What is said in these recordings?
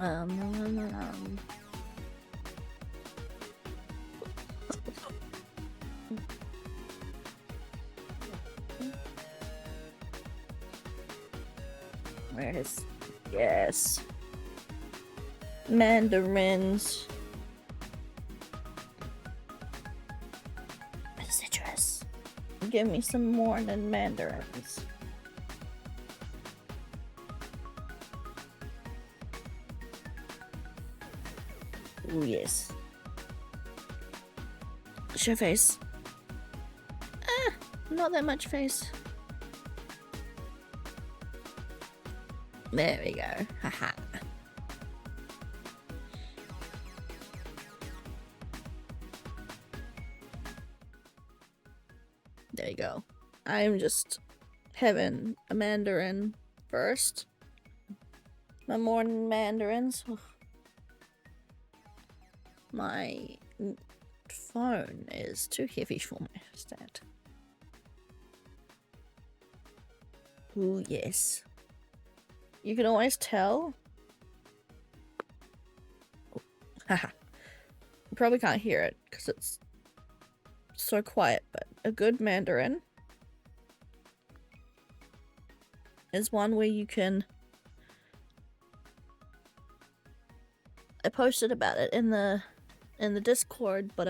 Um, Where's... Yes. Mandarins. Citrus. Give me some more than mandarins. Ooh, yes. Show face. Ah, not that much face. There we go. Haha. There you go. I'm just having a mandarin first. My morning mandarins. My phone is too heavy for my stand. Ooh, yes. You can always tell. Haha. You probably can't hear it because it's so quiet, but a good mandarin is one where you can... I posted about it in the Discord, but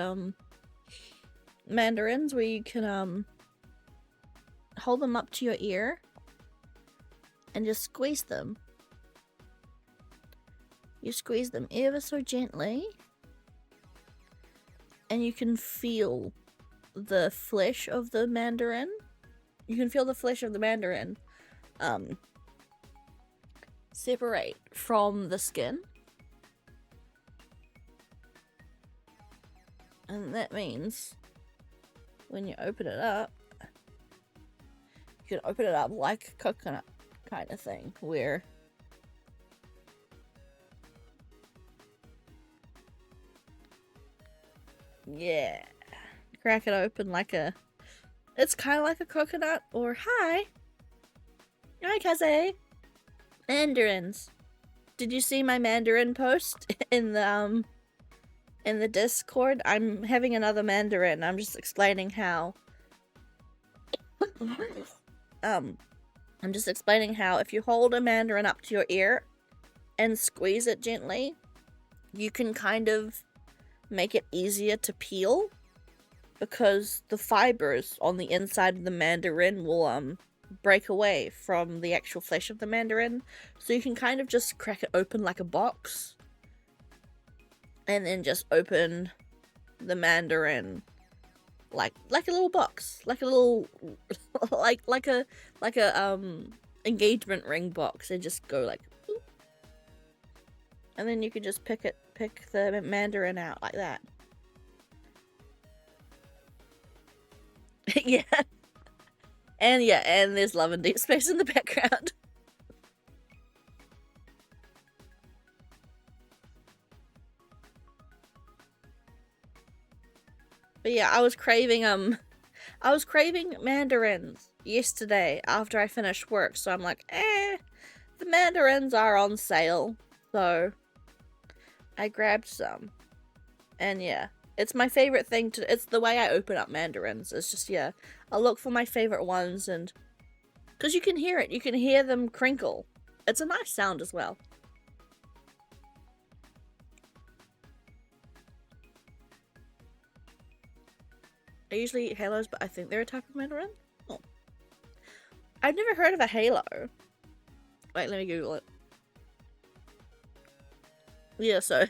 mandarins where you can hold them up to your ear and just squeeze them. You squeeze them ever so gently and you can feel the flesh of the mandarin. You can feel the flesh of the mandarin separate from the skin. And that means when you open it up, you can open it up like a coconut kind of thing, where yeah, crack it open like a... It's kind of like a coconut. Or hi Kaze. Mandarins. Did you see my mandarin post in the Discord? I'm having another mandarin. I'm just explaining how I'm just explaining how if you hold a mandarin up to your ear and squeeze it gently, you can kind of make it easier to peel, because the fibers on the inside of the mandarin will break away from the actual flesh of the mandarin. So you can kind of just crack it open like a box and then just open the mandarin like a little box, like a little like a engagement ring box, and just go like boop. And then you can just pick the mandarin out like that. Yeah. And yeah, and there's Love and Deep Space in the background. But yeah, I was craving mandarins yesterday after I finished work, so I'm like, the mandarins are on sale, so I grabbed some. And yeah, it's my favorite thing to... It's the way I open up mandarins. It's just, yeah, I'll look for my favorite ones, and... Because you can hear it. You can hear them crinkle. It's a nice sound as well. I usually eat halos, but I think they're a type of mandarin. Oh. I've never heard of a halo. Wait, let me Google it. Yeah, so...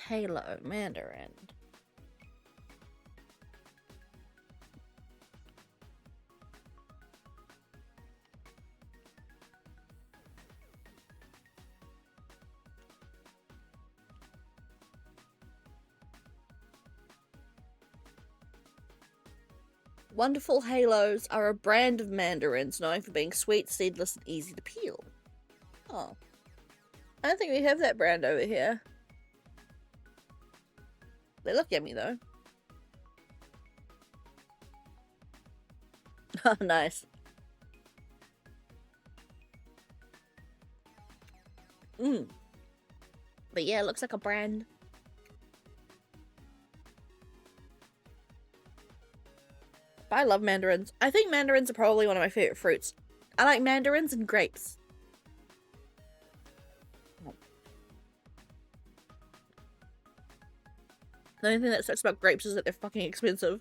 Halo mandarin. Wonderful Halos are a brand of mandarins known for being sweet, seedless, and easy to peel. Oh. I don't think we have that brand over here. They look yummy though. Oh, nice. But yeah, it looks like a brand. But I love mandarins. I think mandarins are probably one of my favorite fruits. I like mandarins and grapes. The only thing that sucks about grapes is that they're fucking expensive.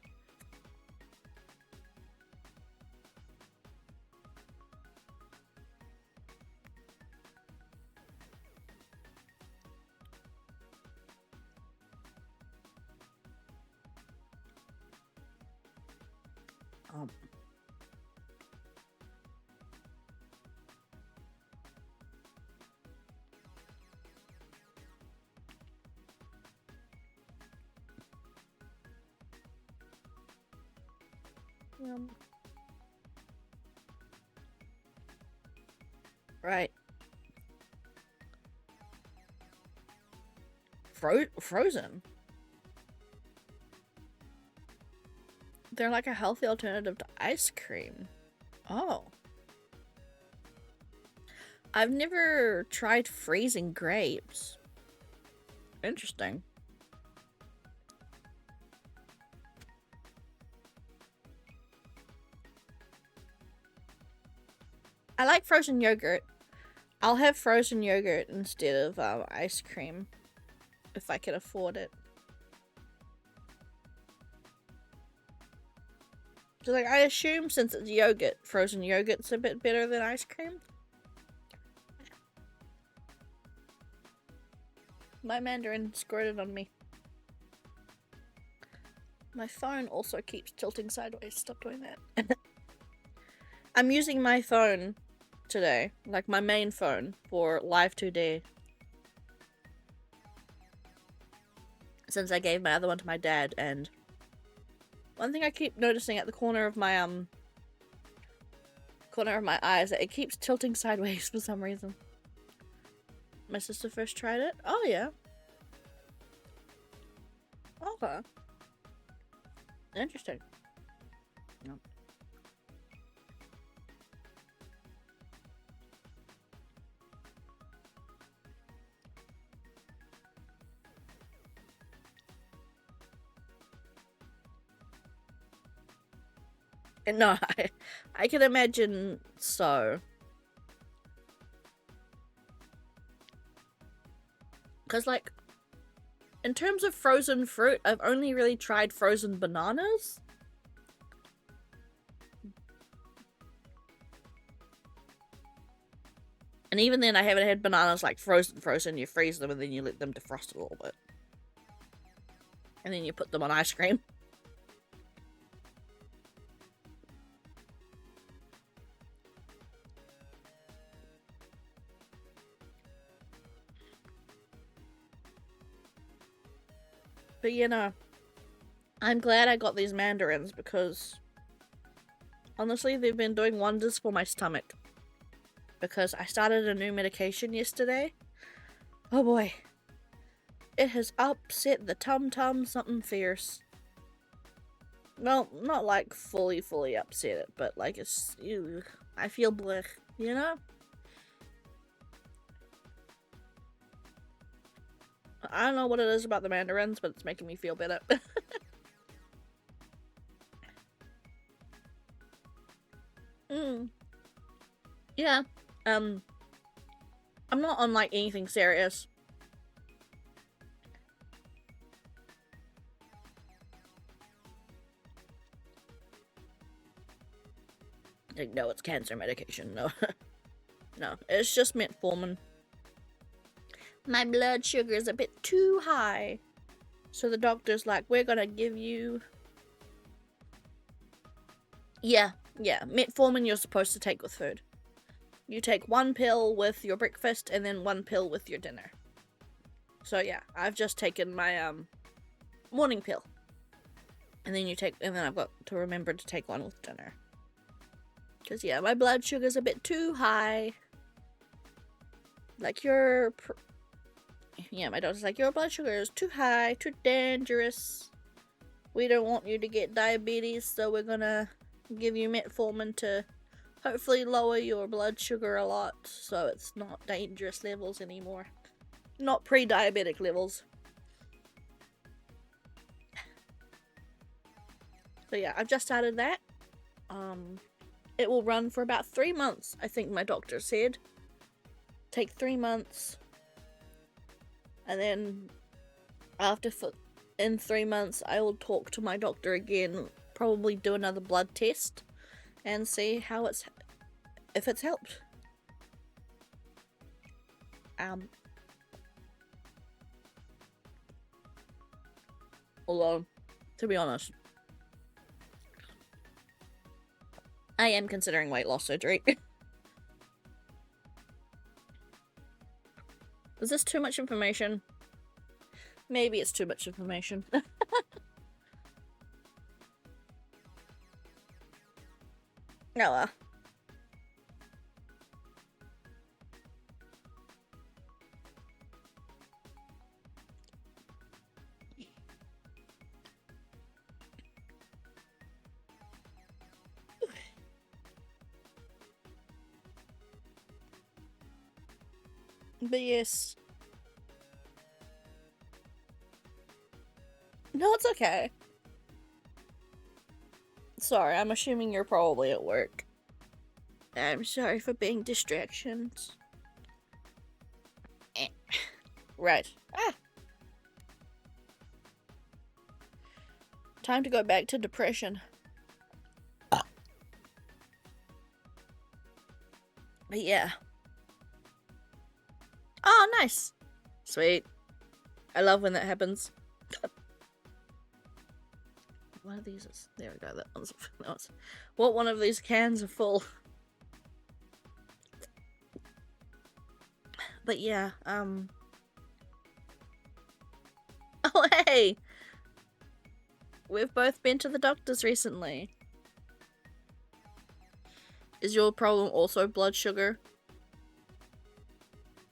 Right. Frozen. They're like a healthy alternative to ice cream. Oh. I've never tried freezing grapes. Interesting. I like frozen yogurt. I'll have frozen yogurt instead of ice cream if I can afford it. So, like, I assume since it's yogurt, frozen yogurt's a bit better than ice cream. My mandarin squirted on me. My phone also keeps tilting sideways. Stop doing that. I'm using my phone today, like my main phone, for Live 2D. Since I gave my other one to my dad, and one thing I keep noticing at the corner of my eye is that it keeps tilting sideways for some reason. My sister first tried it. Oh yeah. Okay. Interesting. No. No, I can imagine so. Because, like, in terms of frozen fruit, I've only really tried frozen bananas. And even then, I haven't had bananas, like, frozen. You freeze them and then you let them defrost a little bit. And then you put them on ice cream. But, you know, I'm glad I got these mandarins because, honestly, they've been doing wonders for my stomach. Because I started a new medication yesterday. Oh boy. It has upset the tum-tum something fierce. Well, not like fully upset it, but like it's... Ew, I feel blech, you know? I don't know what it is about the mandarins, but it's making me feel better. Yeah. I'm not on like anything serious. Like, no, it's cancer medication. No. No, it's just metformin. My blood sugar is a bit too high. So the doctor's like, we're gonna give you... Yeah. Metformin you're supposed to take with food. You take one pill with your breakfast and then one pill with your dinner. So yeah, I've just taken my morning pill. And then I've got to remember to take one with dinner. Because yeah, my blood sugar's a bit too high. Like my doctor's like, your blood sugar is too high, too dangerous. We don't want you to get diabetes, so we're gonna give you metformin to hopefully lower your blood sugar a lot so it's not dangerous levels anymore. Not pre-diabetic levels. So yeah, I've just started that. It will run for about 3 months, I think my doctor said. Take 3 months. And then in 3 months, I will talk to my doctor again, probably do another blood test and see if it's helped. Although, to be honest, I am considering weight loss surgery. Is this too much information? Maybe it's too much information. No. But yes. No, it's okay. Sorry, I'm assuming you're probably at work. I'm sorry for being distractions. Right. Time to go back to depression. But yeah. Oh, nice. Sweet. I love when that happens. One of these is... There we go. That one's... What one of these cans are full? But yeah, Oh, hey! We've both been to the doctors recently. Is your problem also blood sugar?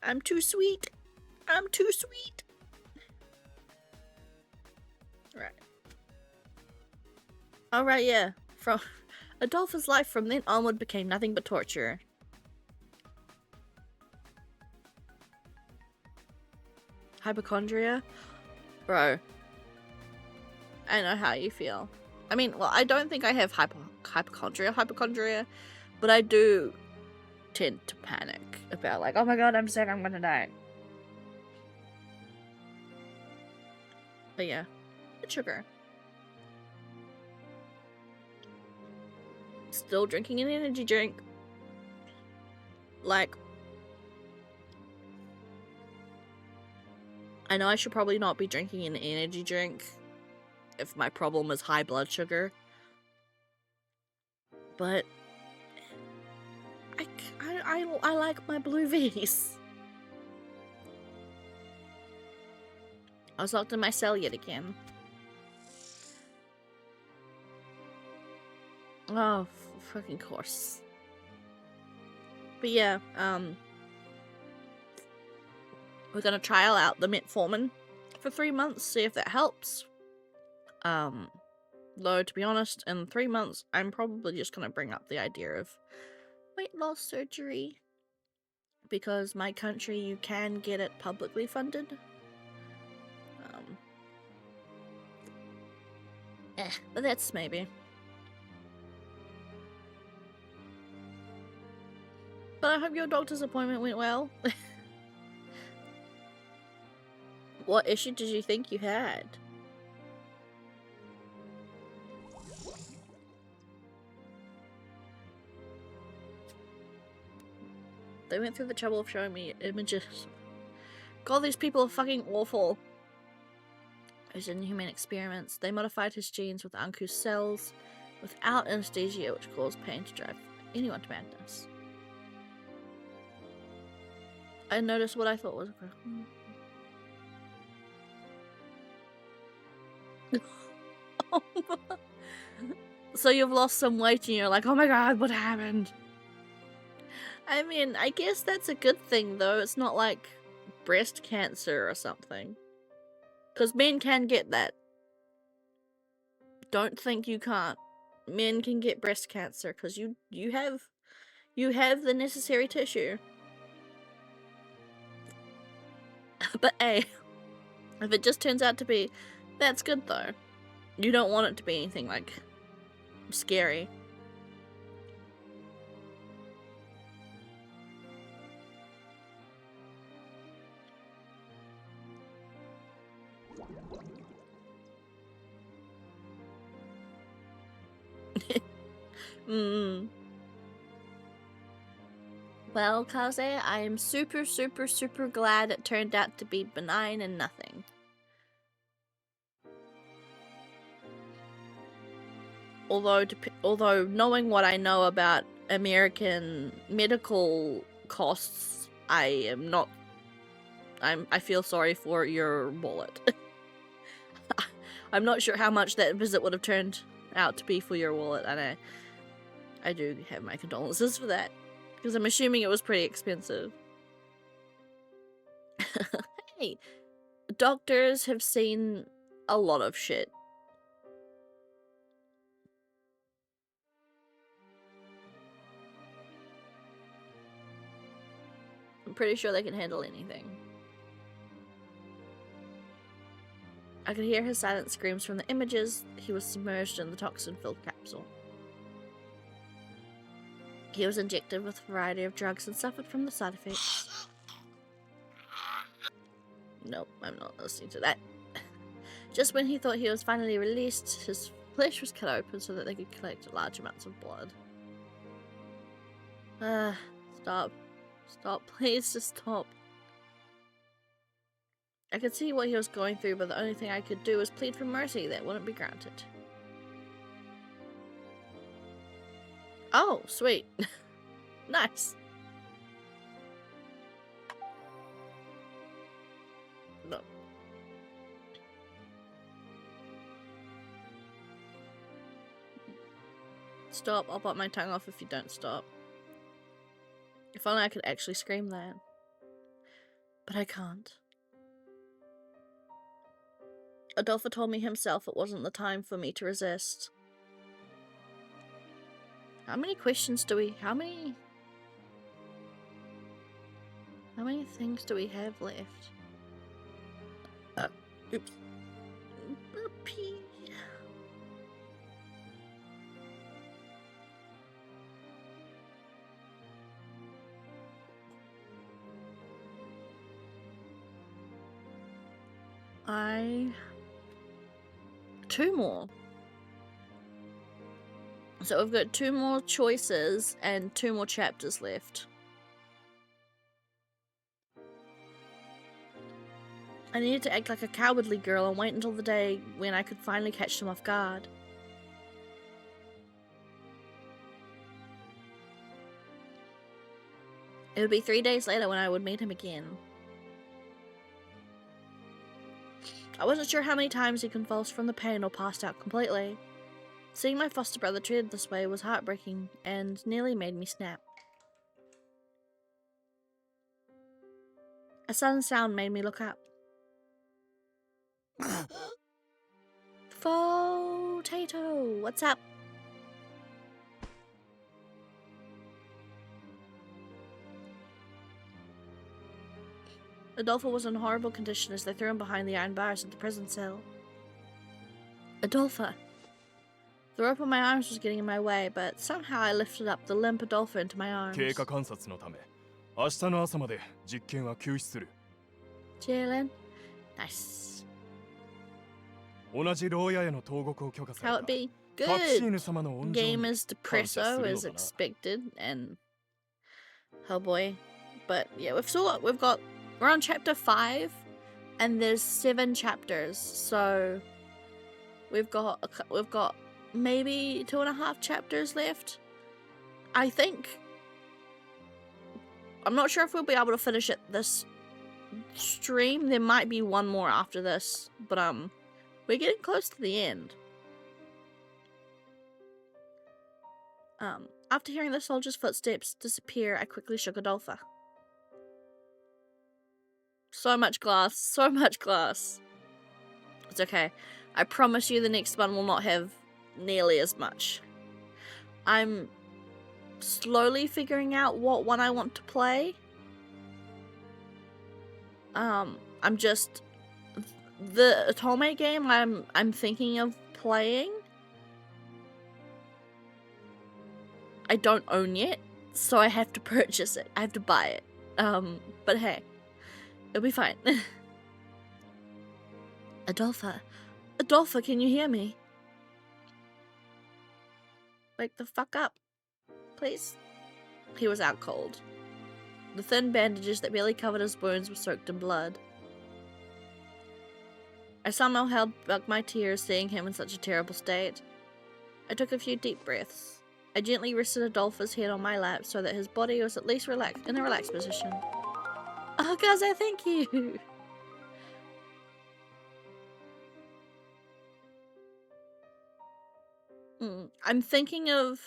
I'm too sweet. I'm too sweet. Right. Alright, yeah. From Adolpha's life from then onward became nothing but torture. Hypochondria? Bro. I know how you feel. I mean, well, I don't think I have hypochondria, but I do tend to panic about, like, oh my god, I'm sick, I'm gonna die. But yeah, it's sugar. Still drinking an energy drink. Like, I know I should probably not be drinking an energy drink if my problem is high blood sugar, but I like my Blue V's. I was locked in my cell yet again. Oh, fucking course. But yeah, we're gonna trial out the metformin for 3 months, see if that helps. Though, to be honest, in 3 months, I'm probably just gonna bring up the idea of weight loss surgery. Because my country, you can get it publicly funded. But that's maybe. But I hope your doctor's appointment went well. What issue did you think you had? They went through the trouble of showing me images. God, these people are fucking awful. Those inhuman experiments. They modified his genes with Anku's cells without anesthesia, which caused pain to drive anyone to madness. I noticed what I thought was a So you've lost some weight and you're like, oh my god, what happened? I mean, I guess that's a good thing though. It's not like breast cancer or something. Because men can get that. Don't think you can't. men can get breast cancer because you have the necessary tissue. But hey, if it just turns out to be, that's good though. You don't want it to be anything like scary. Well, Kaze, I am super, super, super glad it turned out to be benign and nothing. Although knowing what I know about American medical costs, I feel sorry for your wallet. I'm not sure how much that visit would have turned out to be for your wallet, and I do have my condolences for that, because I'm assuming it was pretty expensive. Hey, doctors have seen a lot of shit. I'm pretty sure they can handle anything. I could hear his silent screams from the images. He was submerged in the toxin-filled capsule. He was injected with a variety of drugs and suffered from the side effects. Nope, I'm not listening to that. Just when he thought he was finally released, his flesh was cut open so that they could collect large amounts of blood. Stop. Stop, please, just stop. I could see what he was going through, but the only thing I could do was plead for mercy that wouldn't be granted. Oh, sweet. Nice. No. Stop, I'll bite my tongue off if you don't stop. If only I could actually scream that. But I can't. Adolfo told me himself it wasn't the time for me to resist. How many questions do we... How many things do we have left? Oops. Puppy. Two more. So we've got 2 more choices and 2 more chapters left. I needed to act like a cowardly girl and wait until the day when I could finally catch them off guard. It would be 3 days later when I would meet him again. I wasn't sure how many times he convulsed from the pain or passed out completely. Seeing my foster brother treated this way was heartbreaking and nearly made me snap. A sudden sound made me look up. Potato, what's up? Adolfo was in horrible condition as they threw him behind the iron bars at the prison cell. Adolfo. The rope on my arms was getting in my way, but somehow I lifted up the limp Adolfo into my arms. Jalen? Nice. How it be? Good. Game is depresso as expected, and oh boy. But yeah, we're on chapter 5, and there's 7 chapters, so we've got maybe 2.5 chapters left. I think. I'm not sure if we'll be able to finish it this stream. There might be one more after this, but we're getting close to the end. After hearing the soldier's footsteps disappear, I quickly shook Adolfo. So much glass, so much glass. It's okay. I promise you the next one will not have nearly as much. I'm slowly figuring out what one I want to play. I'm just the Otome game I'm thinking of playing. I don't own yet, so I have to purchase it. I have to buy it. But hey, it'll be fine. Adolpha, can you hear me? Wake the fuck up, please. He was out cold. The thin bandages that barely covered his wounds were soaked in blood. I somehow held back my tears seeing him in such a terrible state. I took a few deep breaths. I gently rested Adolpha's head on my lap so that his body was at least in a relaxed position. Oh, Gaza, thank you! I'm thinking of,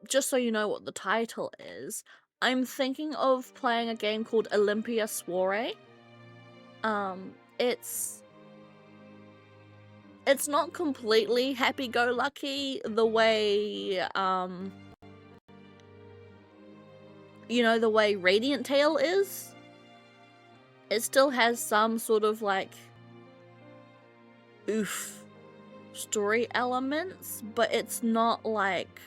just so you know what the title is, I'm thinking of playing a game called Olympia Soiree. It's not completely happy-go-lucky the way, the way Radiant Tale is. It still has some sort of, like, oof story elements, but it's not, like,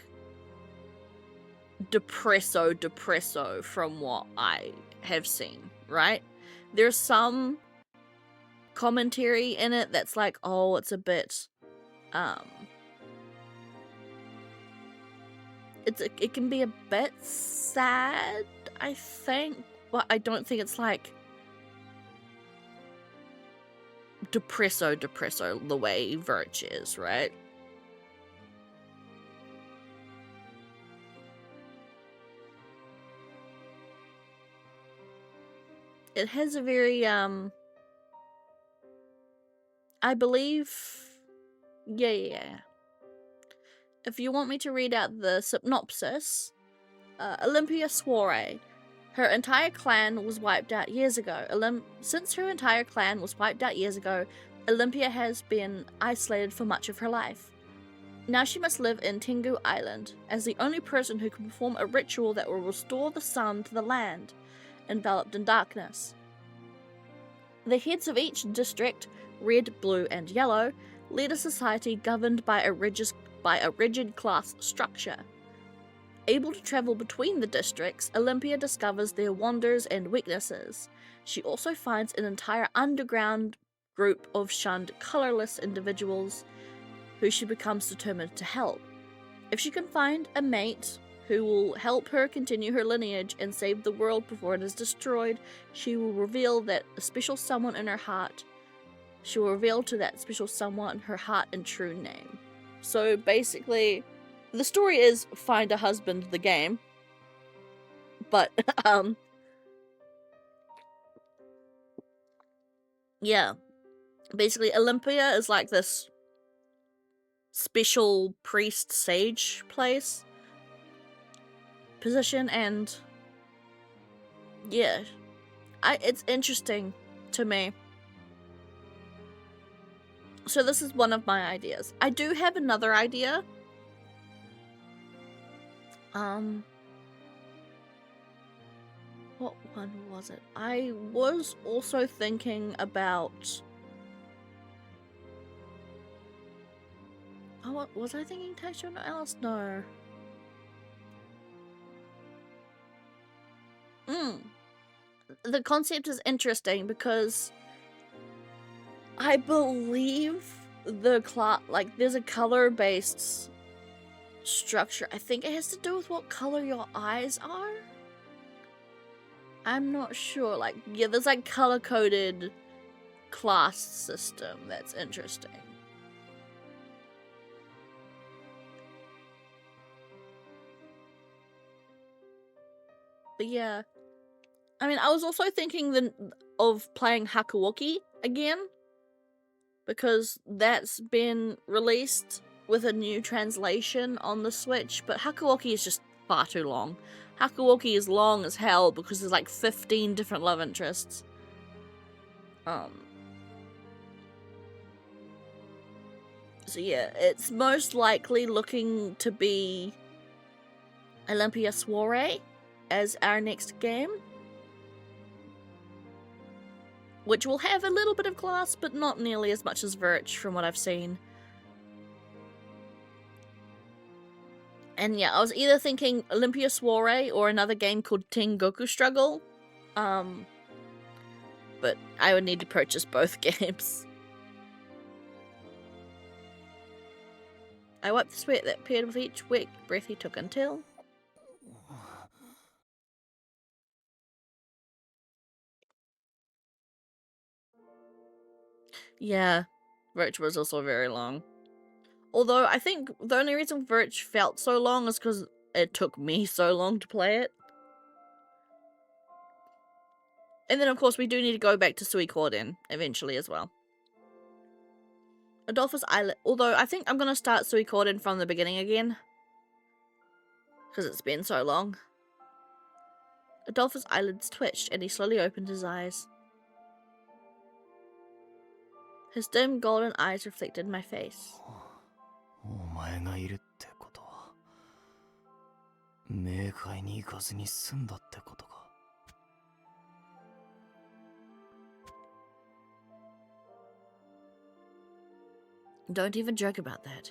depresso from what I have seen, right? There's some commentary in it that's like, oh, it's a bit, it can be a bit sad, I think, but I don't think it's like depresso the way Virche is, right? It has a very, I believe, yeah. If you want me to read out the synopsis, Olympia Soiree. Her entire clan was wiped out years ago. Since her entire clan was wiped out years ago, Olympia has been isolated for much of her life. Now she must live in Tengu Island as the only person who can perform a ritual that will restore the sun to the land, enveloped in darkness. The heads of each district, red, blue, and yellow, lead a society governed by a rigid class structure. Able to travel between the districts, Olympia discovers their wonders and weaknesses. She also finds an entire underground group of shunned, colorless individuals who she becomes determined to help. If she can find a mate who will help her continue her lineage and save the world before it is destroyed, she will reveal to that special someone her heart and true name. So basically, the story is find a husband, the game. But, yeah. Basically, Olympia is like this special priest sage position, and yeah, it's interesting to me. So this is one of my ideas. I do have another idea. What one was it? I was also thinking about... Oh, what was I thinking? Texture? No, Alice? No. The concept is interesting because I believe there's a color-based structure. I think it has to do with what color your eyes are. I'm not sure. Like, yeah, there's like color-coded class system that's interesting. But yeah, I mean, I was also thinking of playing Hakuoki again, because that's been released with a new translation on the Switch, but Hakuoki is just far too long. Hakuoki is long as hell because there's like 15 different love interests. So yeah, it's most likely looking to be Olympia Soiree as our next game, which will have a little bit of glass, but not nearly as much as Virche from what I've seen. And yeah, I was either thinking Olympia Soiree or another game called Tengoku Struggle. But I would need to purchase both games. I wiped the sweat that appeared with each wet breath he took until... Yeah, Virche was also very long. Although, I think the only reason Virche felt so long is because it took me so long to play it. And then, of course, we do need to go back to Suikoden eventually as well. Adolphus Island. Although, I think I'm going to start Suikoden from the beginning again. Because it's been so long. Adolphus' eyelids twitched, and he slowly opened his eyes. His dim golden eyes reflected my face. Don't even joke about that.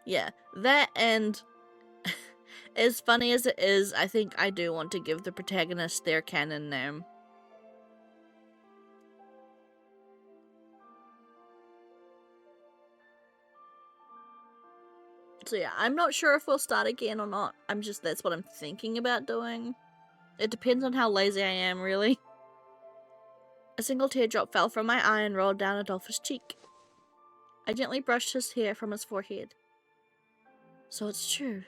Yeah, that and as funny as it is, I think I do want to give the protagonist their canon name. So yeah, I'm not sure if we'll start again or not. That's what I'm thinking about doing. It depends on how lazy I am, really. A single teardrop fell from my eye and rolled down Adolphus' cheek. I gently brushed his hair from his forehead. So it's true.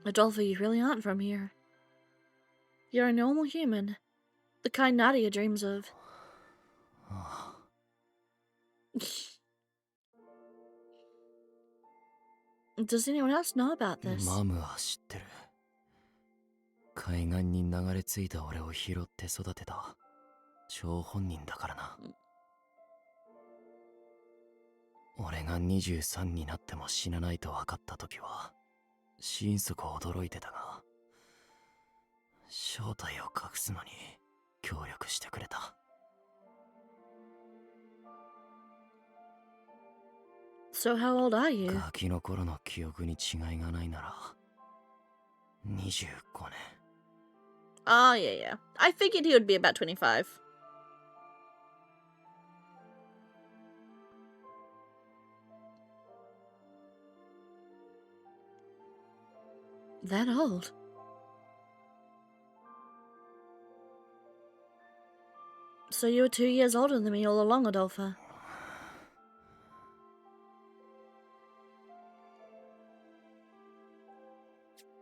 Adolpha, you really aren't from here. You're a normal human. The kind Nadia dreams of. Does anyone else know about this? 海岸に流れ着いた俺を拾って育てた張本人だからな。俺が23になっても死なないと分かった時は心底驚いてたが、正体を隠すのに協力してくれた。So how old are you? ガキの頃の記憶に違いがないなら25年。Oh, yeah. I figured he would be about 25. That old? So you were 2 years older than me all along, Adolpha.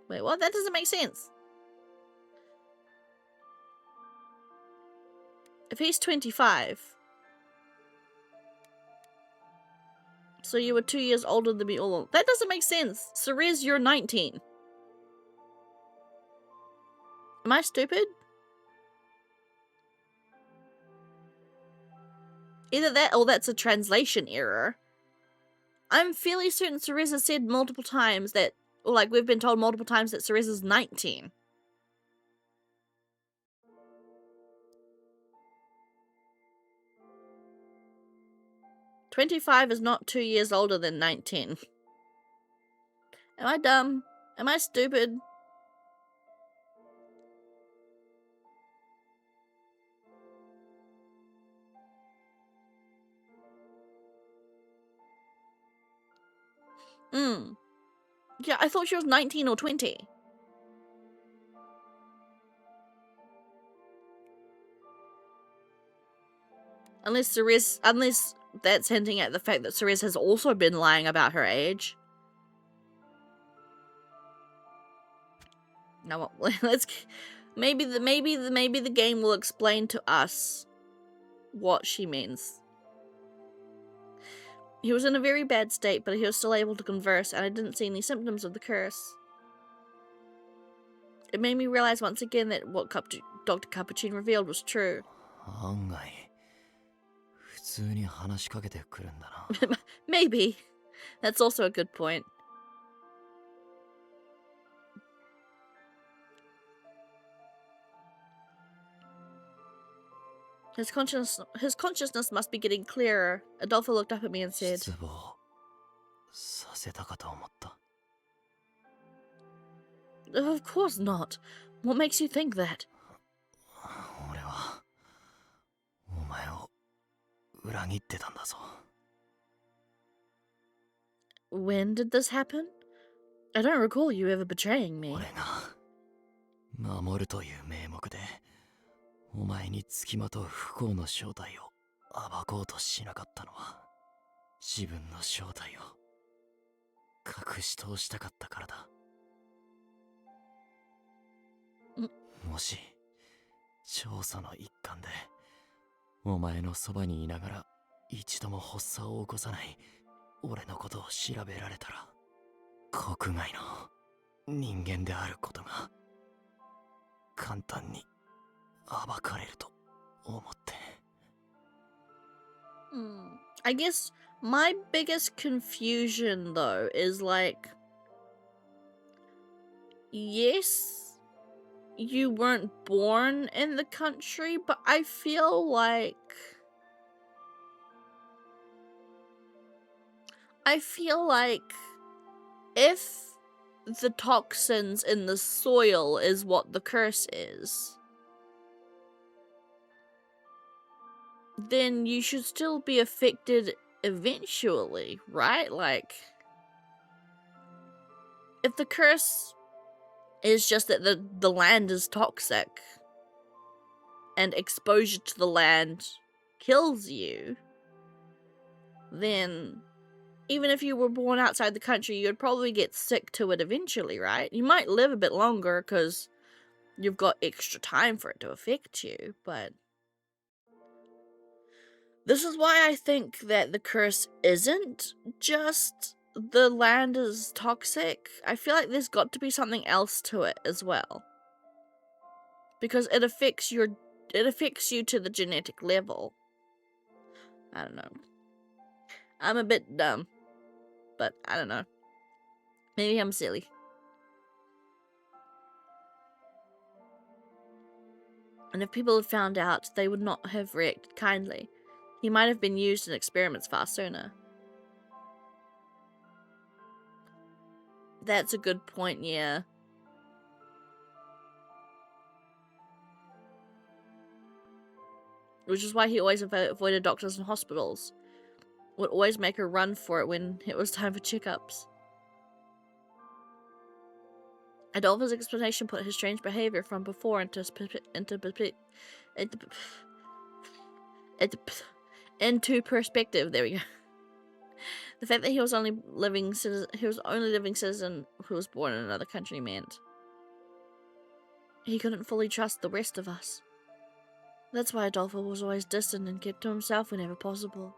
Wait, what? That doesn't make sense. If he's 25, so you were 2 years older than me all along. That doesn't make sense. Ceres, you're 19. Am I stupid? Either that or that's a translation error. I'm fairly certain Ceres has said multiple times that, or like we've been told multiple times that Ceres is 19. "25 is not 2 years older than 19. Am I dumb? Am I stupid? Yeah, I thought she was 19 or 20. Unless that's hinting at the fact that Ceres has also been lying about her age. Now, let's maybe the game will explain to us what she means. He was in a very bad state, but he was still able to converse, and I didn't see any symptoms of the curse. It made me realize once again that what Dr. Capuchin revealed was true. 案外普通に話しかけてくるんだな。Maybe. That's also a good point. His consciousness must be getting clearer. Adolfo looked up at me and said, 失望させたかと思った。 Of course not. What makes you think that? 俺はお前を裏切ってたんだぞ。 When did this happen? I don't recall you ever betraying me. 俺が守るという名目でお前につきまとう不幸の正体を暴こうとしなかったのは自分の正体を隠し通したかったからだ。もし調査の一環でお前のそばにいながら一度も発作を起こさない俺のことを調べられたら国外の人間であることが簡単に暴かれると思って。I guess my biggest confusion though is like, yes, you weren't born in the country, but I feel like if the toxins in the soil is what the curse is, then you should still be affected eventually, right? Like, if the curse is just that the land is toxic and exposure to the land kills you, then even if you were born outside the country, you'd probably get sick to it eventually, right? You might live a bit longer because you've got extra time for it to affect you, but this is why I think that the curse isn't just the land is toxic. I feel like there's got to be something else to it as well. Because it affects you to the genetic level. I don't know. I'm a bit dumb. But I don't know. Maybe I'm silly. And if people had found out, they would not have reacted kindly. He might have been used in experiments far sooner. That's a good point, yeah. Which is why he always avoided doctors and hospitals. Would always make a run for it when it was time for checkups. Adolfo's explanation put his strange behavior from before into perspective. There we go. The fact that he was only living citizen who was born in another country meant he couldn't fully trust the rest of us. That's why Adolfo was always distant and kept to himself whenever possible.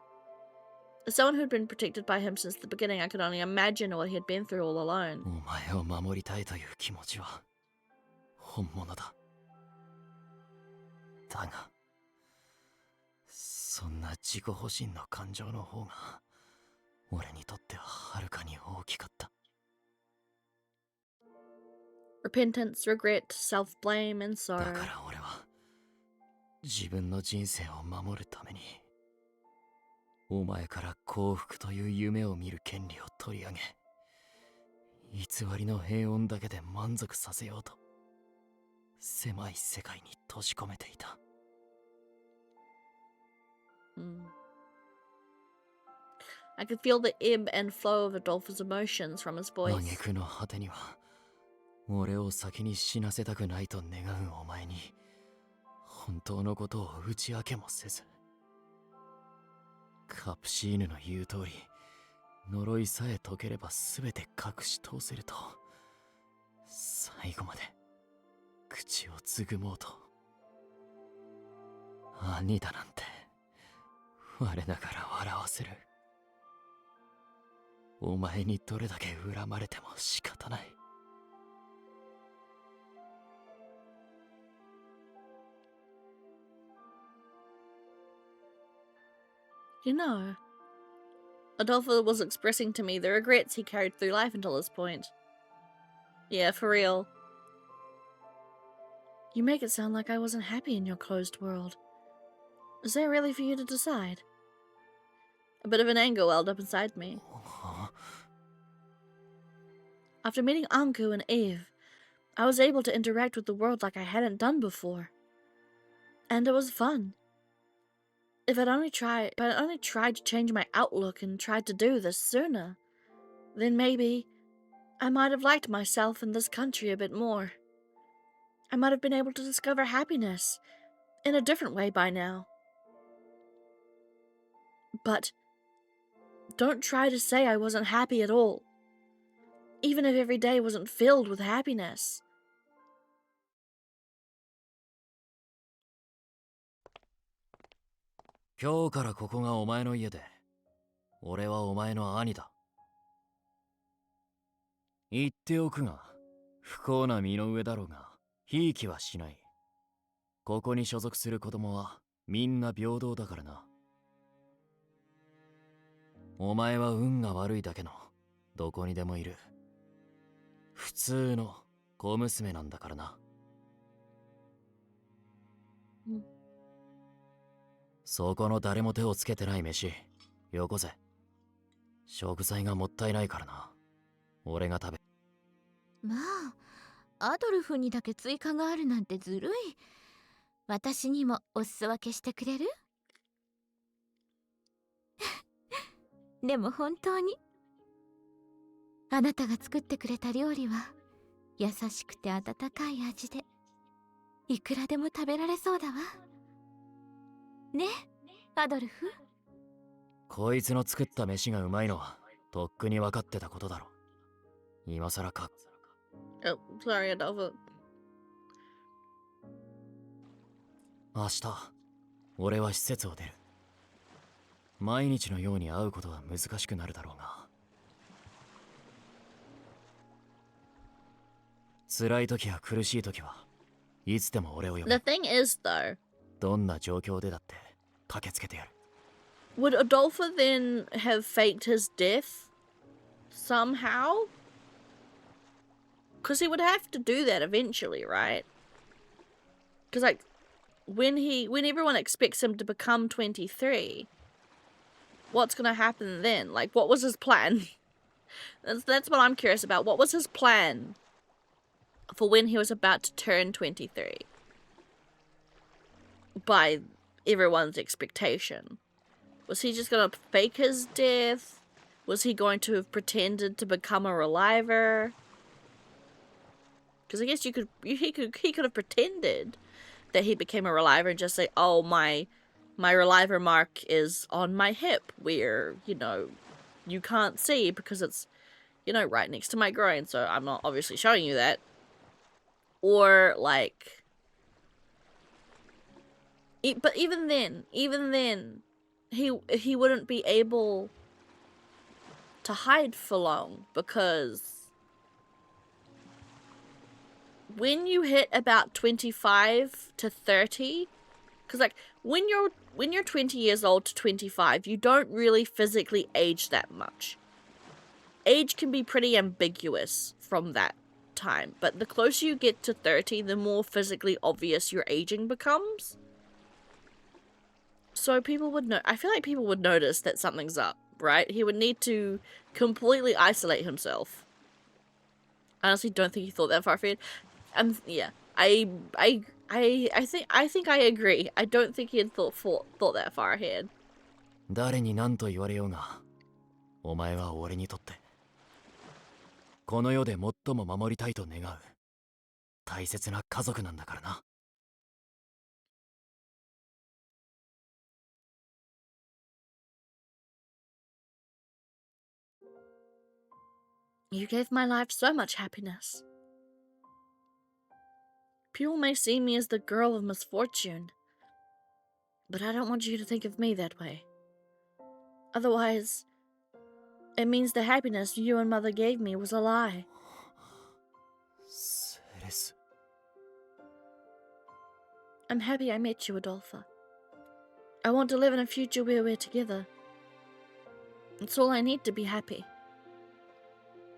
As someone who'd been protected by him since the beginning, I could only imagine what he had been through all alone. お前を守りたいという気持ちは本物だ。だが、そんな自己保身の感情の方が俺にとってははるかに大きかった。Repentance, regret, self-blame, and だ sorrow. から俺は自分の人生を守るためにお前から幸福という夢を見る権利を取り上げ、偽りの平穏だけで満足させようと狭い世界に閉じ込めていた。I could feel the ebb and flow of Adolfo's emotions from his voice. 挙句の果てには俺を先に死なせたくないと願うお前に本当のことを打ち明けもせず、カプシーヌの言う通り呪いさえ解ければ全て隠し通せると最後まで口をつぐもうと。兄だなんて我ながら笑わせる。お前にどれだけ恨まれても仕方ない。You know, Adolfo was expressing to me the regrets he carried through life until this point. Yeah, for real. You make it sound like I wasn't happy in your closed world. Is that really for you to decide? A bit of an anger welled up inside me. After meeting Anku and Eve, I was able to interact with the world like I hadn't done before. And it was fun. If I'd only tried to change my outlook and tried to do this sooner, then maybe I might have liked myself in this country a bit more. I might have been able to discover happiness in a different way by now. But don't try to say I wasn't happy at all, even if every day wasn't filled with happiness.今日からここがお前の家で、俺はお前の兄だ。言っておくが、不幸な身の上だろうが、ひいきはしない。ここに所属する子供はみんな平等だからな。お前は運が悪いだけの、どこにでもいる。普通の小娘なんだからな。そこの誰も手をつけてない飯、よこせ。食材がもったいないからな。俺が食べ。まあ、アドルフにだけ追加があるなんてずるい。私にもお裾分けしてくれる？でも本当にあなたが作ってくれた料理は優しくて温かい味でいくらでも食べられそうだわね、アドルフ。こいつの作った飯がうまいのはとっくに分かってたことだろ。今さらか。Oh, sorry, Adolfo. 明日、俺は施設を出る。毎日のように会うことは難しくなるだろうが。辛い時や苦しい時はいつでも俺を呼べ。 The thing is, though, どんな状況でだって駆けつけてやる。would Adolfo then have faked his death somehow? Because he would have to do that eventually, right? Because, like, when everyone expects him to become 23, what's gonna happen then? Like, what was his plan? That's what I'm curious about. What was his plan for when he was about to turn 23? By everyone's expectation. Was he just gonna fake his death? Was he going to have pretended to become a reliver? Because I guess he could have pretended that he became a reliver and just say, oh, my reliver mark is on my hip where, you know, you can't see because it's, you know, right next to my groin, so I'm not obviously showing you that. Or, like... But even then, he wouldn't be able to hide for long, because when you hit about 25 to 30, because like when you're 20 years old to 25, you don't really physically age that much. Age can be pretty ambiguous from that time, but the closer you get to 30, the more physically obvious your aging becomes. So people would know. I feel like people would notice that something's up, right? He would need to completely isolate himself. I honestly don't think he thought that far ahead. Yeah, I think I agree. I don't think he had thought that far ahead. 誰に何と言われようが、お前は俺にとってこの世で最も守りたいと願う大切な家族なんだからな。You gave my life so much happiness. People may see me as the girl of misfortune, but I don't want you to think of me that way. Otherwise, it means the happiness you and Mother gave me was a lie. セレス。 I'm happy I met you, Adolfo. I want to live in a future where we're together. It's all I need to be happy.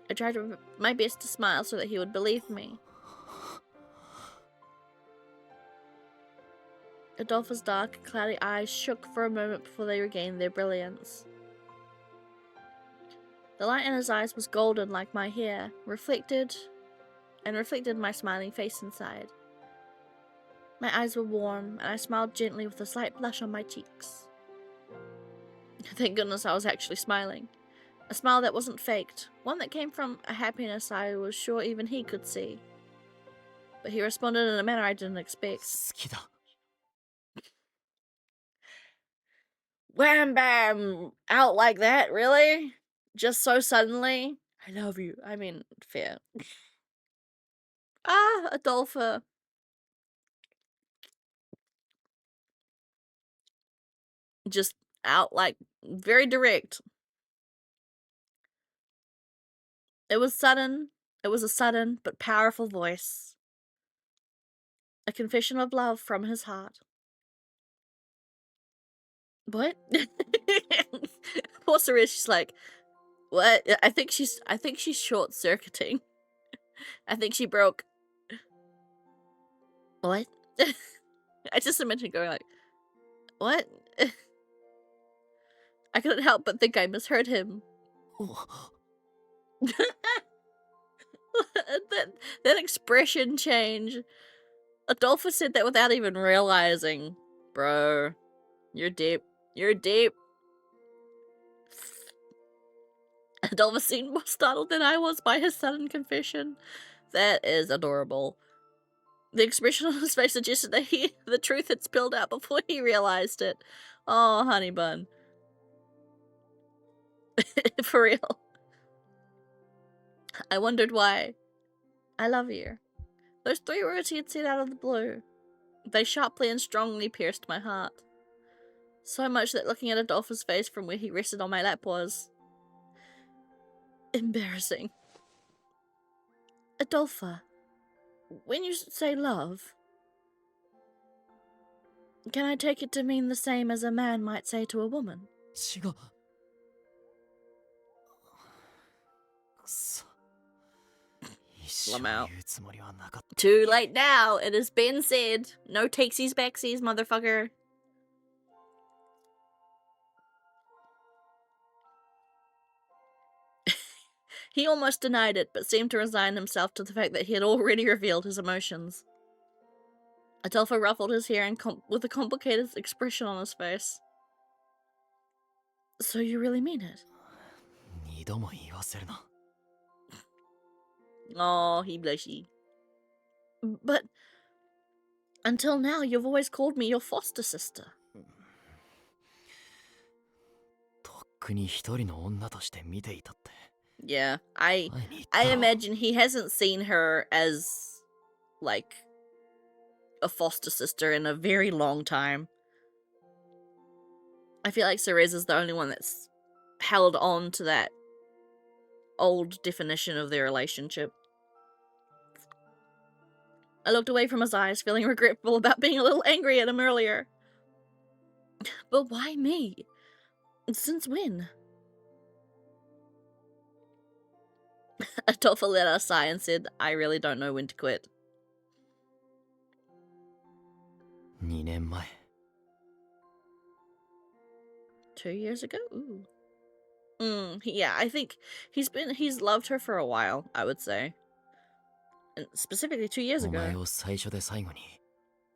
I tried my best to smile so that he would believe me. Adolfo's dark, cloudy eyes shook for a moment before they regained their brilliance. The light in his eyes was golden like my hair, reflected my smiling face inside. My eyes were warm, and I smiled gently with a slight blush on my cheeks. Thank goodness I was actually smiling. A smile that wasn't faked, one that came from a happiness I was sure even he could see. But he responded in a manner I didn't expect. 好きだ Wham bam! Out like that, really? Just so suddenly? I love you. I mean, fair. Ah, Adolfo. Just out, like, very direct. It was sudden. It was a sudden but powerful voice. A confession of love from his heart. What? Poor Cerise, she's like, what? I think she's short-circuiting. I think she broke. What? I just imagined going like, what? I couldn't help but think I misheard him. that expression change. Adolfo said that without even realizing. Bro, you're deep. You're deep. Adolfo seemed more startled than I was by his sudden confession. That is adorable. The expression on his face suggested that the truth had spilled out before he realized it. Oh, honey bun. For real. I wondered why. I love you. Those 3 words he had said out of the blue. They sharply and strongly pierced my heart. So much that looking at Adolfo's face from where he rested on my lap was embarrassing. Adolfo, when you say love, can I take it to mean the same as a man might say to a woman? 違うくそ一生言うつもりはなかった Too late now, it has been said. No takesies backsies, motherfucker. He almost denied it, but seemed to resign himself to the fact that he had already revealed his emotions. Adolfo ruffled his hair with a complicated expression on his face. So you really mean it? 二度も言わせるな Oh, he blushy. But until now, you've always called me your foster sister. とっくに一人の女として見ていたって Yeah, I 前に言ったろ imagine he hasn't seen her as, like, a foster sister in a very long time. I feel like Ceres is the only one that's held on to that old definition of their relationship. I looked away from his eyes, feeling regretful about being a little angry at him earlier. But why me? Since when? Adolfo let out a sigh and said, I really don't know when to quit. 2年前 2 years ago? Ooh. Yeah, I think he's loved her for a while, I would say. And specifically 2 years お前 ago. を最初で最後に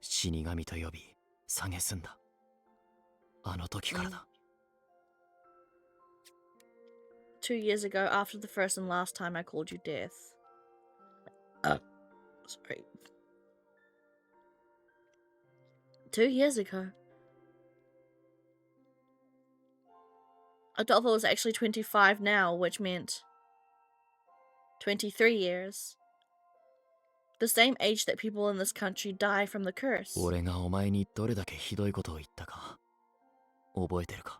死神と呼び蔑んだあの時からだ 2 years ago, after the first and last time I called you death. Sorry. 2 years ago. Adolfo was actually 25 now, which meant 23 years. The same age that people in this country die from the curse. 俺がお前にどれだけひどいことを言ったか覚えてるか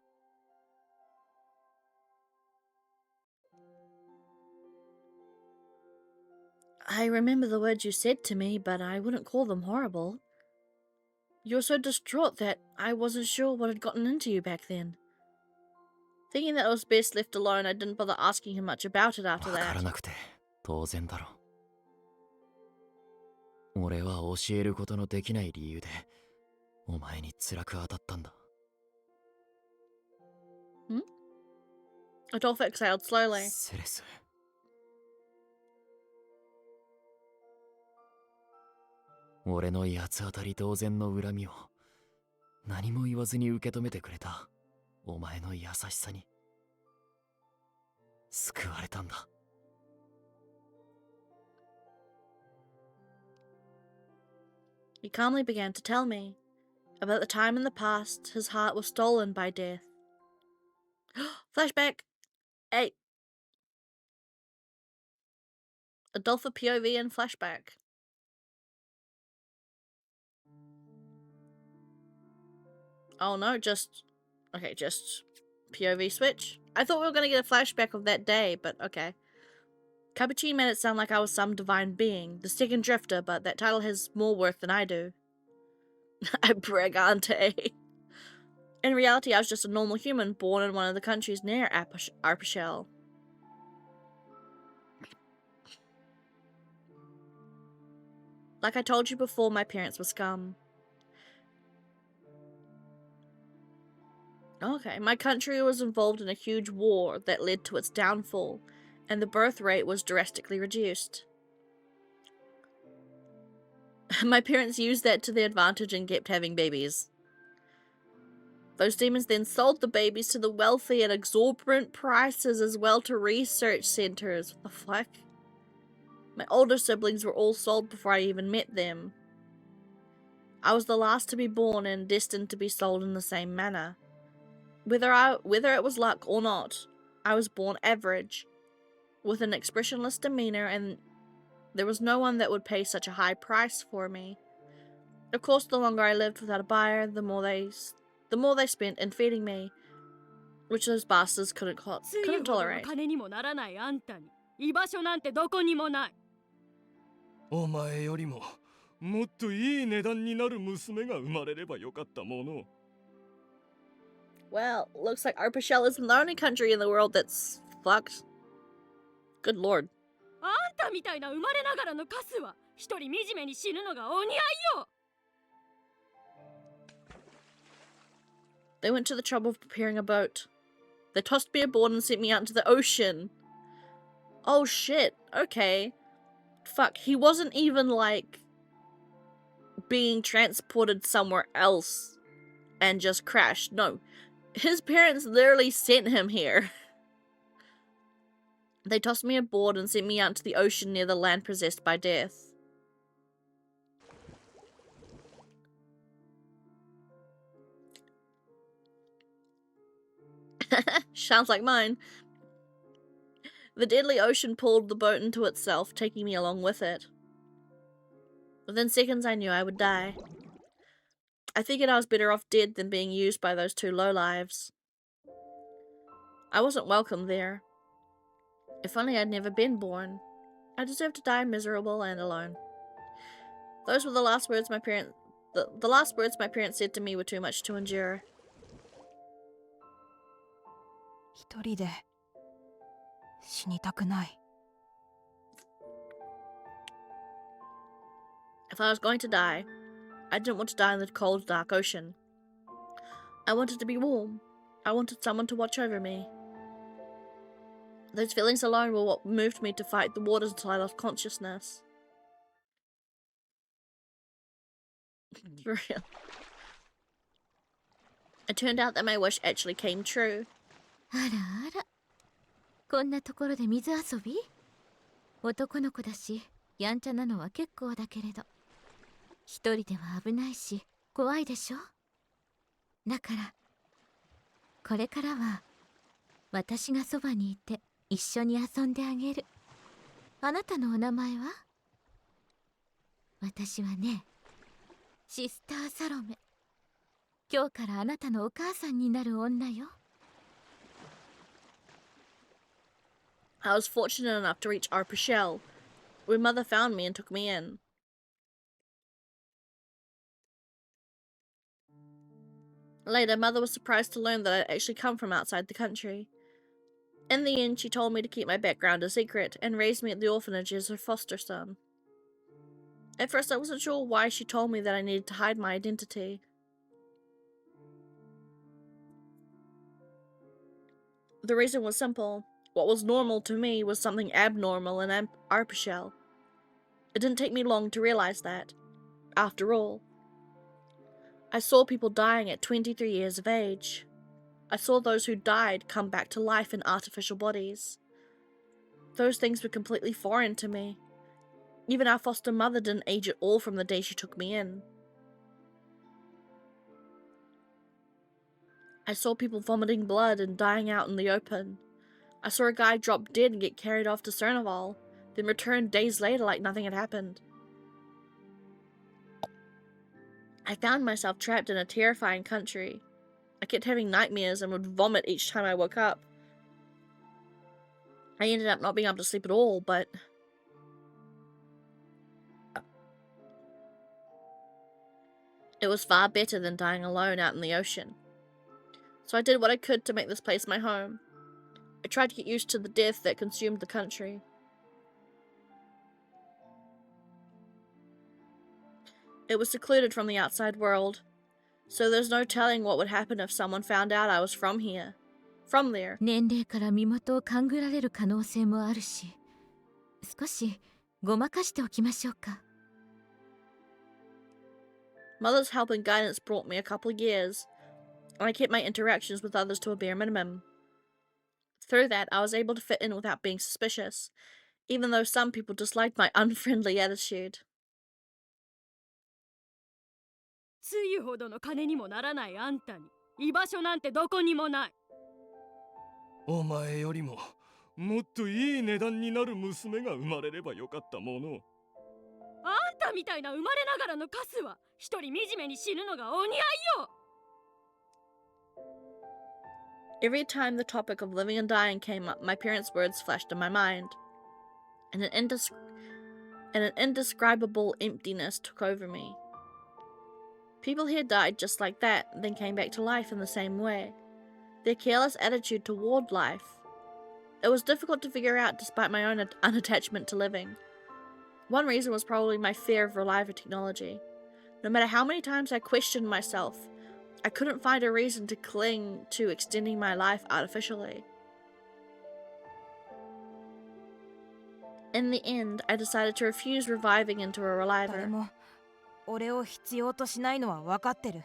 I remember the words you said to me, but I wouldn't call them horrible. You were so distraught that I wasn't sure what had gotten into you back then. Thinking that it was best left alone, I didn't bother asking him much about it after わから that. なくて当然だろ。俺は教えることのできない理由でお前に辛く当たったんだ。Adolph exhaled slowly. セレス。俺の八つ当たり同然の恨みを何も言わずに受け止めてくれたお前の優しさに救われたんだ。He calmly began to tell me about the time in the past his heart was stolen by death. Flashback! Hey! Adolpha POV and flashback. Oh no, just POV switch. I thought we were going to get a flashback of that day, but okay. Capuchin made it sound like I was some divine being, the second drifter, but that title has more worth than I do. Bragante. In reality, I was just a normal human born in one of the countries near Arpachel. Like I told you before, my parents were scum. Okay, my country was involved in a huge war that led to its downfall, and the birth rate was drastically reduced. My parents used that to their advantage and kept having babies. Those demons then sold the babies to the wealthy at exorbitant prices as well to research centers. What the fuck? My older siblings were all sold before I even met them. I was the last to be born and destined to be sold in the same manner. Whether it was luck or not, I was born average, with an expressionless demeanor, and there was no one that would pay such a high price for me. Of course, the longer I lived without a buyer, the more they spent in feeding me, which those bastards couldn't tolerate. お前よりももっといい値段になる娘が生まれればよかったもの。 Well, looks like Arpachel isn't the only country in the world that's fucked. Good lord. あんたみたいな生まれながらのカスは一人惨めに死ぬのがお似合いよ。 They went to the trouble of preparing a boat. They tossed me aboard and sent me out into the ocean. Oh shit, okay. Fuck, he wasn't even like being transported somewhere else and just crashed. No, his parents literally sent him here. They tossed me aboard and sent me out to the ocean near the land possessed by death. Sounds like mine. The deadly ocean pulled the boat into itself, taking me along with it. Within seconds, I knew I would die. I figured I was better off dead than being used by those two lowlives. I wasn't welcome there. If only I'd never been born. I deserved to die miserable and alone. Those were the last words my parents... The last words my parents said to me were too much to endure. 一人で死にたくない。 If I was going to die, I didn't want to die in the cold, dark ocean. I wanted to be warm. I wanted someone to watch over me. Those feelings alone were what moved me to fight the waters until I lost consciousness. For real. It turned out that my wish actually came true. あらあら、こんなところで水遊び？男の子だし、やんちゃなのは結構だけれど、一人では危ないし怖いでしょ。だからこれからは私がそばにいて一緒に遊んであげる。あなたのお名前は？私はね、シスターサロメ。今日からあなたのお母さんになる女よ。I was fortunate enough to reach Arpachel, where Mother found me and took me in. Later, Mother was surprised to learn that I'd actually come from outside the country. In the end, she told me to keep my background a secret and raised me at the orphanage as her foster son. At first, I wasn't sure why she told me that I needed to hide my identity. The reason was simple. What was normal to me was something abnormal and artificial. It didn't take me long to realize that. After all, I saw people dying at 23 years of age. I saw those who died come back to life in artificial bodies. Those things were completely foreign to me. Even our foster mother didn't age at all from the day she took me in. I saw people vomiting blood and dying out in the open. I saw a guy drop dead and get carried off to Cernaval, then return days later like nothing had happened. I found myself trapped in a terrifying country. I kept having nightmares and would vomit each time I woke up. I ended up not being able to sleep at all, but it was far better than dying alone out in the ocean. So I did what I could to make this place my home. I tried to get used to the death that consumed the country. It was secluded from the outside world, so there's no telling what would happen if someone found out I was from here. From there. 年齢から身元を勘ぐられる可能性もあるし、少しごまかしておきましょうか。Mother's help and guidance brought me a couple of years, and I kept my interactions with others to a bare minimum. Through that, I was able to fit in without being suspicious, even though some people disliked my unfriendly attitude. つゆほどの金にもならないあんたに居場所なんてどこにもない。お前よりももっといい値段になる娘が生まれればよかったもの。あんたみたいな生まれながらのカスは一人惨めに死ぬのがお似合いよ。Every time the topic of living and dying came up, my parents' words flashed in my mind, and an indescribable emptiness took over me. People here died just like that, then came back to life in the same way. Their careless attitude toward life. It was difficult to figure out despite my own unattachment to living. One reason was probably my fear of reliable technology. No matter how many times I questioned myself, I couldn't find a reason to cling to extending my life artificially. In the end, I decided to refuse reviving into a reliver. 誰も俺を必要としないのは分かってる。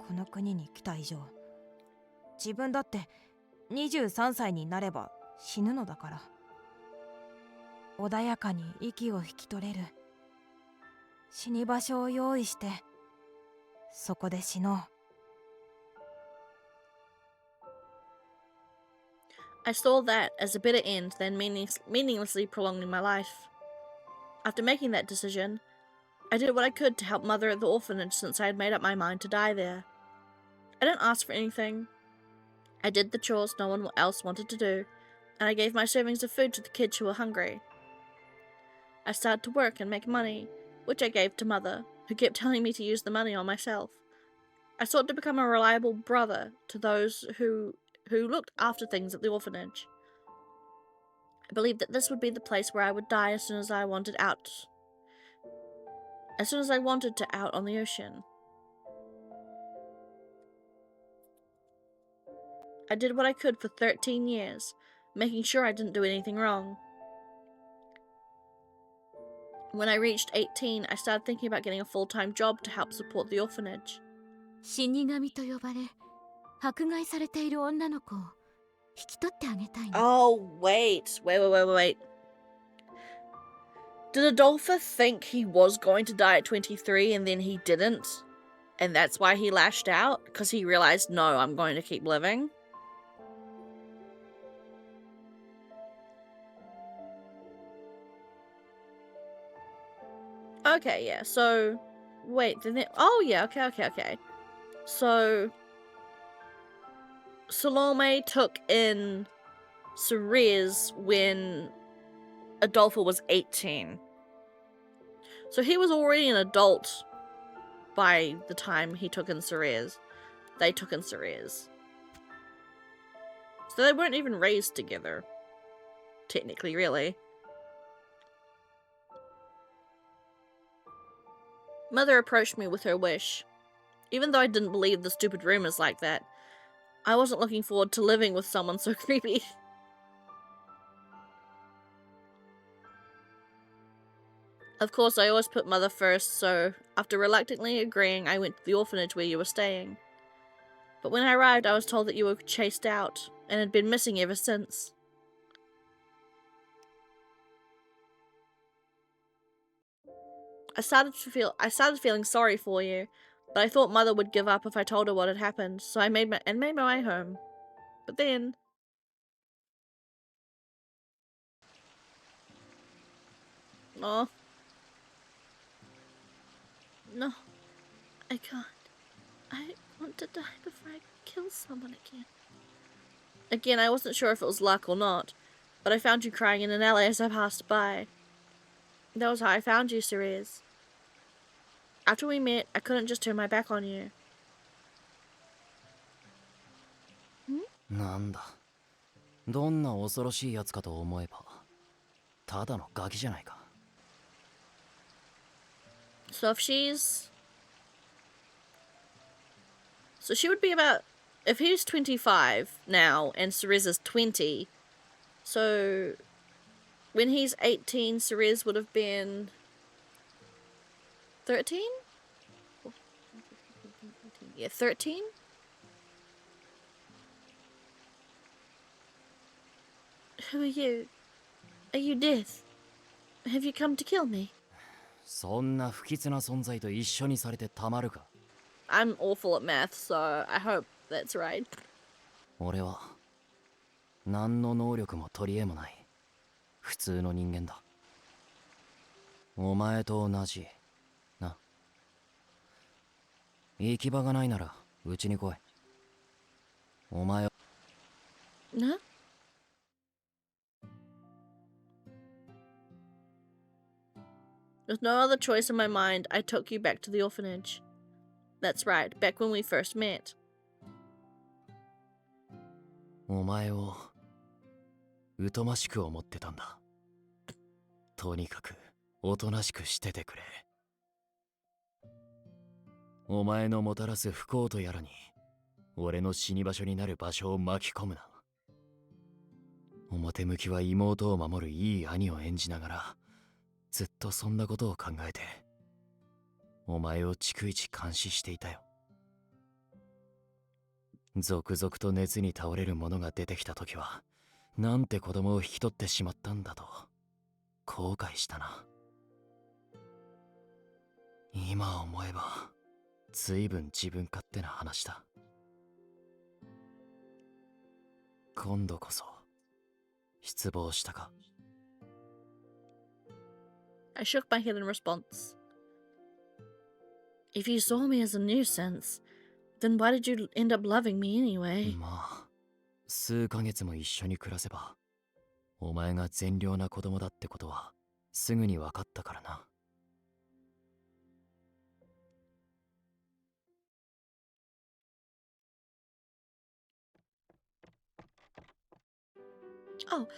この国に来た以上、自分だって23歳になれば死ぬのだから。穏やかに息を引き取れる死に場所を用意して、そこで死のう。I saw that as a better end than meaninglessly prolonging my life. After making that decision, I did what I could to help Mother at the orphanage since I had made up my mind to die there. I didn't ask for anything. I did the chores no one else wanted to do, and I gave my servings of food to the kids who were hungry. I started to work and make money, which I gave to Mother, who kept telling me to use the money on myself. I sought to become a reliable brother to those who looked after things at the orphanage. I believed that this would be the place where I would die as soon as I wanted to out on the ocean. I did what I could for 13 years, making sure I didn't do anything wrong. When I reached 18, I started thinking about getting a full-time job to help support the orphanage. 死神と呼ばれ、迫害されている女の子を引き取ってあげたいの。 Oh, wait. Did Adolpha think he was going to die at 23 and then he didn't? And that's why he lashed out? Because he realized, no, I'm going to keep living? Okay, yeah, so... Wait, oh, yeah, okay. So... Salome took in Ceres when Adolpha was 18. So he was already an adult by the time he took in Ceres. They took in Ceres. So they weren't even raised together. Technically, really. Mother approached me with her wish. Even though I didn't believe the stupid rumors like that, I wasn't looking forward to living with someone so creepy. Of course, I always put Mother first, so after reluctantly agreeing, I went to the orphanage where you were staying. But when I arrived, I was told that you were chased out, and had been missing ever since. I started feeling sorry for you, but I thought Mother would give up if I told her what had happened, so I made my way home. But then... Oh. No. I can't. I want to die before I kill someone again. Again, I wasn't sure if it was luck or not, but I found you crying in an alley as I passed by. That was how I found you, Ceres. After we met, I couldn't just turn my back on you. なんだ。どんな恐ろしいやつかと思えば、ただのガキじゃないか。So if she's... So she would be about... If he's 25 now, and Ceres is 20, so... When he's 18, Ceres would have been... 13? Yeah, 13? Who are you? Are you Death? Have you come to kill me? そんな不吉な存在と一緒にされてたまるか。I'm awful at math, so I hope that's right. 俺は何の能力も取り柄もない普通の人間だ。お前と同じな。行き場がないならうちに来い。お前を。No? With no other choice in my mind, I took you back to the orphanage. That's right, back when we first met. お前を疎ましく思ってたんだ。とにかくおとなしくしててくれ。お前のもたらす不幸とやらに俺の死に場所になる場所を巻き込むな。表向きは妹を守るいい兄を演じながらずっとそんなことを考えてお前を逐一監視していたよ。続々と熱に倒れる者が出てきた時はなんて子供を引き取ってしまったんだと後悔したな。今思えば随分自分勝手な話だ。今度こそ失望したか。I shook my head in response. If you saw me as a nuisance, then why did you end up loving me anyway? まあ数ヶ月も一緒に暮らせばお前が善良な子供だってことはすぐに分かったからな。Oh,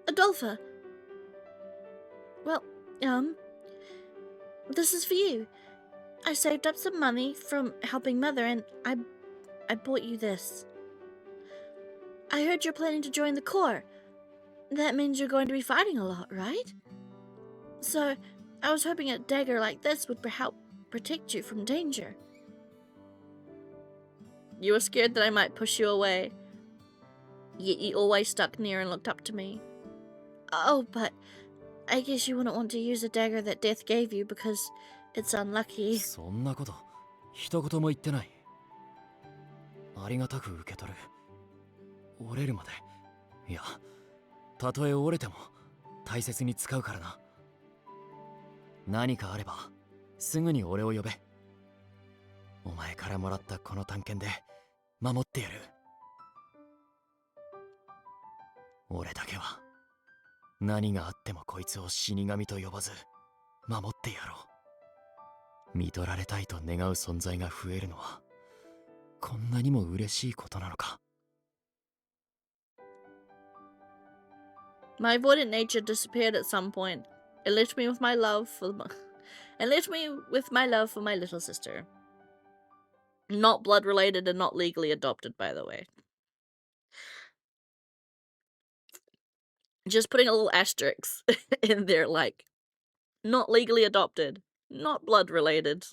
Adolpha. Well, this is for you. I saved up some money from helping Mother and I bought you this. I heard you're planning to join the Corps. That means you're going to be fighting a lot, right? So, I was hoping a dagger like this would help protect you from danger. You were scared that I might push you away. Yet you always stuck near and looked up to me. Oh, but I guess you wouldn't want to use a dagger that Death gave you because it's unlucky. そんなこと一言も言ってない。ありがたく受け取る。折れるまで、いや、たとえ折れても大切に使うからな。何かあればすぐに俺を呼べ。お前からもらったこの短剣で守ってやる。俺だけは何があってもこいつを死神と呼ばず守ってやろ見とられたいと願う存在が増えるのはこんなにも嬉しいことなのか。 My avoidant nature disappeared at some point. It left me with my love for my little sister. Not blood related and not legally adopted, by the way. Just putting a little asterisk in there, like, not legally adopted, not blood related.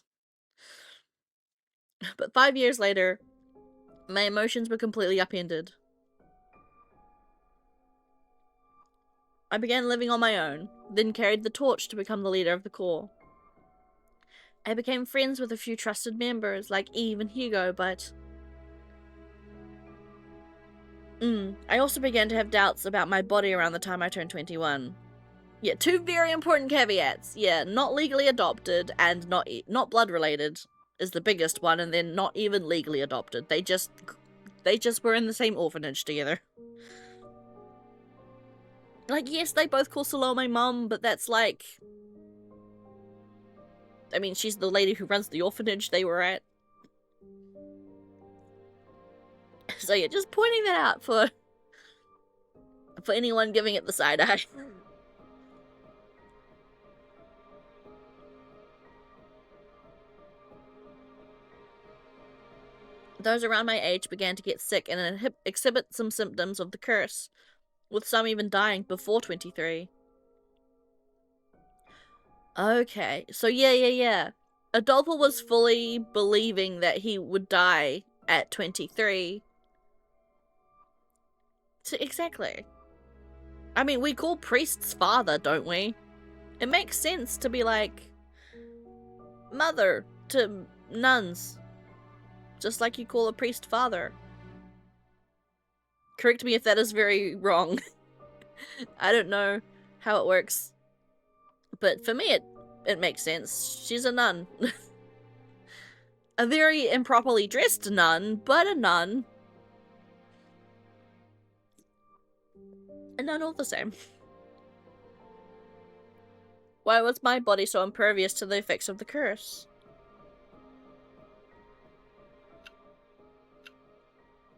But 5 years later, my emotions were completely upended. I began living on my own, then carried the torch to become the leader of the Corps. I became friends with a few trusted members like Eve and Hugo, but I also began to have doubts about my body around the time I turned 21. Yeah, two very important caveats. Yeah, not legally adopted and not blood related is the biggest one, and then not even legally adopted. They just were in the same orphanage together. Like, yes, they both call Salome mum, but that's like, I mean, she's the lady who runs the orphanage they were at. So yeah, just pointing that out for anyone giving it the side eye. Those around my age began to get sick and exhibit some symptoms of the curse, with some even dying before 23. Okay, so yeah. Adolfo was fully believing that he would die at 23. So exactly. I mean, we call priests father, don't we? It makes sense to be like mother to nuns. Just like you call a priest father. Correct me if that is very wrong. I don't know how it works. But for me, it makes sense. She's a nun. A very improperly dressed nun, but a nun. A nun all the same. Why was my body so impervious to the effects of the curse?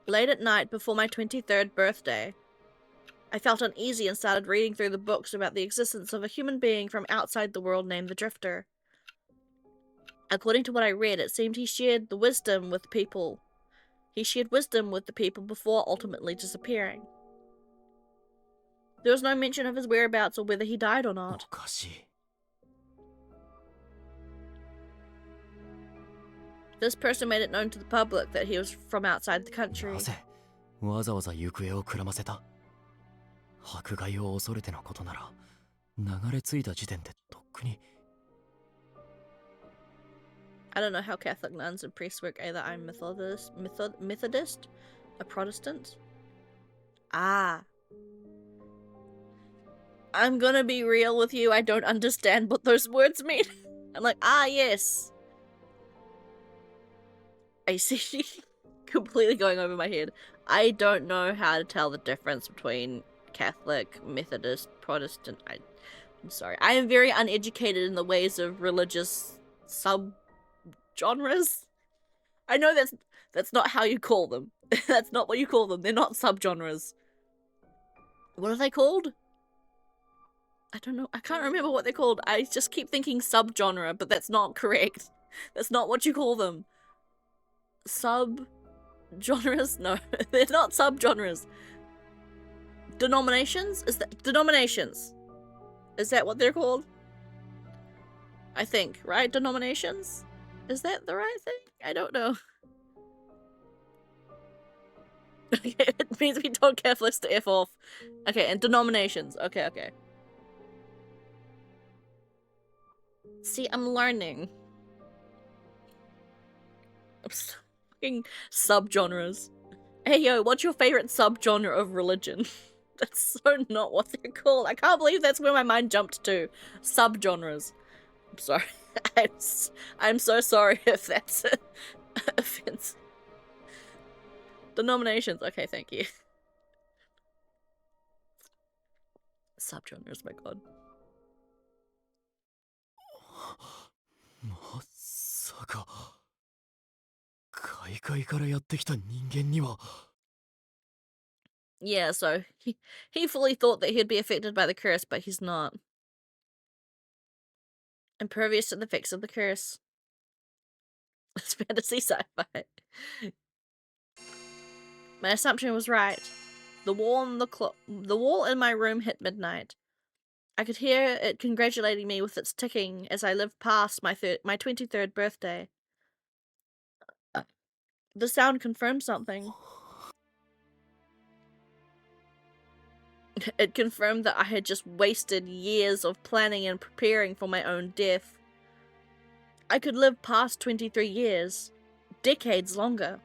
Late at night before my 23rd birthday, I felt uneasy and started reading through the books about the existence of a human being from outside the world named the Drifter. According to what I read, it seemed he shared wisdom with the people before ultimately disappearing. There was no mention of his whereabouts or whether he died or not. おかしい。 This person made it known to the public that he was from outside the country. なぜわざわざ行方をくらませた？迫害を恐れてのことなら流れ着いた時点でとっくに。 I don't know how Catholic nuns and priests work either. I'm Methodist, a Protestant. Ah. I'm gonna be real with you, I don't understand what those words mean. I'm like, ah, yes. I see. Completely going over my head. I don't know how to tell the difference between Catholic, Methodist, Protestant. I'm sorry. I am very uneducated in the ways of religious sub-genres. I know that's not how you call them. That's not what you call them. They're not sub-genres. What are they called? I don't know. I can't remember what they're called. I just keep thinking sub-genre, but that's not correct. That's not what you call them. Sub-genres? No, they're not sub-genres. Denominations? Denominations? Is that what they're called? I think, right? Denominations? Is that the right thing? I don't know. It means we told Catholics to F off. Okay, and denominations. Okay. See, I'm learning. Fucking subgenres. Hey yo, what's your favorite subgenre of religion? That's so not what they're called. I can't believe that's where my mind jumped to. Subgenres. I'm sorry. I'm so sorry if that's an offense. Denominations. Okay, thank you. Subgenres, my god. ま大海からやってきた人間には Yeah, so he fully thought that he'd be affected by the curse, but he's not. Impervious to the effects of the curse. It's fantasy sci-fi. My assumption was right. The wall in my room hit midnight. I could hear it congratulating me with its ticking as I lived past my 23rd birthday. The sound confirmed something. It confirmed that I had just wasted years of planning and preparing for my own death. I could live past 23 years. Decades longer.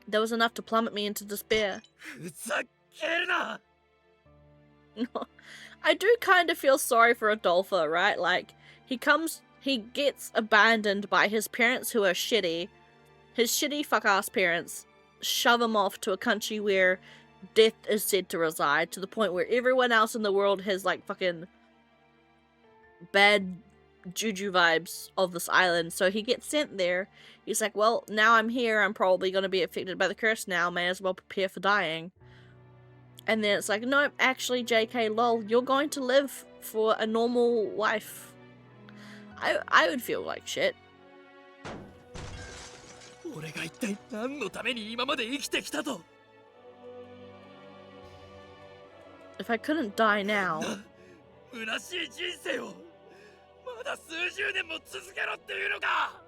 There was enough to plummet me into despair. ふざけるな I do kind of feel sorry for Adolfo, right? Like, he gets abandoned by his parents who are shitty. His shitty fuck-ass parents shove him off to a country where death is said to reside, to the point where everyone else in the world has, like, fucking bad juju vibes of this island. So he gets sent there. He's like, well, now I'm here, I'm probably going to be affected by the curse now, may as well prepare for dying. And then it's like, nope, actually, JK, lol, you're going to live for a normal life. I would feel like shit. 俺が一体何のために今まで生きてきたと If I couldn't die now, 虚しい人生をまだ数十年も続けろっていうのか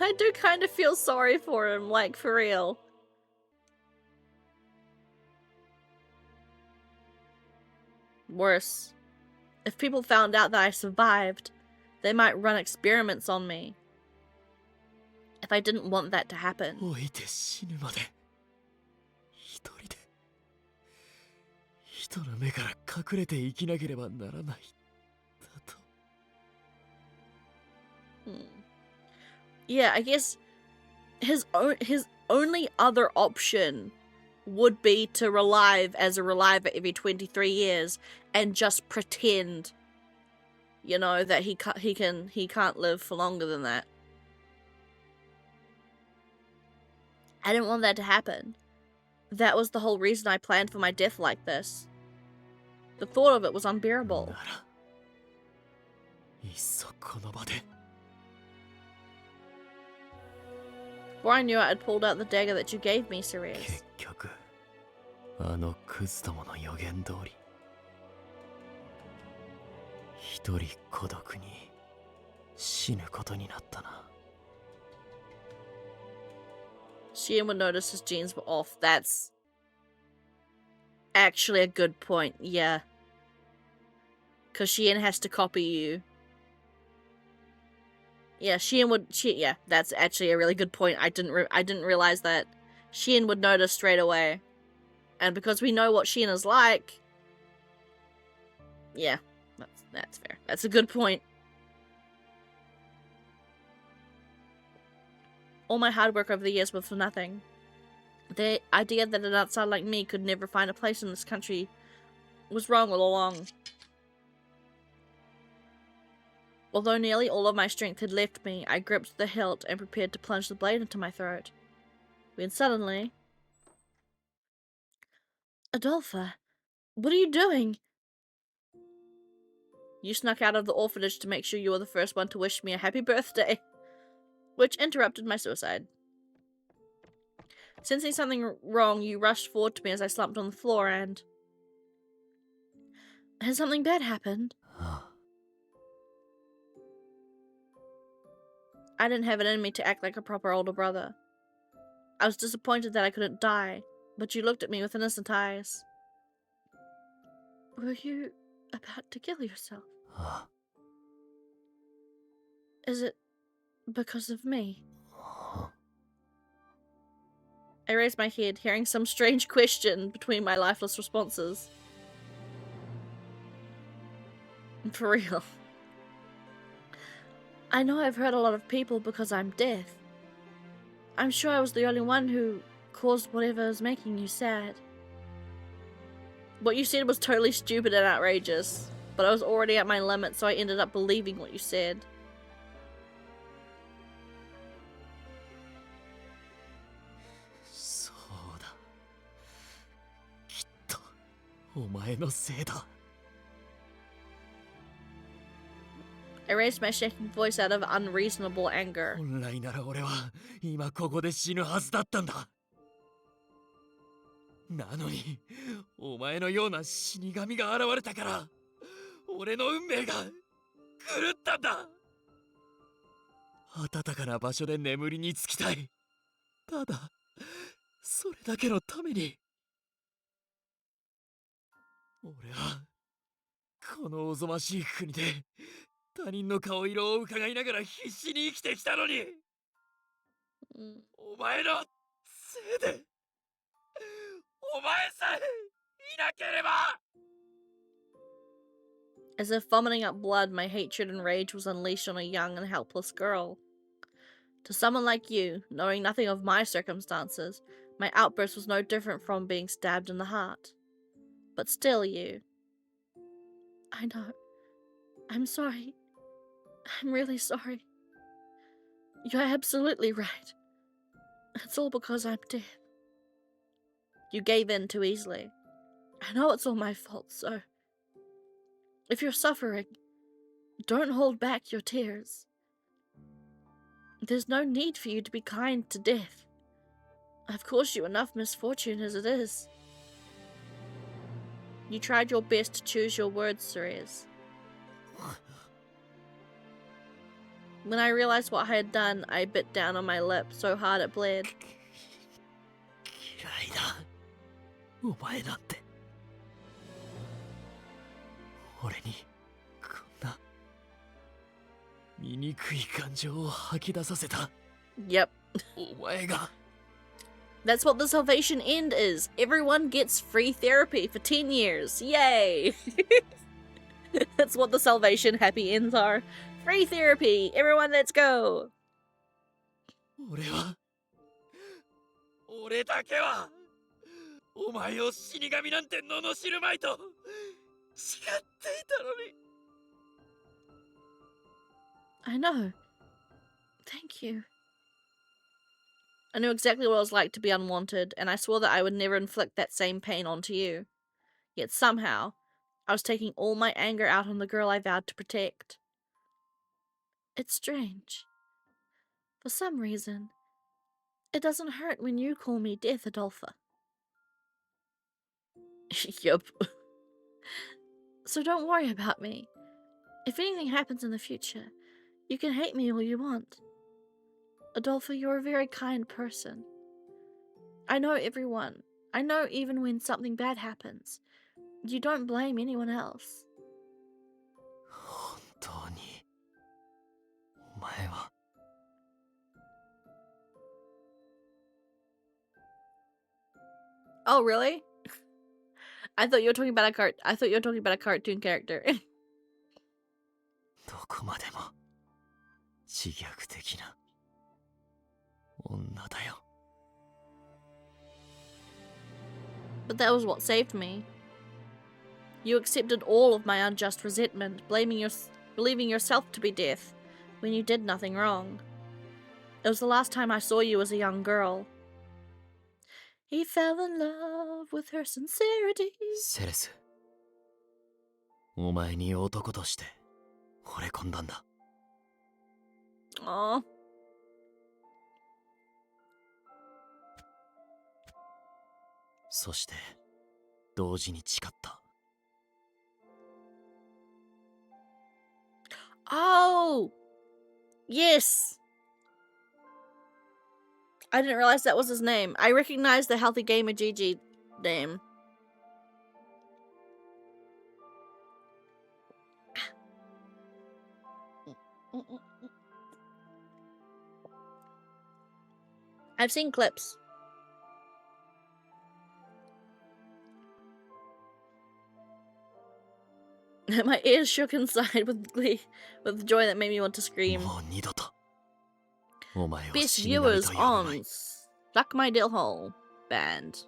I do kind of feel sorry for him, like, for real. Worse, if people found out that I survived, they might run experiments on me. If I didn't want that to happen. 老いて死ぬまで一人で人の目から隠れて生きなければならないだと Yeah, I guess his only other option would be to relive as a reliver every 23 years and just pretend, you know, that he can't live for longer than that. I didn't want that to happen. That was the whole reason I planned for my death like this. The thought of it was unbearable. ならいっそこの場で Before I knew it, I'd pulled out the dagger that you gave me, Ceres. 結局あのクズどもの予言通り一人孤独に死ぬことになったな Sheehan would notice his genes were off. That's actually a good point, yeah. Because Sheehan has to copy you. Yeah, yeah, that's actually a really good point. I didn't realize that. Sheehan would notice straight away. And because we know what Sheehan is like, yeah, that's fair. That's a good point. All my hard work over the years was for nothing. The idea that an outsider like me could never find a place in this country was wrong all along. Although nearly all of my strength had left me, I gripped the hilt and prepared to plunge the blade into my throat. When suddenly... Adolpha, what are you doing? You snuck out of the orphanage to make sure you were the first one to wish me a happy birthday. Which interrupted my suicide. Sensing something wrong, you rushed forward to me as I slumped on the floor and... Has something bad happened? I didn't have it in me to act like a proper older brother. I was disappointed that I couldn't die, but you looked at me with innocent eyes. Were you about to kill yourself? Is it because of me? I raised my head, hearing some strange question between my lifeless responses. For real. I know I've hurt a lot of people because I'm deaf. I'm sure I was the only one who caused whatever is making you sad. What you said was totally stupid and outrageous, but I was already at my limit, so I ended up believing what you said. お前のせいだ。 I raised my shaking voice out of unreasonable anger. 本来なら俺は今ここで死ぬはずだったんだ。なのにお前のような死神が現れたから俺の運命が狂ったんだ。暖かな場所で眠りにつきたい。ただそれだけのために俺はこのおぞましい国で他人の顔色を伺いながら必死に生きてきたのに、お前のせいでお前さえいなければ。 As if vomiting up blood, my hatred and rage was unleashed on a young and helpless girl. To someone like you, knowing nothing of my circumstances, my outburst was no different from being stabbed in the heart. But still, you... I know. I'm sorry. I'm really sorry. You're absolutely right. It's all because I'm dead. You gave in too easily. I know it's all my fault, so... If you're suffering, don't hold back your tears. There's no need for you to be kind to death. I've caused you enough misfortune as it is. You tried your best to choose your words, Ceres. When I realized what I had done, I bit down on my lip so hard it bled. 嫌いだお前なんて。俺にこんな醜い感情を吐き出させた。 Yep. お前が。 That's what the Salvation End is. Everyone gets free therapy for 10 years. Yay! That's what the Salvation happy ends are. Free therapy. Everyone, let's go. 俺だけはお前を死神なんて罵るまいと誓っていたのに。 I know. Thank you. I knew exactly what it was like to be unwanted, and I swore that I would never inflict that same pain onto you. Yet somehow, I was taking all my anger out on the girl I vowed to protect. It's strange. For some reason, it doesn't hurt when you call me Death, Adolpha. Yup. So don't worry about me. If anything happens in the future, you can hate me all you want. Adolpha, you're a very kind person. I know everyone. I know even when something bad happens, you don't blame anyone else. 本当にお前は。 Oh, really? I thought you were talking about a cartoon character. どこまでも自虐的な女だよ。 But that was what saved me. You accepted all of my unjust resentment, believing yourself to be death when you did nothing wrong. It was the last time I saw you as a young girl. He fell in love with her sincerity. セレス、お前に男として惚れ込んだんだ。 Aww. そして同時に誓った。 Oh! Yes! I didn't realize that was his name. I recognized the Healthy Gamer GG name. I've seen clips. My ears shook inside with glee, with joy that made me want to scream. もう二度とお前を Best 死神と viewers 呼ぶまい。 on Suck My Dill Hole Band.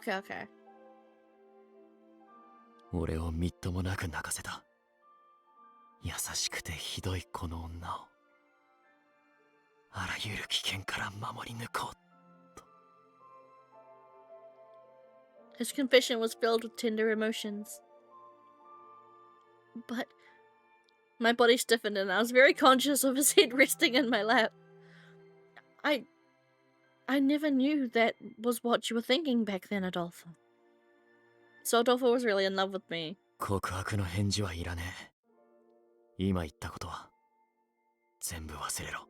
Okay, okay. 俺をみっともなく泣かせた。優しくてひどいこの女をあらゆる危険から守り抜こう。 His confession was filled with tender emotions. But my body stiffened and I was very conscious of his head resting in my lap. I never knew that was what you were thinking back then, Adolfo. So Adolfo was really in love with me. 告白の返事はいらねえ。今言ったことは全部忘れろ。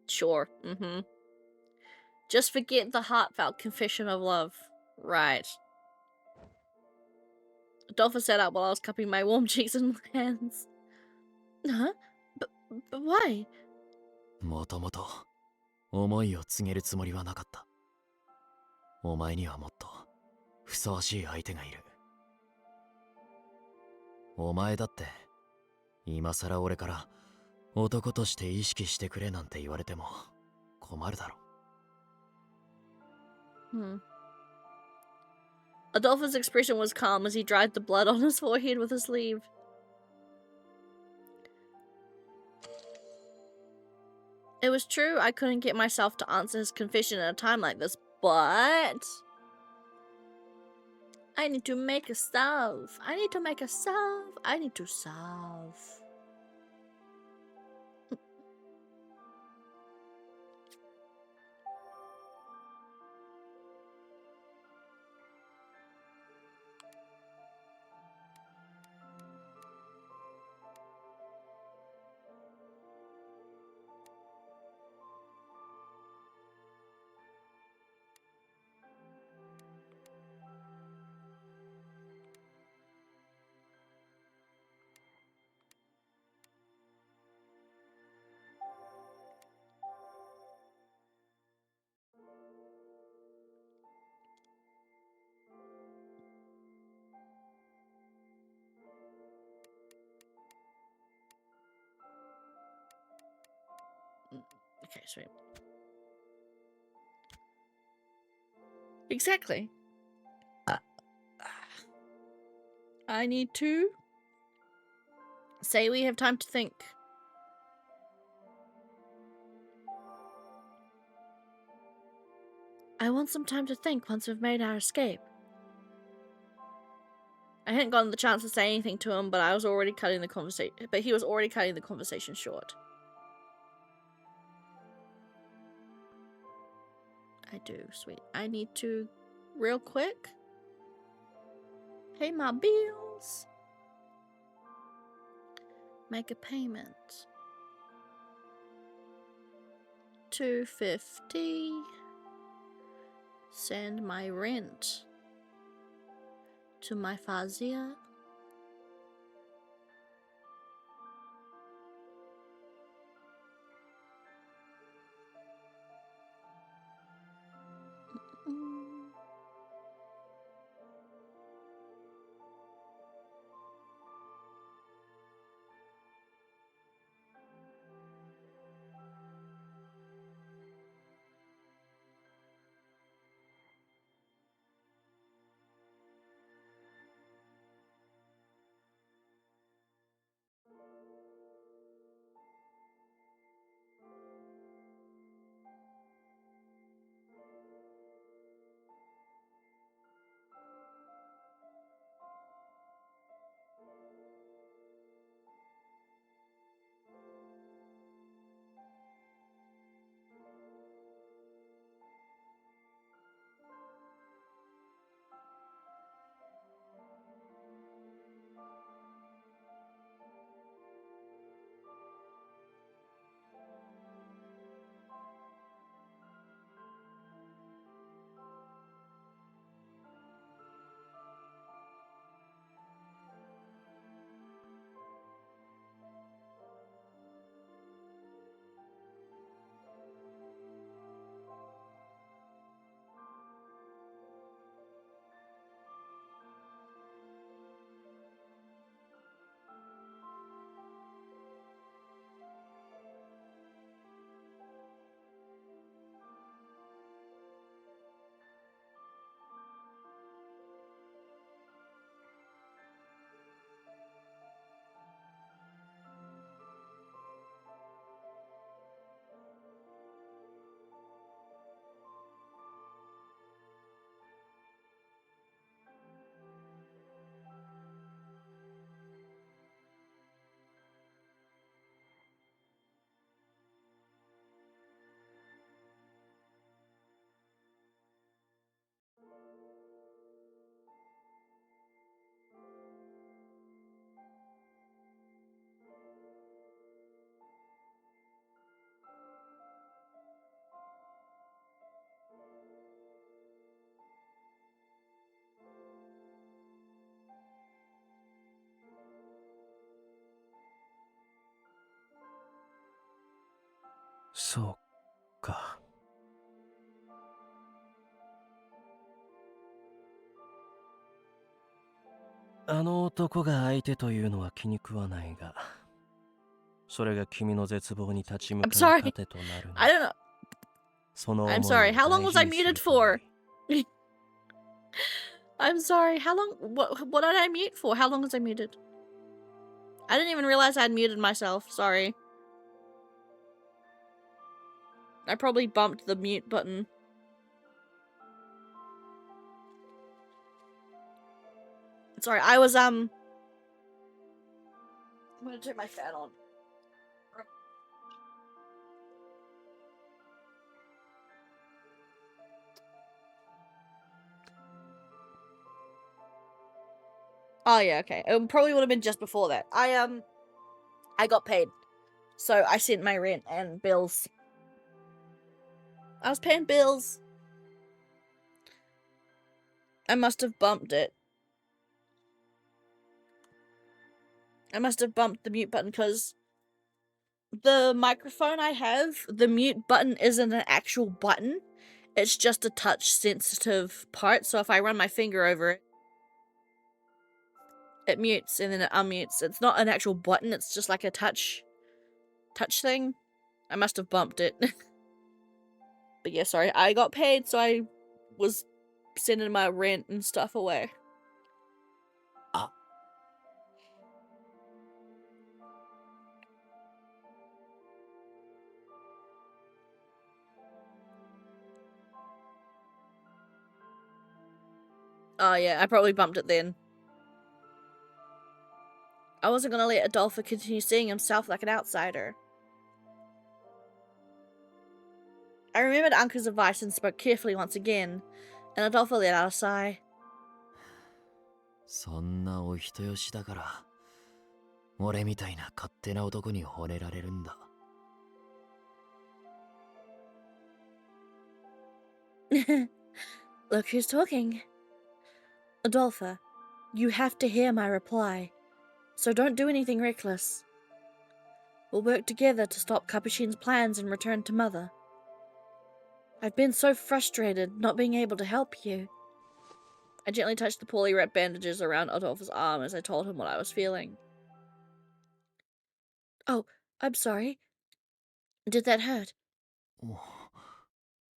Sure. Just forget the heartfelt confession of love. Right. Adolfo sat up while I was cupping my warm cheeks in my hands. Huh? But why? もともと思いを告げるつもりはなかった。お前にはもっとふさわしい相手がいる。お前だって今さら俺から男として意識してくれなんて言われても困るだろ。Adolfo's expression was calm as he dried the blood on his forehead with his sleeve. It was true I couldn't get myself to answer his confession at a time like this, but I need to make a salve. I need to make a salve. I need to salve. Okay, sweet. Exactly. I need to say we have time to think. I want some time to think once we've made our escape. I hadn't gotten the chance to say anything to him, but I was already cutting the conversation. But he was already cutting the conversation short. I do, sweet. I need to, real quick, pay my bills. Make a payment. $250. Send my rent to my Fazia. そうか。あの男が相手というのは気に食わないが、それが君の絶望に立ち向 I'm かう sorry. 盾となる I な don't know. その I'm 思い sorry. を How long 大 was 事 I にする muted とい for? い。I'm sorry. How long? What did I mute for? How long was I muted? I didn't even realize I'd muted myself. Sorry. I probably bumped the mute button. Sorry, I was I'm gonna turn my fan on. Oh yeah, okay. It probably would have been just before that. I got paid. So I sent my rent and bills. I was paying bills. I must have bumped it. I must have bumped the mute button because the microphone I have, the mute button isn't an actual button. It's just a touch sensitive part. So if I run my finger over it, it mutes and then it unmutes. It's not an actual button. It's just like a touch thing. I must have bumped it. But yeah, sorry. I got paid, so I was sending my rent and stuff away. Ah. Oh yeah, I probably bumped it then. I wasn't gonna let Adolfo continue seeing himself like an outsider. I remembered Uncle's advice and spoke carefully once again, and Adolfo let out a sigh. そんなお人よしだから、俺みたいな勝手な男に惚れられるんだ。Look who's talking. Adolfo, you have to hear my reply, so don't do anything reckless. We'll work together to stop Capuchin's plans and return to Mother. I've been so frustrated not being able to help you. I gently touched the poorly wrapped bandages around Adolfo's arm as I told him what I was feeling. Oh, I'm sorry. Did that hurt?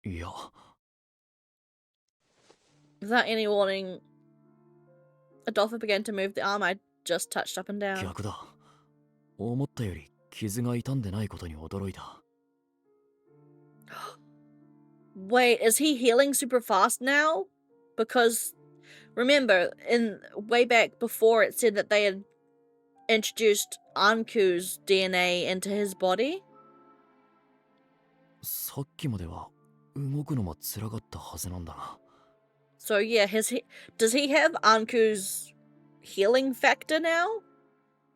いや。 Without any warning, Adolfo began to move the arm I just touched up and down. 逆だ。思ったより傷が痛んでないことに驚いた。Wait, is he healing super fast now? Because remember, in way back before, it said that they had introduced Anku's DNA into his body. さっきまでは動くのも辛かったはずなんだが。 So yeah, does he have Anku's healing factor now?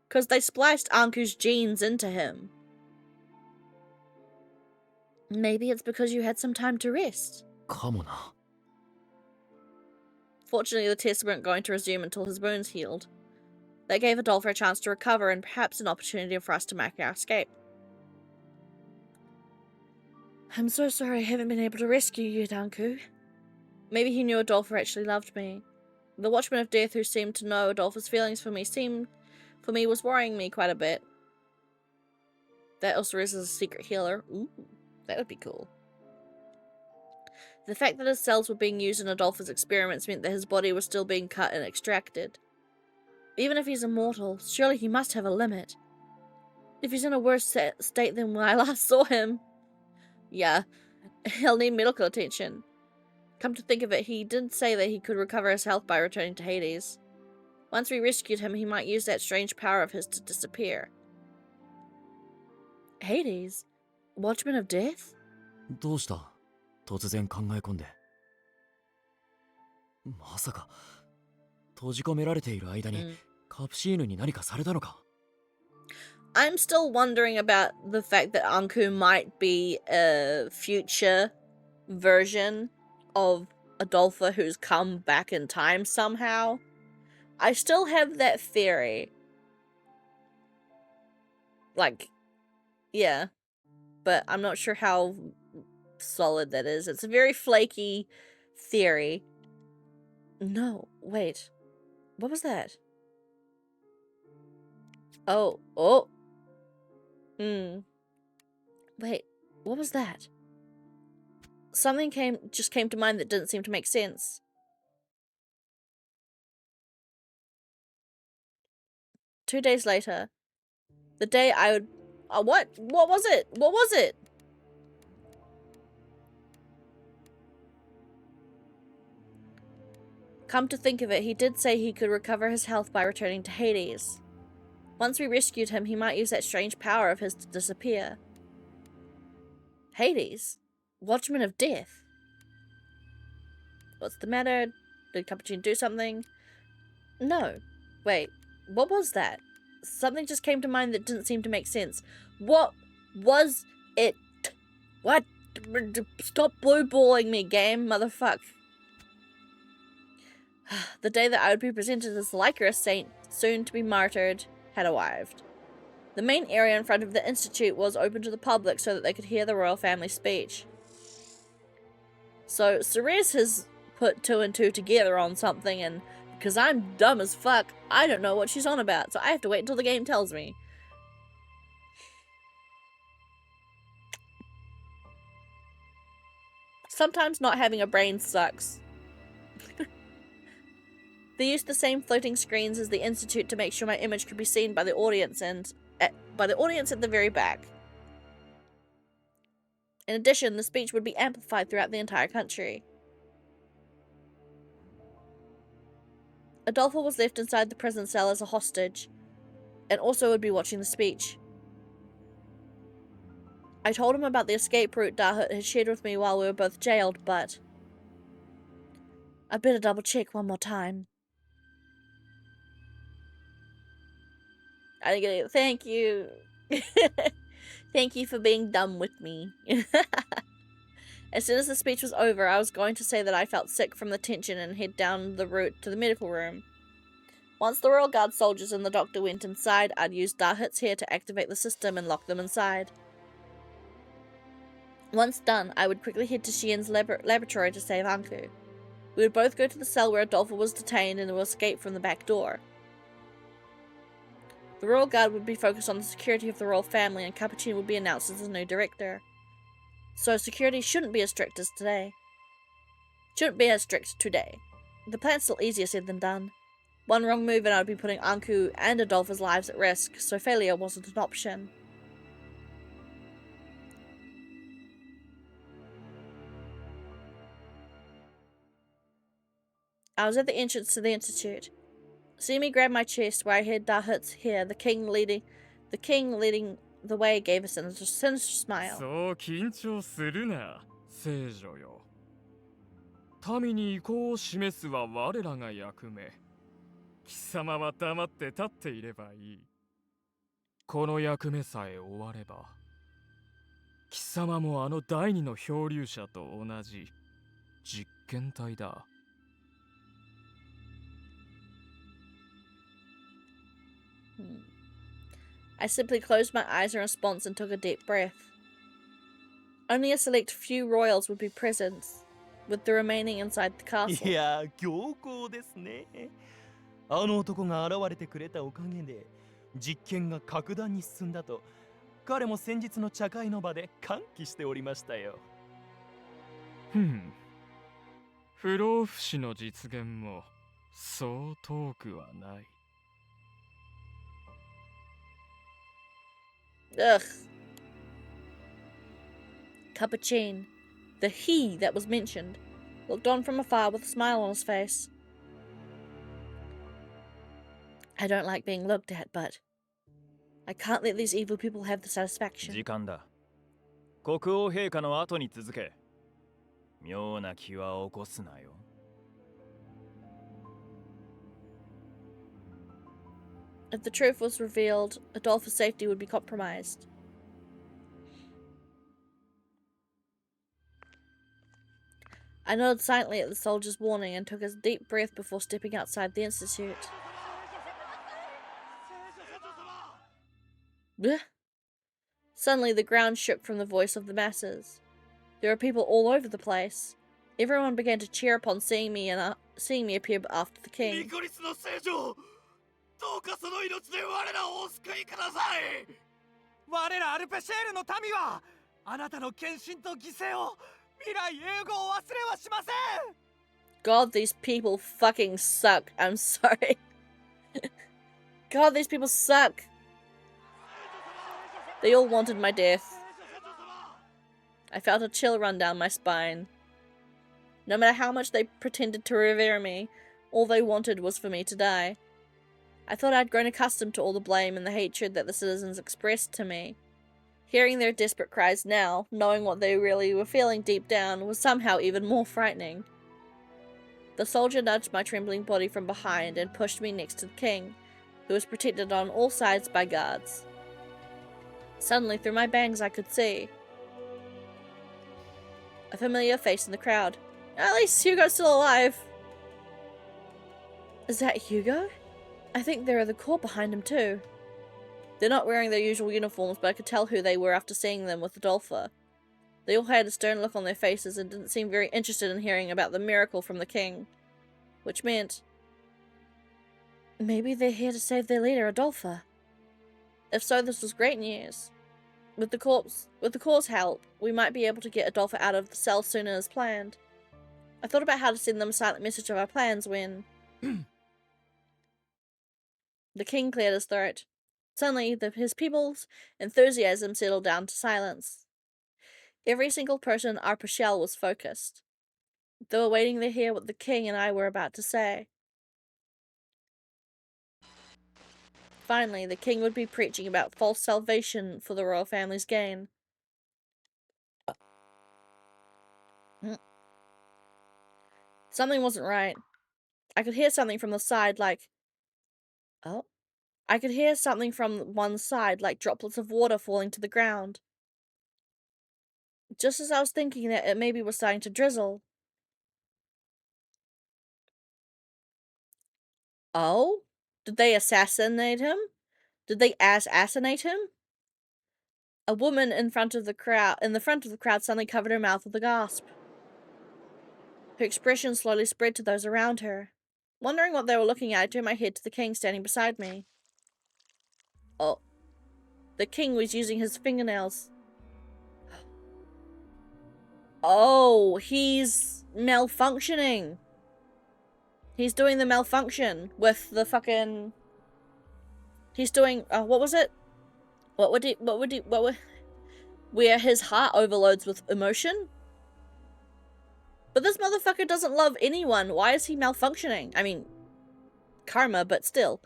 Because they spliced Anku's genes into him. Maybe it's because you had some time to rest. かもな。 Fortunately, the tests weren't going to resume until his wounds healed. That gave Adolfo a chance to recover and perhaps an opportunity for us to make our escape. I'm so sorry I haven't been able to rescue you, Danku. Maybe he knew Adolfo actually loved me. The Watchman of Death who seemed to know Adolfo's feelings for me was worrying me quite a bit. That also is a secret healer. Ooh, that would be cool. The fact that his cells were being used in Adolfo's experiments meant that his body was still being cut and extracted. Even if he's immortal, surely he must have a limit. If he's in a worse state than when I last saw him, yeah, he'll need medical attention. Come to think of it, he did say that he could recover his health by returning to Hades. Once we rescued him, he might use that strange power of his to disappear. Hades? Watchman of Death? どうした？突然考え込んで。まさか閉じ込められている間にカプシーヌに何かされたのか？ I'm still wondering about the fact that Anku might be a future version of Adolfo who's come back in time somehow. I still have that theory. Like, yeah. but I'm not sure how solid that is. It's a very flaky theory. No, wait. What was that? Oh. Wait, what was that? Something just came to mind that didn't seem to make sense. Two days later, the day I would... what? What was it? What was it? Come to think of it, he did say he could recover his health by returning to Hades. Once we rescued him, he might use that strange power of his to disappear. Hades? Watchman of Death? What's the matter? Did Capuchin do something? No. Wait, what was that? Something just came to mind that didn't seem to make sense. What was it? What? Stop blue-balling me, game, motherfuck. The day that I would be presented as the Lycurus saint, soon to be martyred, had arrived. The main area in front of the institute was open to the public so that they could hear the royal family speech. So Ceres has put two and two together on something, and because I'm dumb as fuck, I don't know what she's on about, so I have to wait until the game tells me. Sometimes not having a brain sucks. They used the same floating screens as the institute to make sure my image could be seen by the audience at the very back. In addition, the speech would be amplified throughout the entire country. Adolfo was left inside the prison cell as a hostage, and also would be watching the speech. I told him about the escape route Dahut had shared with me while we were both jailed, but I'd better double check one more time. I didn't get it. Thank you. Thank you for being dumb with me. As soon as the speech was over, I was going to say that I felt sick from the tension and head down the route to the medical room. Once the Royal Guard soldiers and the doctor went inside, I'd use Dahut's hair to activate the system and lock them inside. Once done, I would quickly head to Shien's laboratory to save Anku. We would both go to the cell where Adolfo was detained and will escape from the back door. The Royal Guard would be focused on the security of the royal family, and Capuchin would be announced as the new director. So security shouldn't be as strict today. The plan's still easier said than done. One wrong move and I would be putting Anku and Adolfo's lives at risk, so failure wasn't an option. I was at the entrance to the institute. Seeing me grab my chest where I heard Dahut's hair, the king leading the way gave us a sinister smile. そう緊張するな、聖女よ。民に意向を示すは我らが役目。貴様は黙って立っていればいい。この役目さえ終われば、貴様もあの第二の漂流者と同じ実験体だ。I simply closed my eyes in response and took a deep breath. Only a select few royals would be present, with the remaining inside the castle. いや、強行ですね。あの男が現れてくれたおかげで実験が格段に進んだと彼も先日の茶会の場で歓喜しておりましたよ。不老不死の実現もそう遠くはない。Ugh. Capuchin, the he that was mentioned, looked on from afar with a smile on his face. I don't like being looked at, but I can't let these evil people have the satisfaction. 時間だ。国王陛下の後に続け。妙な気は起こすなよ。If the truth was revealed, Adolfo's safety would be compromised. I nodded silently at the soldier's warning and took a deep breath before stepping outside the institute. Blech. Suddenly, the ground shook from the voice of the masses. There were people all over the place. Everyone began to cheer upon seeing me appear after the king. ニコリスの聖女、どうかその命で我らをお救いください。我らアルペシェールの民はあなたの献身と犠牲を未来永劫忘れはしません。 God, these people fucking suck. I'm sorry. God, these people suck. They all wanted my death. I felt a chill run down my spine. No matter how much they pretended to revere me, all they wanted was for me to die. I thought I'd grown accustomed to all the blame and the hatred that the citizens expressed to me. Hearing their desperate cries now, knowing what they really were feeling deep down, was somehow even more frightening. The soldier nudged my trembling body from behind and pushed me next to the king, who was protected on all sides by guards. Suddenly, through my bangs, I could see a familiar face in the crowd. At least Hugo's still alive. Is that Hugo? I think there are the court behind him too. They're not wearing their usual uniforms, but I could tell who they were after seeing them with Adolpha. They all had a stern look on their faces and didn't seem very interested in hearing about the miracle from the king. Which meant maybe they're here to save their leader, Adolpha. If so, this was great news. With the court's help, we might be able to get Adolpha out of the cell sooner as planned. I thought about how to send them a silent message of our plans when the king cleared his throat. Suddenly, his people's enthusiasm settled down to silence. Every single person in Arpachel was focused. They were waiting to hear what the king and I were about to say. Finally, the king would be preaching about false salvation for the royal family's gain. Something wasn't right. I could hear something from the side like... Oh. I could hear something from one side like droplets of water falling to the ground. Just as I was thinking that it maybe was starting to drizzle. Oh? Did they assassinate him? Did they assassinate him? A woman in the front of the crowd suddenly covered her mouth with a gasp. Her expression slowly spread to those around her. Wondering what they were looking at, I turned my head to the king standing beside me. Oh. The king was using his fingernails. Oh, he's malfunctioning. He's doing the malfunction with the fucking... He's doing, what was it? Where his heart overloads with emotion? But this motherfucker doesn't love anyone. Why is he malfunctioning? I mean, karma, but still.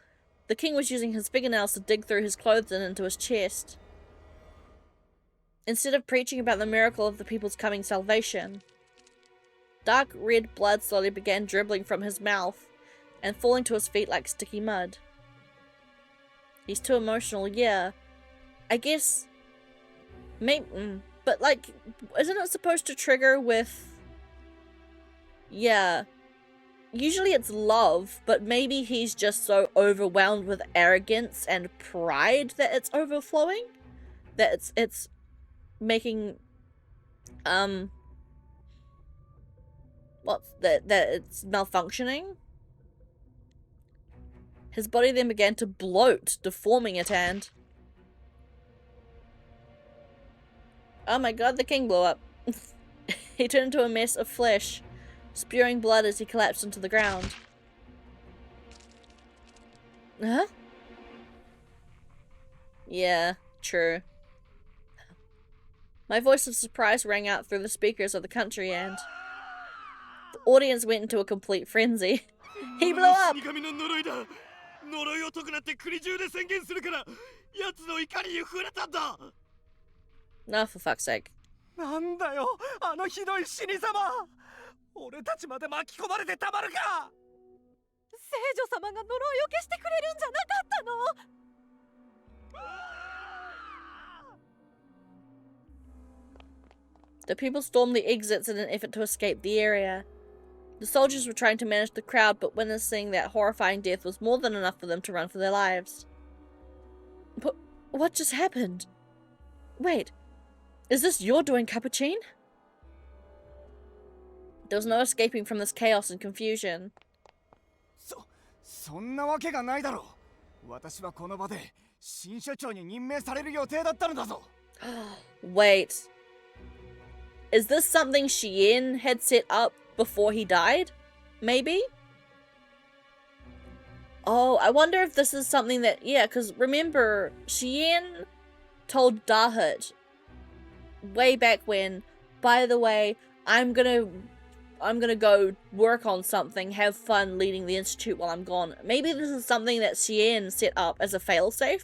The king was using his fingernails to dig through his clothes and into his chest. Instead of preaching about the miracle of the people's coming salvation, dark red blood slowly began dribbling from his mouth and falling to his feet like sticky mud. He's too emotional, yeah. I guess... Maybe... But, like, isn't it supposed to trigger with... Yeah. Usually it's love, but maybe he's just so overwhelmed with arrogance and pride that it's overflowing? That it's making... that it's malfunctioning? His body then began to bloat, deforming it and... Oh my god, the king blew up. He turned into a mess of flesh, spewing blood as he collapsed into the ground. Huh? Yeah, true. My voice of surprise rang out through the speakers of the country and... The audience went into a complete frenzy. He blew up! No, for fuck's sake. なんだよ、あのひどい死に様。俺たちまで巻き込まれてたまるか。聖女様が呪いを消してくれるんじゃなかったの？ The people stormed the exits in an effort to escape the area. The soldiers were trying to manage the crowd, but witnessing that horrifying death was more than enough for them to run for their lives. But what just happened? Wait, is this your doing, Capuchin? There was no escaping from this chaos and confusion. そんなわけがないだろう。私はこの場で新所長に任命される予定だったのだぞ。Wait. Is this something Shien had set up before he died? Maybe? Oh, I wonder if this is something that... Yeah, because remember, Shien told Dahut way back when, by the way, I'm gonna go work on something, have fun leading the institute while I'm gone. Maybe this is something that Shien set up as a failsafe?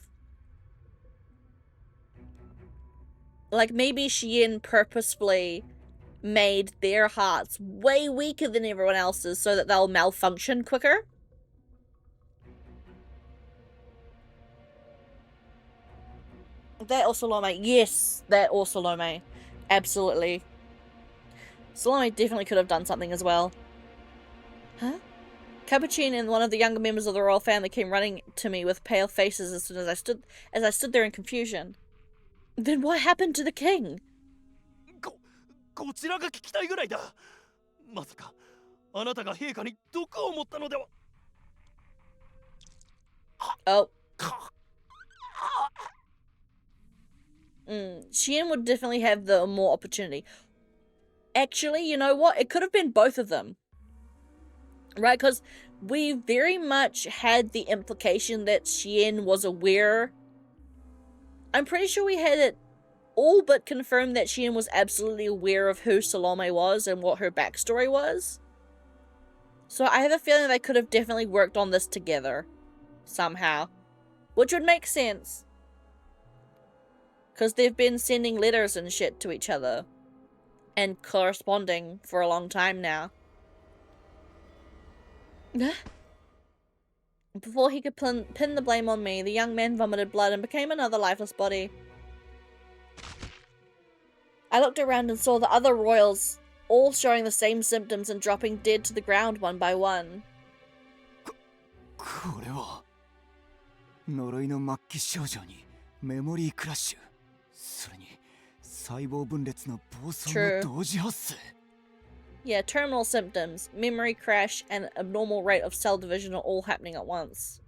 Like, maybe Shien purposefully made their hearts way weaker than everyone else's so that they'll malfunction quicker? That or Salome. Yes, that or Salome. Absolutely. Salome definitely could have done something as well. Huh? Capuchin and one of the younger members of the royal family came running to me with pale faces as soon as I stood there in confusion. Then what happened to the king? こちらが聞きたいぐらいだ。まさかあなたが陛下に毒を持ったのでは。Oh. Shien would definitely have the more opportunity. Actually, you know what? It could have been both of them. Right? Because we very much had the implication that Shien was aware. I'm pretty sure we had it all but confirmed that Shien was absolutely aware of who Salome was and what her backstory was. So I have a feeling they could have definitely worked on this together. Somehow. Which would make sense. Because they've been sending letters and shit to each other. And corresponding for a long time now. Before he could pin the blame on me, the young man vomited blood and became another lifeless body. I looked around and saw the other royals all showing the same symptoms and dropping dead to the ground one by one. これは呪いの末期症状にメモリークラッシュ、それに細胞分裂の暴走の同時発生。Yeah, terminal symptoms, memory crash, and abnormal rate of cell division are all happening at once.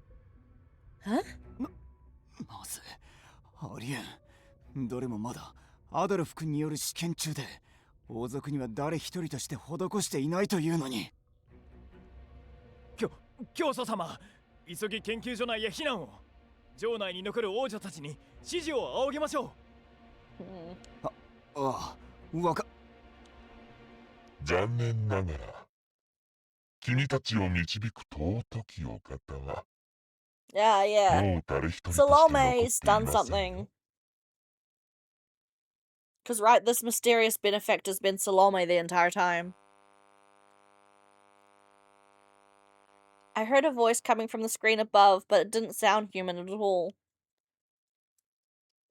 Huh? なぜありえん。どれもまだアドルフ君による試験中で、王族には誰一人として施していないというのに。教祖様、急ぎ研究所内へ避難を。城内に残る王女たちに指示を仰ぎましょう。ああ、わか。残念ながら君たちを導く尊きお方は Yeah. もう誰一人として Salome's 残 done っていません something. よ。 Because, right, this mysterious benefactor's been Salome the entire time. I heard a voice coming from the screen above, but it didn't sound human at all.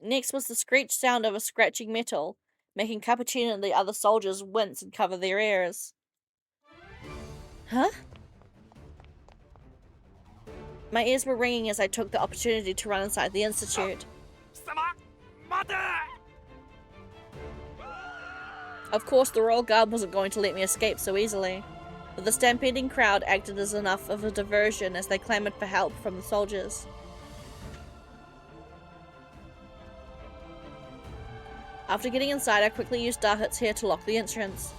Next was the screech sound of a scratching metal, making Cappuccino and the other soldiers wince and cover their ears. Huh? My ears were ringing as I took the opportunity to run inside the institute. Of course, the Royal Guard wasn't going to let me escape so easily, but the stampeding crowd acted as enough of a diversion as they clamored for help from the soldiers. After getting inside, I quickly used Dahut's hair to lock the entrance.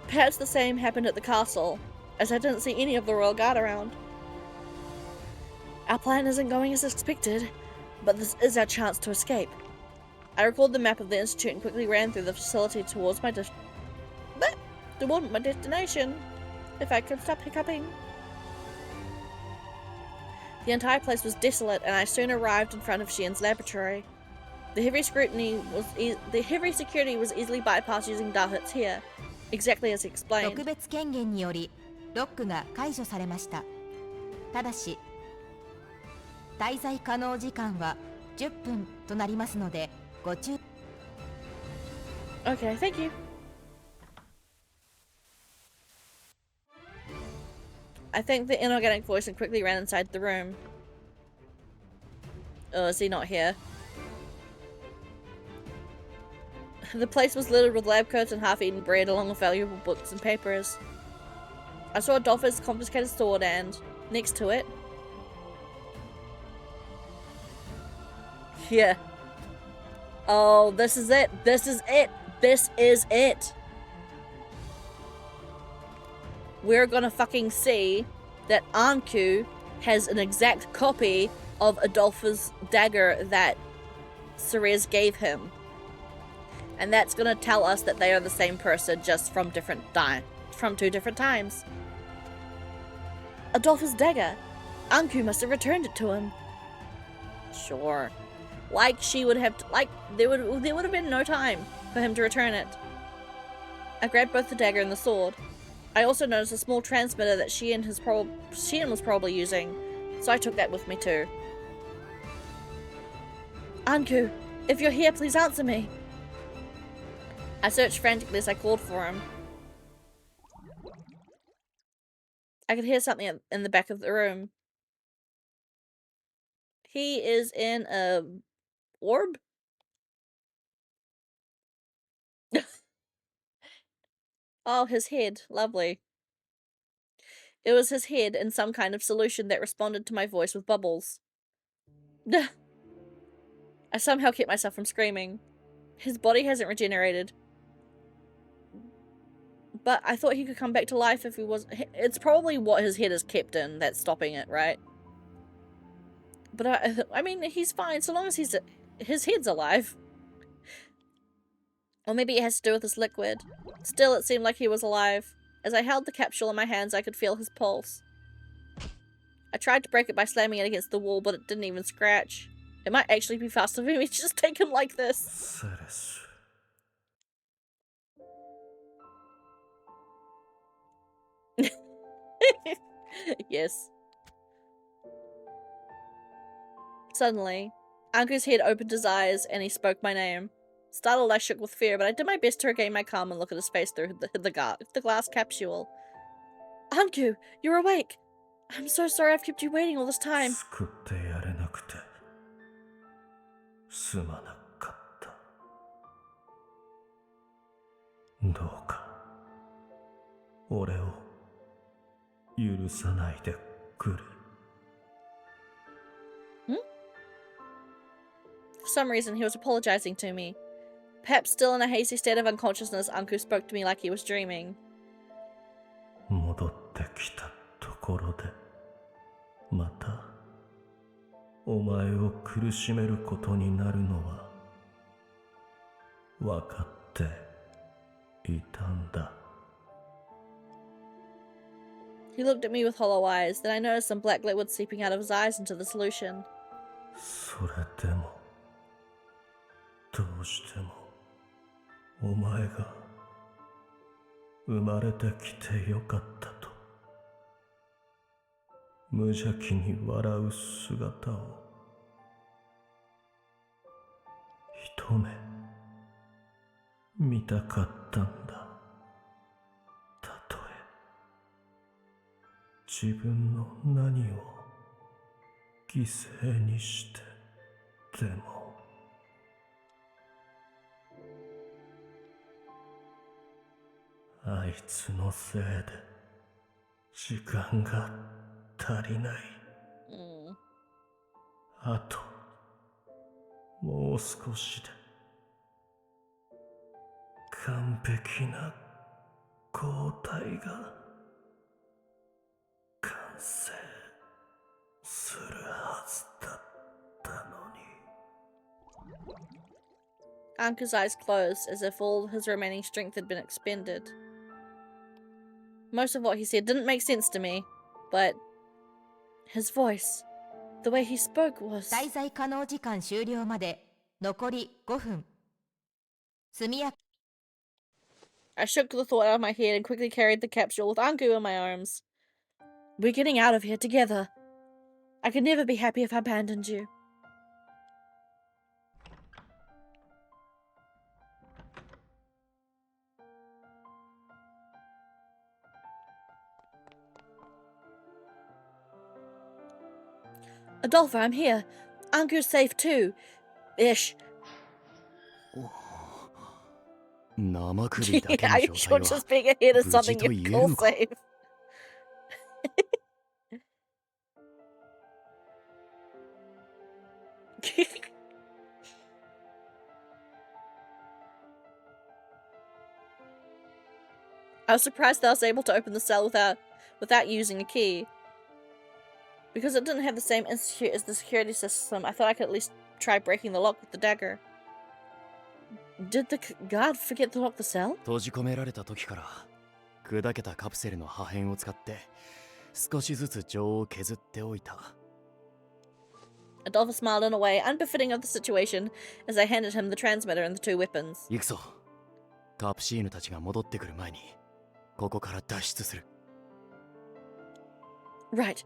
Perhaps the same happened at the castle, as I didn't see any of the Royal Guard around. Our plan isn't going as expected, but this is our chance to escape. I recalled the map of the institute and quickly ran through the facility towards my destination, if I could stop hiccuping. The entire place was desolate, and I soon arrived in front of Shien's laboratory. The heavy security was easily bypassed using Dahut's hair, exactly as he explained. 特別権限によりロックが解除されました。ただし滞在可能時間は10分となりますのでご注意。 Okay, thank you. I thanked the inorganic voice and quickly ran inside the room. Oh, is he not here? The place was littered with lab coats and half-eaten bread, along with valuable books and papers. I saw Adolfo's confiscated sword and, next to it... Yeah. Oh, this is it. This is it. This is it. We're gonna fucking see that Anku has an exact copy of Adolfo's dagger that Ceres gave him. And that's gonna tell us that they are the same person, just from from 2 different times. Adolfo's dagger. Anku must have returned it to him. Sure. Like she would have, there would have been no time for him to return it. I grabbed both the dagger and the sword. I also noticed a small transmitter that Sheehan was probably using, so I took that with me too. Anku, if you're here, please answer me. I searched frantically as I called for him. I could hear something in the back of the room. He is in a orb? Oh, his head. Lovely. It was his head in some kind of solution that responded to my voice with bubbles. I somehow kept myself from screaming. His body hasn't regenerated. But I thought he could come back to life if he was... It's probably what his head is kept in that's stopping it, right? But I mean, he's fine so long as his head's alive. Or maybe it has to do with this liquid. Still, it seemed like he was alive. As I held the capsule in my hands, I could feel his pulse. I tried to break it by slamming it against the wall, but it didn't even scratch. It might actually be faster for me to just take him like this. Yes. Suddenly, Anku's head opened his eyes and he spoke my name. Startled, I shook with fear, but I did my best to regain my calm and look at his face through the glass capsule. Anku, you're awake! I'm so sorry I've kept you waiting all this time. For some reason, he was apologizing to me. Perhaps still in a hazy state of unconsciousness, Anku spoke to me like he was dreaming. He looked at me with hollow eyes, then I noticed some black liquid seeping out of his eyes into the solution. Anku's eyes closed, as if all his remaining strength had been expended. Most of what he said didn't make sense to me, but his voice, the way he spoke was... 滞在可能時間終了まで残り5分。速や I shook the thought out of my head and quickly carried the capsule with Anku in my arms. We're getting out of here together. I could never be happy if I abandoned you. Adolfo, I'm here. Anku's safe too. Ish. 生首だけ Are の you 状 sure 態は just being a hit is 無事 something と you 言える call のか safe? I was surprised that I was able to open the cell without using a key. Because it didn't have the same institute as the security system, I thought I could at least try breaking the lock with the dagger. Did the guard forget to lock the cell? 閉じ込められた時から砕けたカプセルの破片を使って少しずつ情を削っておいた。 Adolfo smiled in a way unbefitting of the situation as I handed him the transmitter and the two weapons. 行くぞ。カプシーヌたちが戻ってくる前にここから脱出する。 Right.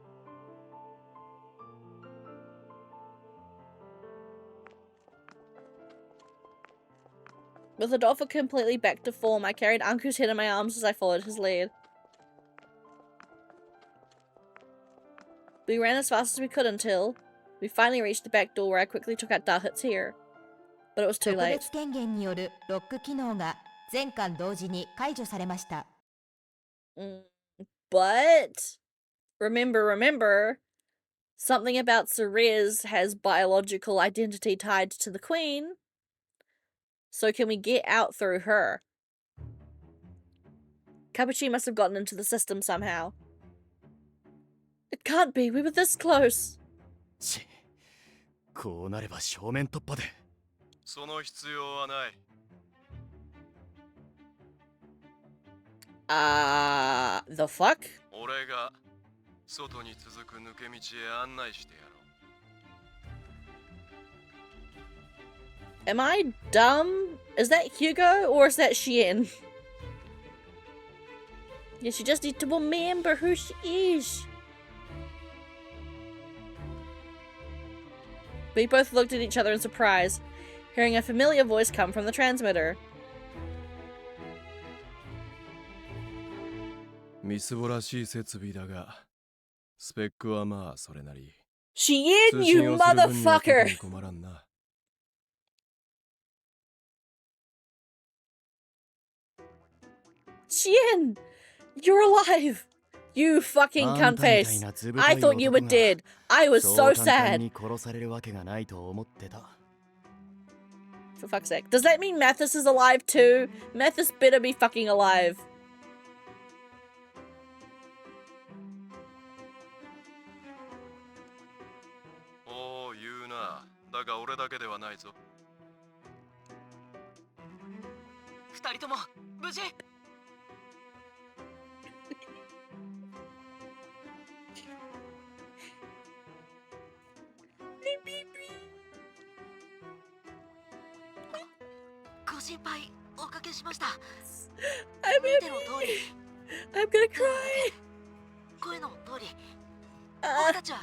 With Adolfo completely back to form, I carried Anku's head in my arms as I followed his lead. We ran as fast as we could until we finally reached the back door where I quickly took out Dahut's hair. But it was too 特 late. 別権限によるロック機能が全巻同時に解除されました。 But remember, something about Ceres has biological identity tied to the queen. So can we get out through her? Kabuchi must have gotten into the system somehow. It can't be, we were this close. ち、こうなれば正面突破で。その必要はない。The fuck? 俺が外に続く抜け道へ案内してやろう。 Am I dumb? Is that Hugo or is that Shien? Yes, you just need to remember who she is. We both looked at each other in surprise, hearing a familiar voice come from the transmitter. みすぼらしい設備だが、スペックはまあそれなり。 Shien, you motherfucker! 困らんな。 Shien! You're alive! You fucking cunt face! I thought you were dead! I was so sad! For fuck's sake. Does that mean Mathis is alive too? Mathis better be fucking alive. Oh, 言うな。だが俺だけではないぞ。二人とも無事。 ご心配おかけしました。 I'm gonna cry. 声の通り、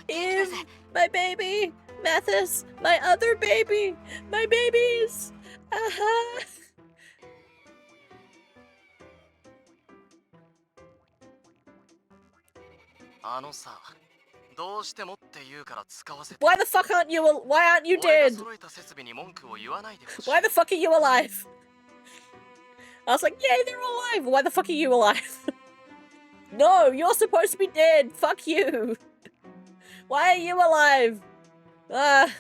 Ian, my baby, Mathis, my other baby, my babies. Uh-huh. あのさ、どうしてもって言うから使わせて。 Why the fuck aren't you? Why aren't you dead? Why the fuck are you alive? I was like, yay, they're alive. Why the fuck are you alive? No, you're supposed to be dead. Fuck you. Why are you alive? My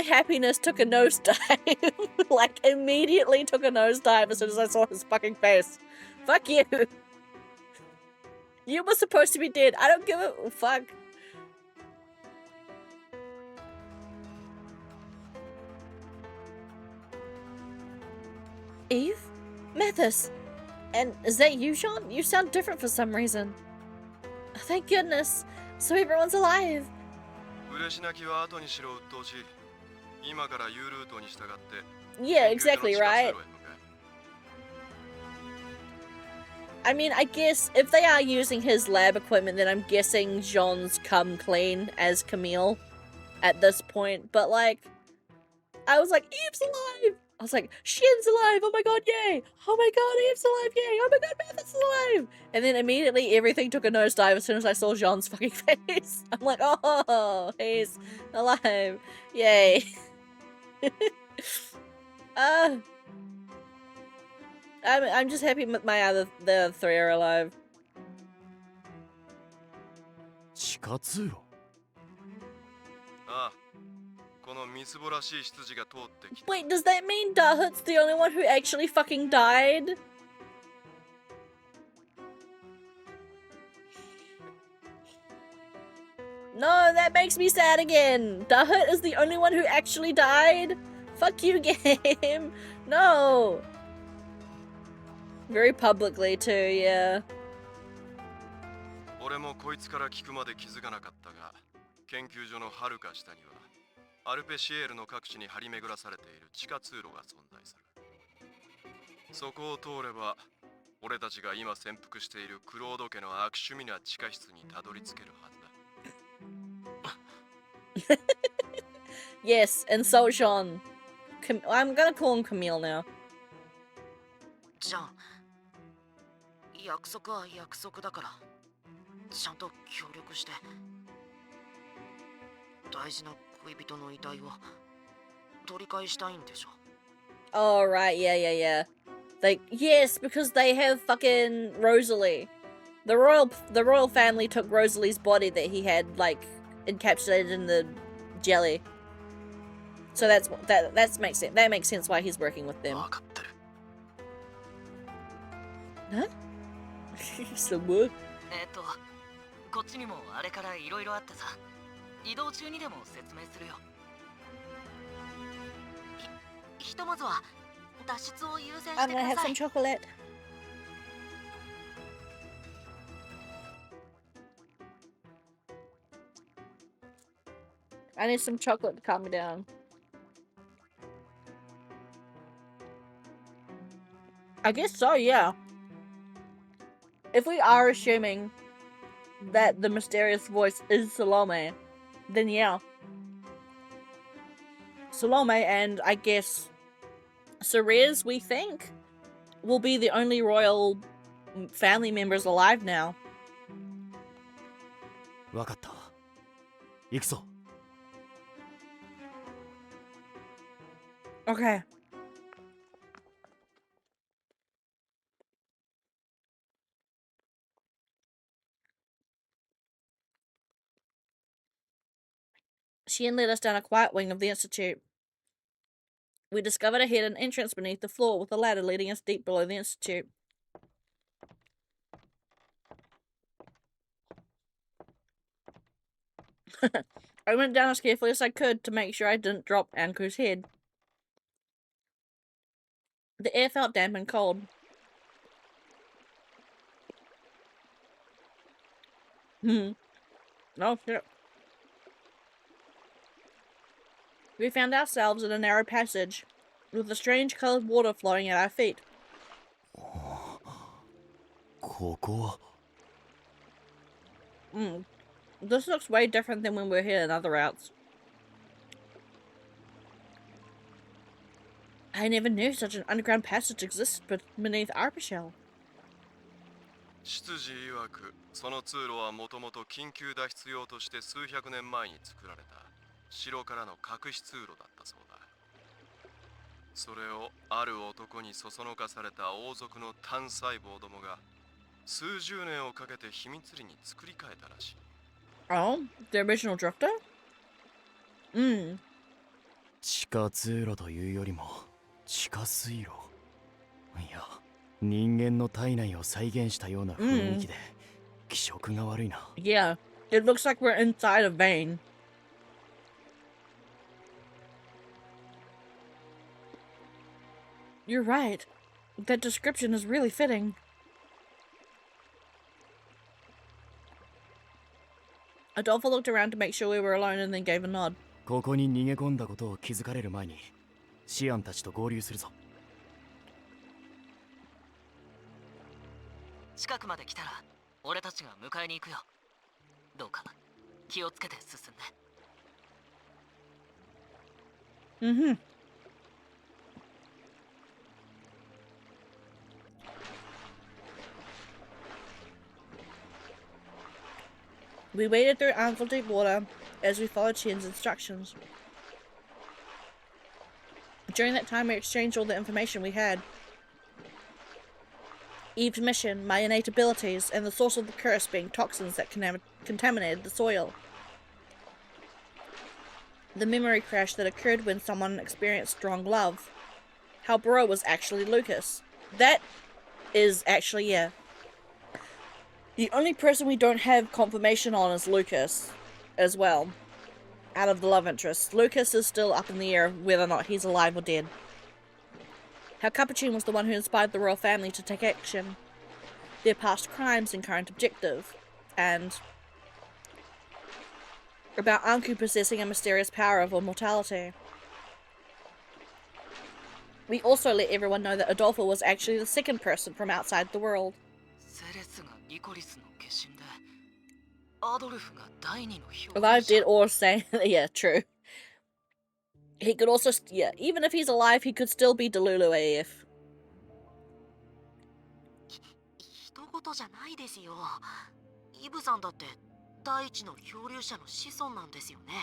happiness took a nosedive. Like, immediately took a nosedive as soon as I saw his fucking face. Fuck you. You were supposed to be dead. I don't give a fuck. Eve? Mathis? And is that you, Sean? You sound different for some reason. Thank goodness. So everyone's alive. 嬉し泣きは後にしろ鬱陶しい。今から U ルートに従って。 Yeah, exactly, right? I mean, I guess if they are using his lab equipment, then I'm guessing Jean's come clean as Camille at this point. But like, I was like, Eve's alive! I was like, Shin's alive! Oh my god, yay! Oh my god, Eve's alive, yay! Oh my god, Mathis is alive! And then immediately everything took a nosedive as soon as I saw Jean's fucking face. I'm like, oh, he's alive. Yay. I'm just happy the 3 are alive. 地下通路。ああ、このみすぼらしい執事が通ってきた。 Wait, does that mean Dahut's the only one who actually fucking died? No, that makes me sad again. Dahut is the only one who actually died? Fuck you, game. No. Very publicly too, yeah. 俺もこいつから聞くまで気づかなかったが、研究所の遥か下にはアルペシエールの各地に張り巡らされている地下通路が存在する。そこを通れば俺たちが今潜伏しているクロード家の悪趣味な地下室にたどり着けるはずだ。Yes, and so Sean. I'm gonna call him Camille now. じゃん、約束は約束だからちゃんと協力して。大事な恋人の遺体を取り返したいんでしょ。 Oh, right, yeah. Yes, because they have fucking Rosalie. The royal family took Rosalie's body that he had, like, encapsulated in the jelly. So that makes sense. That makes sense why he's working with them. Huh? So what? こっちにもあれからいろいろあってさ、移動中にでも説明するよ。ひとまずは脱出を優先してください。 I'm gonna have some chocolate. I need some chocolate to calm me down. I guess so, yeah. If we are assuming that the mysterious voice is Salome, then yeah. Salome and I guess Ceres, we think, will be the only royal family members alive now. わかった。行くぞ。 Okay. Sheehan led us down a quiet wing of the Institute. We discovered a hidden entrance beneath the floor with a ladder leading us deep below the Institute. I went down as carefully as I could to make sure I didn't drop Anku's head. The air felt damp and cold. Oh shit. We found ourselves in a narrow passage, with a strange coloured water flowing at our feet. ここは This looks way different than when we were here in other routes. I never knew such an underground passage existed beneath Arpachel. 執事曰く、その通路はもともと緊急脱出用として数百年前に作られた城からの隠し通路だったそうだ。それをある男にそそのかされた王族の単細胞どもが数十年をかけて秘密裏に作り変えたらしい。Oh, the original Drifter? 地下通路というよりも地下水路。いや、人間の体内を再現したような雰囲気で気色が悪いな。Yeah, it looks like we're inside a vein. You're right. That description is really fitting. Adolfo looked around to make sure we were alone and then gave a nod. ここに逃げ込んだことを気づかれる前にシアンたちと合流するぞ。近くまで来たら俺たちが迎えに行くよ。どうか気をつけて進んで。We waded through ankle-deep water as we followed Shen's instructions. During that time, we exchanged all the information we had. Eve's mission, my innate abilities, and the source of the curse being toxins that contaminated the soil. The memory crash that occurred when someone experienced strong love. How Bro was actually Lucas. That is actually, yeah. The only person we don't have confirmation on is Lucas, as well. Out of the love interests, Lucas is still up in the air whether or not he's alive or dead. How Capuchin was the one who inspired the royal family to take action. Their past crimes and current objective. And about Anku possessing a mysterious power of immortality. We also let everyone know that Adolfo was actually the second person from outside the world. Alive, dead, or saying, yeah, true. He could also, yeah, even if he's alive, he could still be Delulu AF. 人事じゃないですよ。イブさんだって第一の漂流者の子孫なんですよね。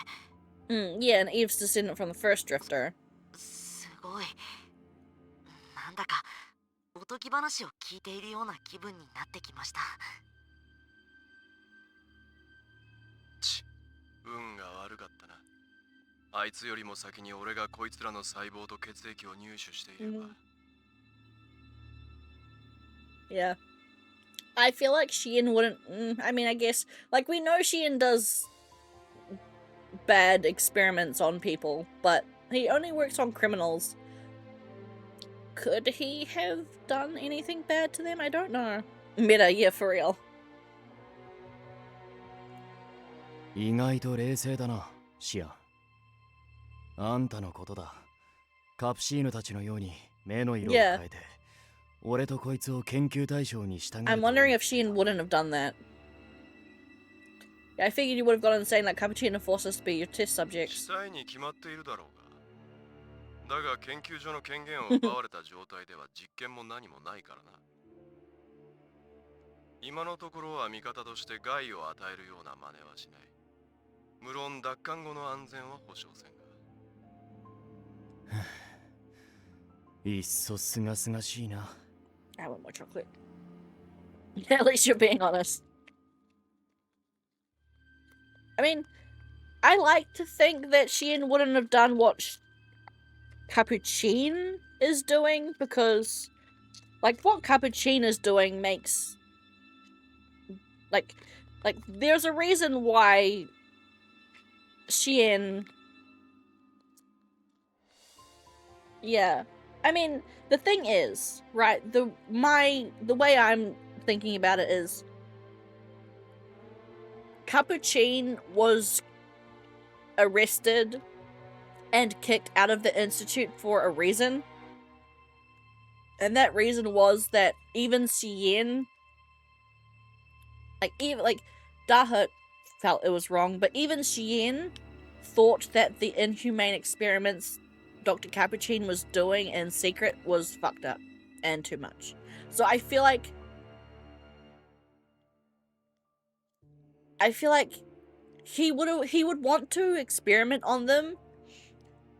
Yeah, and Eve's descendant from the first drifter. すごい。なんだかおとぎ話を聞いているような気分になってきました。運が悪かったな。あいつよりも先に俺がこいつらの細胞と血液を入手していれば。Yeah. I feel like Shein wouldn't... I mean, I guess... Like, we know Shein does bad experiments on people, but he only works on criminals. Could he have done anything bad to them? I don't know. Meta, yeah, for real. 意外と冷静だな、シアン。あんたのことだ。カプシーヌたちのように目の色を変えて、俺とこいつを研究対象に従う。I'm wondering if Shein wouldn't have done that. Yeah, I figured you would have gone insane like Cappuccino forced us to be your test subjects. 記載に決まっているだろうが。だが研究所の権限を奪われた状態では実験も何もないからな。今のところは味方として害を与えるような真似はしない。無論奪還後の安全は保証せんが。いっそすがすがしいな。I want more chocolate. At least you're being honest. I mean, I like to think that Shein wouldn't have done what Capuchin is doing, because, like, what Capuchin is doing makes, like, there's a reason why Shein... Yeah. I mean, the thing is, right, the way I'm thinking about it is Capuchin was arrested and kicked out of the Institute for a reason. And that reason was that even Cien, Dahut felt it was wrong, but even Cien thought that the inhumane experiments Dr. Capuchin was doing in secret was fucked up and too much. So I feel like he would want to experiment on them,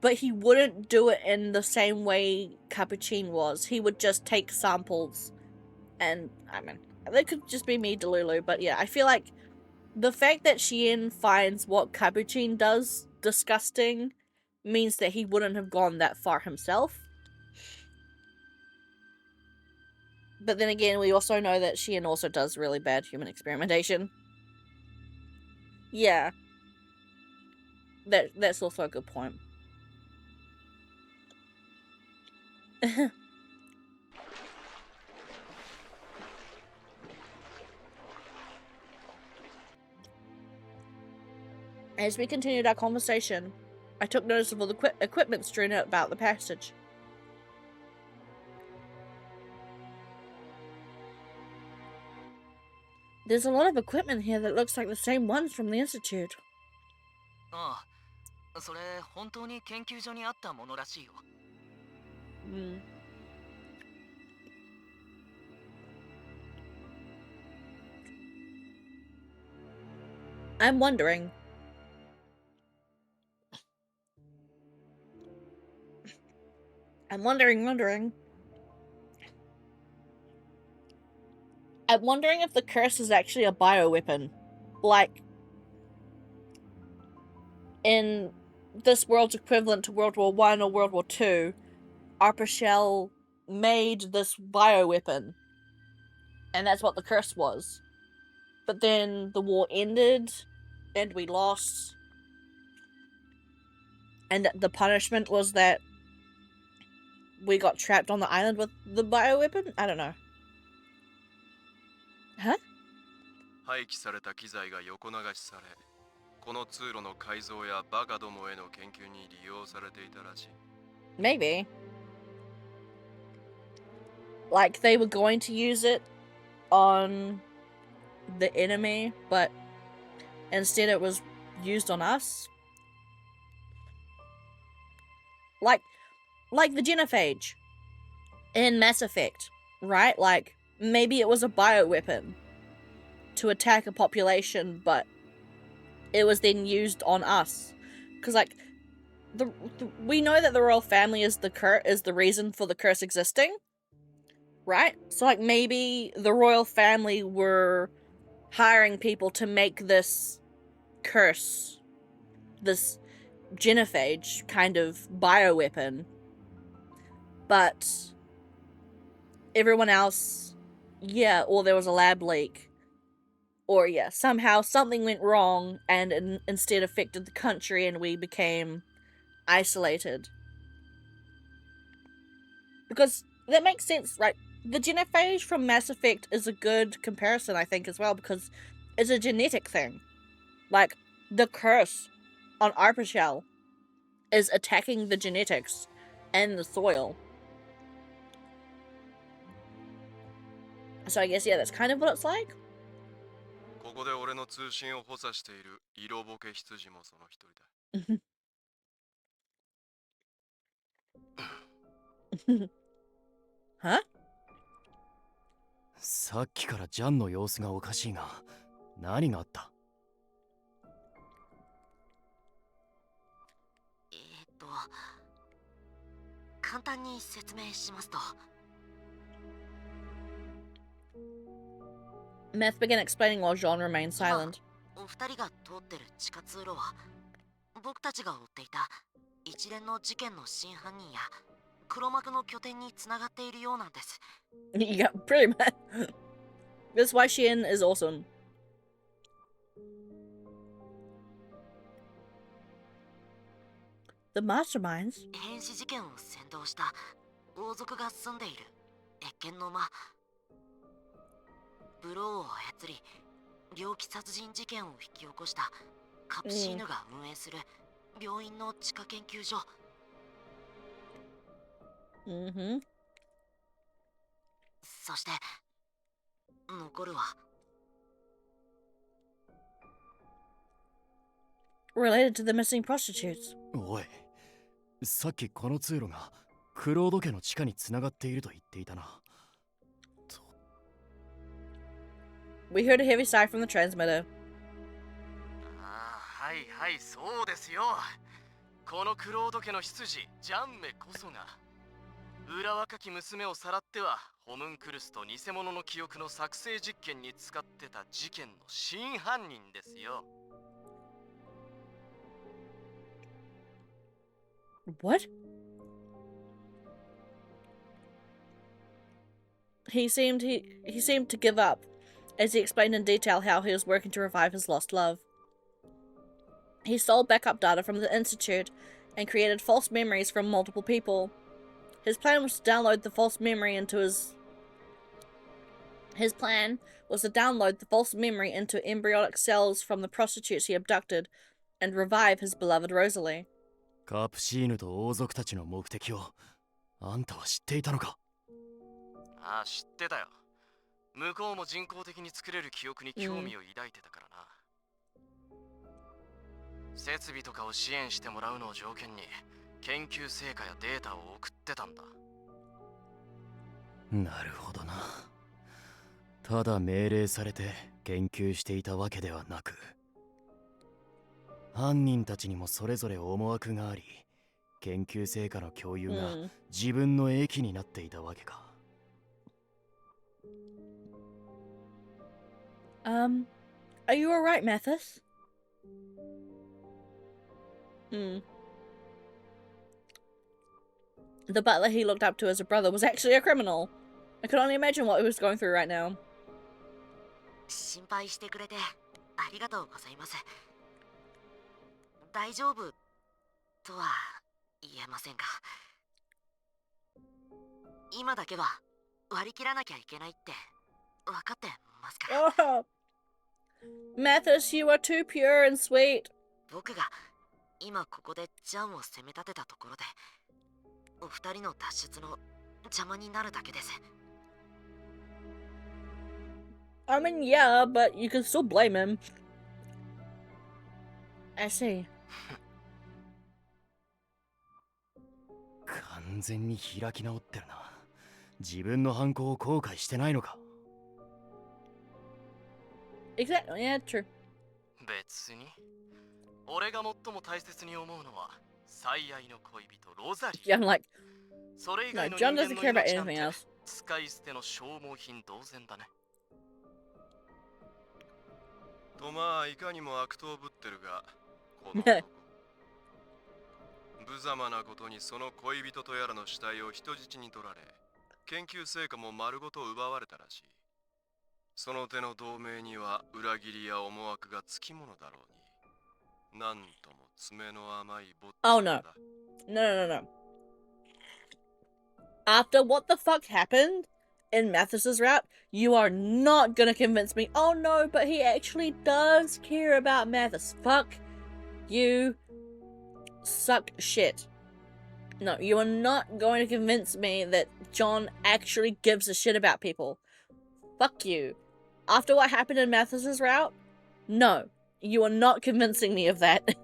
but he wouldn't do it in the same way Capuchin was. He would just take samples, and I mean, that could just be me, Delulu, but yeah, I feel like the fact that Shein finds what Capuchin does disgusting means that he wouldn't have gone that far himself. But then again, we also know that Shein also does really bad human experimentation. Yeah. That's also a good point. As we continued our conversation, I took notice of all the equipment strewn out about the passage. There's a lot of equipment here that looks like the same ones from the Institute. ああ、それ本当に研究所にあったものらしいよ。I'm wondering. I'm wondering. I'm wondering if the curse is actually a bioweapon. Like, in this world's equivalent to World War I or World War II, Arpachel made this bioweapon. And that's what the curse was. But then the war ended, and we lost. And the punishment was that we got trapped on the island with the bioweapon? I don't know. Huh? 廃棄された機材が横流しされ、この通路の改造やバカどもへの研究に利用されていたらしい。Maybe. Like they were going to use it on the enemy, but instead it was used on us. Like the genophage in Mass Effect, right? Like, maybe it was a bioweapon to attack a population, but it was then used on us. Because, like, we know that the royal family is the reason for the curse existing, right? So, like, maybe the royal family were hiring people to make this curse, this genophage kind of bioweapon, but everyone else, yeah, or there was a lab leak, or yeah, somehow something went wrong and instead affected the country and we became isolated. Because that makes sense, right? The genophage from Mass Effect is a good comparison, I think, as well, because it's a genetic thing. Like, the curse on Arpachel is attacking the genetics and the soil. So I guess, yeah, that's kind of what it's like. ここで俺の通信を補佐している色ボケ羊もその一人だ。は？さっきからジャンの様子がおかしいが、何があった？簡単に説明しますと。Meth began explaining while Jean remained silent. お二人が通ってる地下通路は、僕たちが追っていた一連の事件の真犯人や黒幕の拠点につながっているようなんです。Yeah, pretty much. That's why Shin is awesome. The masterminds? 変死事件を先導した王族が住んでいる謁見の間。ブローを操り、猟奇殺人事件を引き起こしたカプシーヌが運営する病院の地下研究所。そして残るは related to the missing prostitutes. おい、さっきこの通路がクロード家の地下につながっていると言っていたな。We heard a heavy sigh from the transmitter. はいはい、そうですよ。このクロード家の執事ジャンメこそが裏若き娘をさらってはホムンクルスと偽物の記憶の作成実験に使ってた事件の真犯人ですよ。What? He seemed to give up as he explained in detail how he was working to revive his lost love. He stole backup data from the Institute and created false memories from multiple people. His plan was to download the false memory into embryonic cells from the prostitutes he abducted and revive his beloved Rosalie. カプシーヌと王族たちの目的をあんたは知っていたのか？ああ、知ってたよ。向こうも人工的に作れる記憶に興味を抱いてたからな。設備とかを支援してもらうのを条件に研究成果やデータを送ってたんだ。なるほどな。ただ命令されて研究していたわけではなく、犯人たちにもそれぞれ思惑があり、研究成果の共有が自分の益になっていたわけか。Are you alright, Mathis? The butler he looked up to as a brother was actually a criminal. I could only imagine what he was going through right now. 心配してくれてありがとうございます。大丈夫とは言えませんが、今だけは割り切らなきゃいけないって分かってますから。Oh, Mathis, you are too pure and sweet. 僕が今ここでジャンを攻め立てたところで、お二人の脱出の邪魔になるだけです。I mean, yeah, but you can still blame him. I see. 完全に開き直ってるな。自分の犯行を後悔してないのか。Exactly, yeah, true. 別に俺が最も大切に思うのは最愛の恋人ロザリー。 Yeah, I'm like, それ以 no, 外の John 人 doesn't 間 care の about 命なん anything て else. 使い捨ての消耗品同然だね。とまあいかにも悪党ぶってるが、この無様なことにその恋人とやらの死体を人質に取られ、研究成果も丸ごと奪われたらしい。その手の同盟には裏切りや思惑がつきものだろうに。なんとも爪の甘い坊ちゃ Oh ん no. だ。 No. After what the fuck happened in Mathis's route, you are not gonna convince me. Oh no, but he actually does care about Mathis. Fuck you. Suck shit. No, you are not going to convince me that John actually gives a shit about people. Fuck you. After what happened in Mathis's route, no, you are not convincing me of that.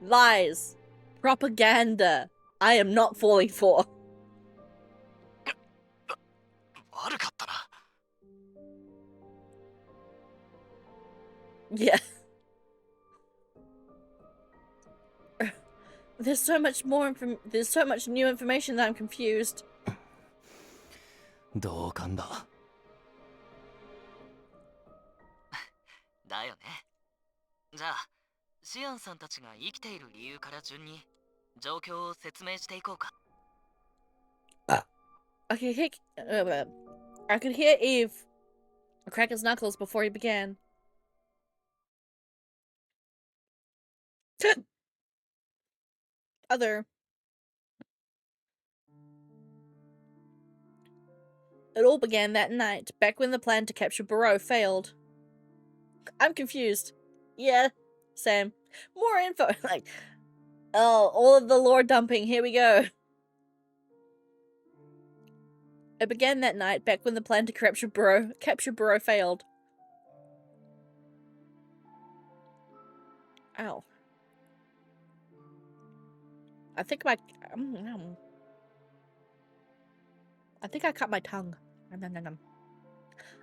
Lies. Propaganda. I am not falling for. 悪かったな。 Yeah. There's so much new information that I'm confused. 同感だ。だよね。じゃあ、シアンさんたちが生きている理由から順に状況を説明していこうか。I could hear Eve crack his knuckles before he began. It all began that night, back when the plan to capture Barreau failed. I'm confused. Yeah, Sam. More info. Like, oh, all of the lore dumping. Here we go. It began that night, back when the plan to capture Barreau failed. Ow. I think I cut my tongue.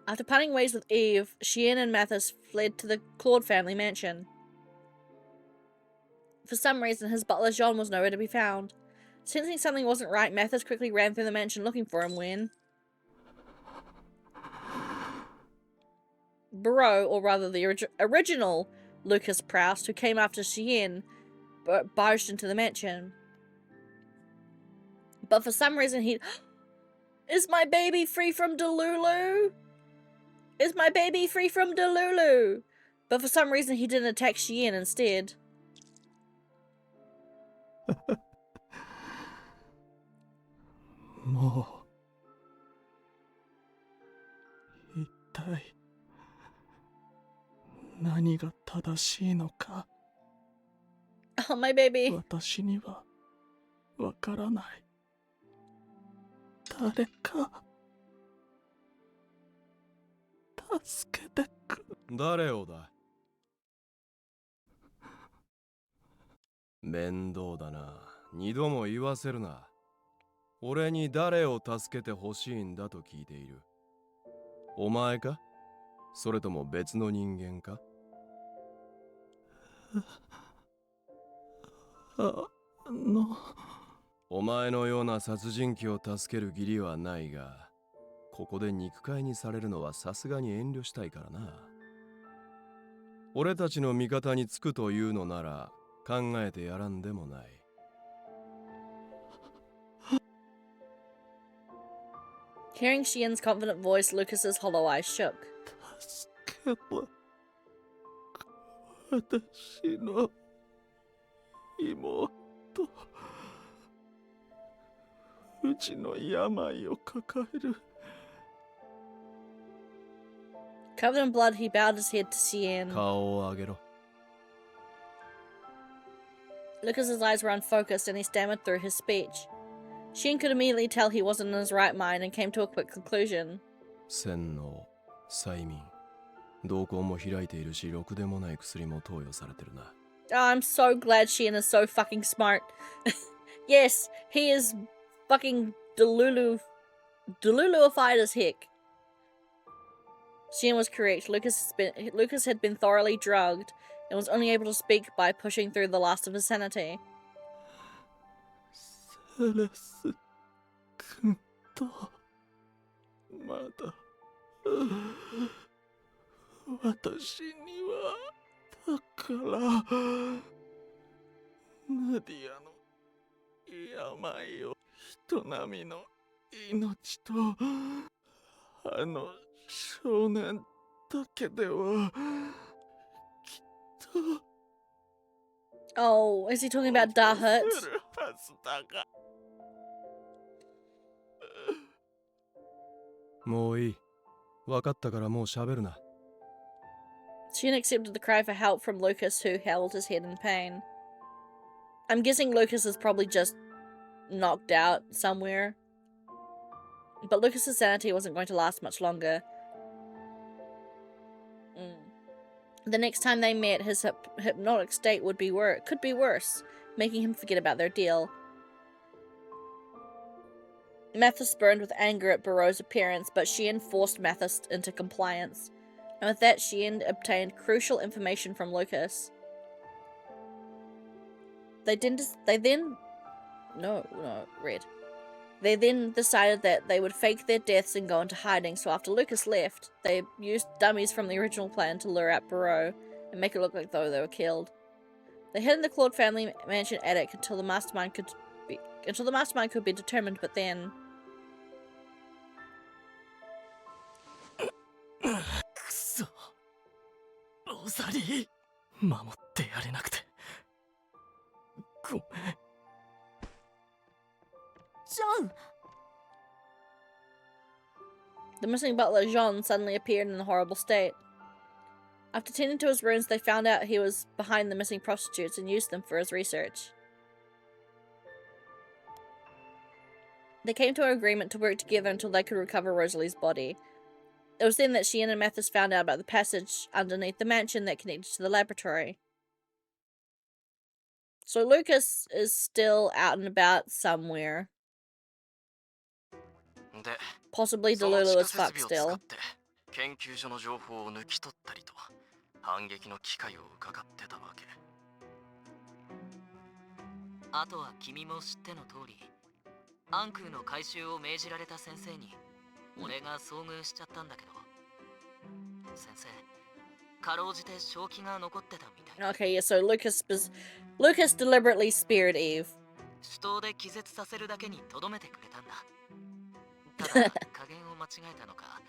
After parting ways with Eve, Sheehan and Mathis fled to the Claude family mansion. For some reason, his butler Jean was nowhere to be found. Sensing something wasn't right, Mathis quickly ran through the mansion looking for him when Barreau, or rather the original Lucas Proust, who came after Sheehan, barged into the mansion. But for some reason he... Is my baby free from Delulu? Is my baby free from Delulu? But for some reason he didn't attack Sheehan instead. もう一体何が正しいのか Oh, my baby. 私にはわからない。誰か助けてく。誰をだ。面倒だな。二度も言わせるな。俺に誰を助けてほしいんだと聞いている。お前か？それとも別の人間か？お前のような殺人鬼を助ける義理はないが、ここで肉塊にされるのはさすがに遠慮したいからな。俺たちの味方につくというのなら考えてやらんでもない。Hearing Shien's confident voice, Lucas's hollow eyes shook. 助けろ。私の妹。うちの病を抱える。Covered in blood, he bowed his head to Shien. 顔を上げろ。Lucas's eyes were unfocused and he stammered through his speech. Shien could immediately tell he wasn't in his right mind and came to a quick conclusion. 洗脳、催眠、瞳孔も開いているし、ろくでもない薬も投与されてるな。Oh, I'm so glad Shien is so fucking smart. Yes, he is fucking deluluified as heck. Shien was correct. Lucas had been thoroughly drugged and was only able to speak by pushing through the last of his sanity. セレス君とまだ私にはだからナディアの病を人並みの命とあの少年だけではきっと Oh, is he talking about Da Hurt? するはずだがもういい。分かったからもう喋るな。Shien accepted the cry for help from Lucas, who held his head in pain. I'm guessing Lucas is probably just knocked out somewhere. But Lucas's sanity wasn't going to last much longer. The next time they met, his hypnotic state could be worse, making him forget about their deal. Mathis burned with anger at Barreau's appearance, but Shien forced Mathis into compliance. And with that, Shien obtained crucial information from Lucas. They then decided that they would fake their deaths and go into hiding, so after Lucas left, they used dummies from the original plan to lure out Barreau and make it look like though they were killed. They hid in the Claude family mansion attic until the mastermind could be determined, but then... くそ、ロザリー、守ってやれなくてごめん。ジョン The missing butler, Jean, suddenly appeared in a horrible state. After tending to his wounds, they found out he was behind the missing prostitutes and used them for his research. They came to an agreement to work together until they could recover Rosalie's body. It was then that Shien and Mathis found out about the passage underneath the mansion that connected to the laboratory. So Lucas is still out and about somewhere. Possibly Delulu as fuck still. 研究所の情報を抜き取ったりと反撃の機会を伺ってたわけ。あとは君も知っての通り、暗空の回収を命じられた先生に俺が遭遇しちゃったんだけど、先生、かろうじて正気が残ってたみたい。 Okay, yeah, so Lucas deliberately spared Eve. 手刀で気絶させるだけにとどめてくれたんだ。ただ加減を間違えたのか、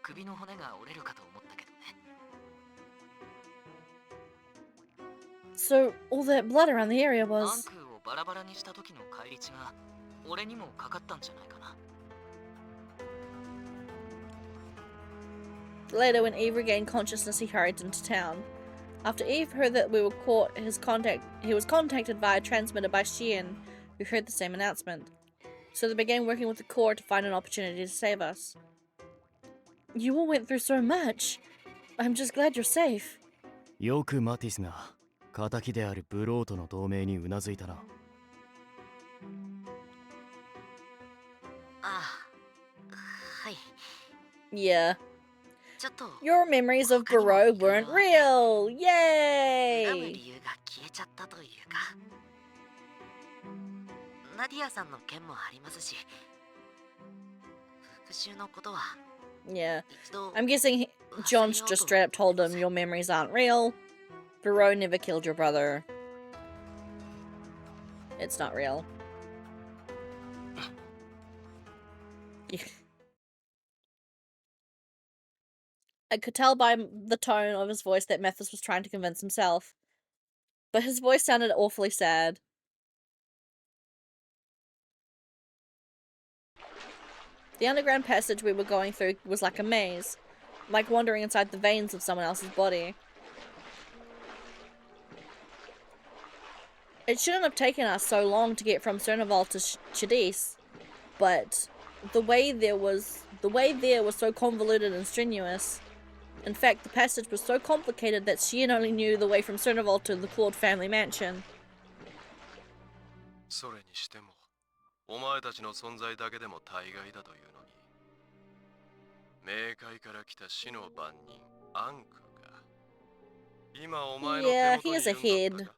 首の骨が折れるかと思ったけどね。 So all that blood around the area 暗 was... 空をバラバラにした時の返り血が俺にもかかったんじゃないかな。 Later, when Eve regained consciousness, he hurried into town. After Eve heard that we were caught, he was contacted via transmitter by Shien, who heard the same announcement. So they began working with the Corps to find an opportunity to save us. You all went through so much. I'm just glad you're safe. よくマティスが仇であるブローとの同盟にうなずいたな。ああ、はい。 Yeah. ちょっと Your memories of Barreau weren't real! 恨む Yay! 理由が消えちゃったというか、ナディアさんの件もありますし、復 Yeah. I'm guessing John's just straight up told him your memories aren't real. Virche never killed your brother. It's not real. I could tell by the tone of his voice that Mathis was trying to convince himself. But his voice sounded awfully sad. The underground passage we were going through was like a maze, like wandering inside the veins of someone else's body. It shouldn't have taken us so long to get from Cernaval to Chadis, but the way there was so convoluted and strenuous. In fact, the passage was so complicated that Shien only knew the way from Cernaval to the Claude family mansion. それにしても、お前たちの存在だけでも大概だというのに、冥界から来た死の番人アンクが今お前の手 Yeah, 元 he に has a いるんだ head. ったか。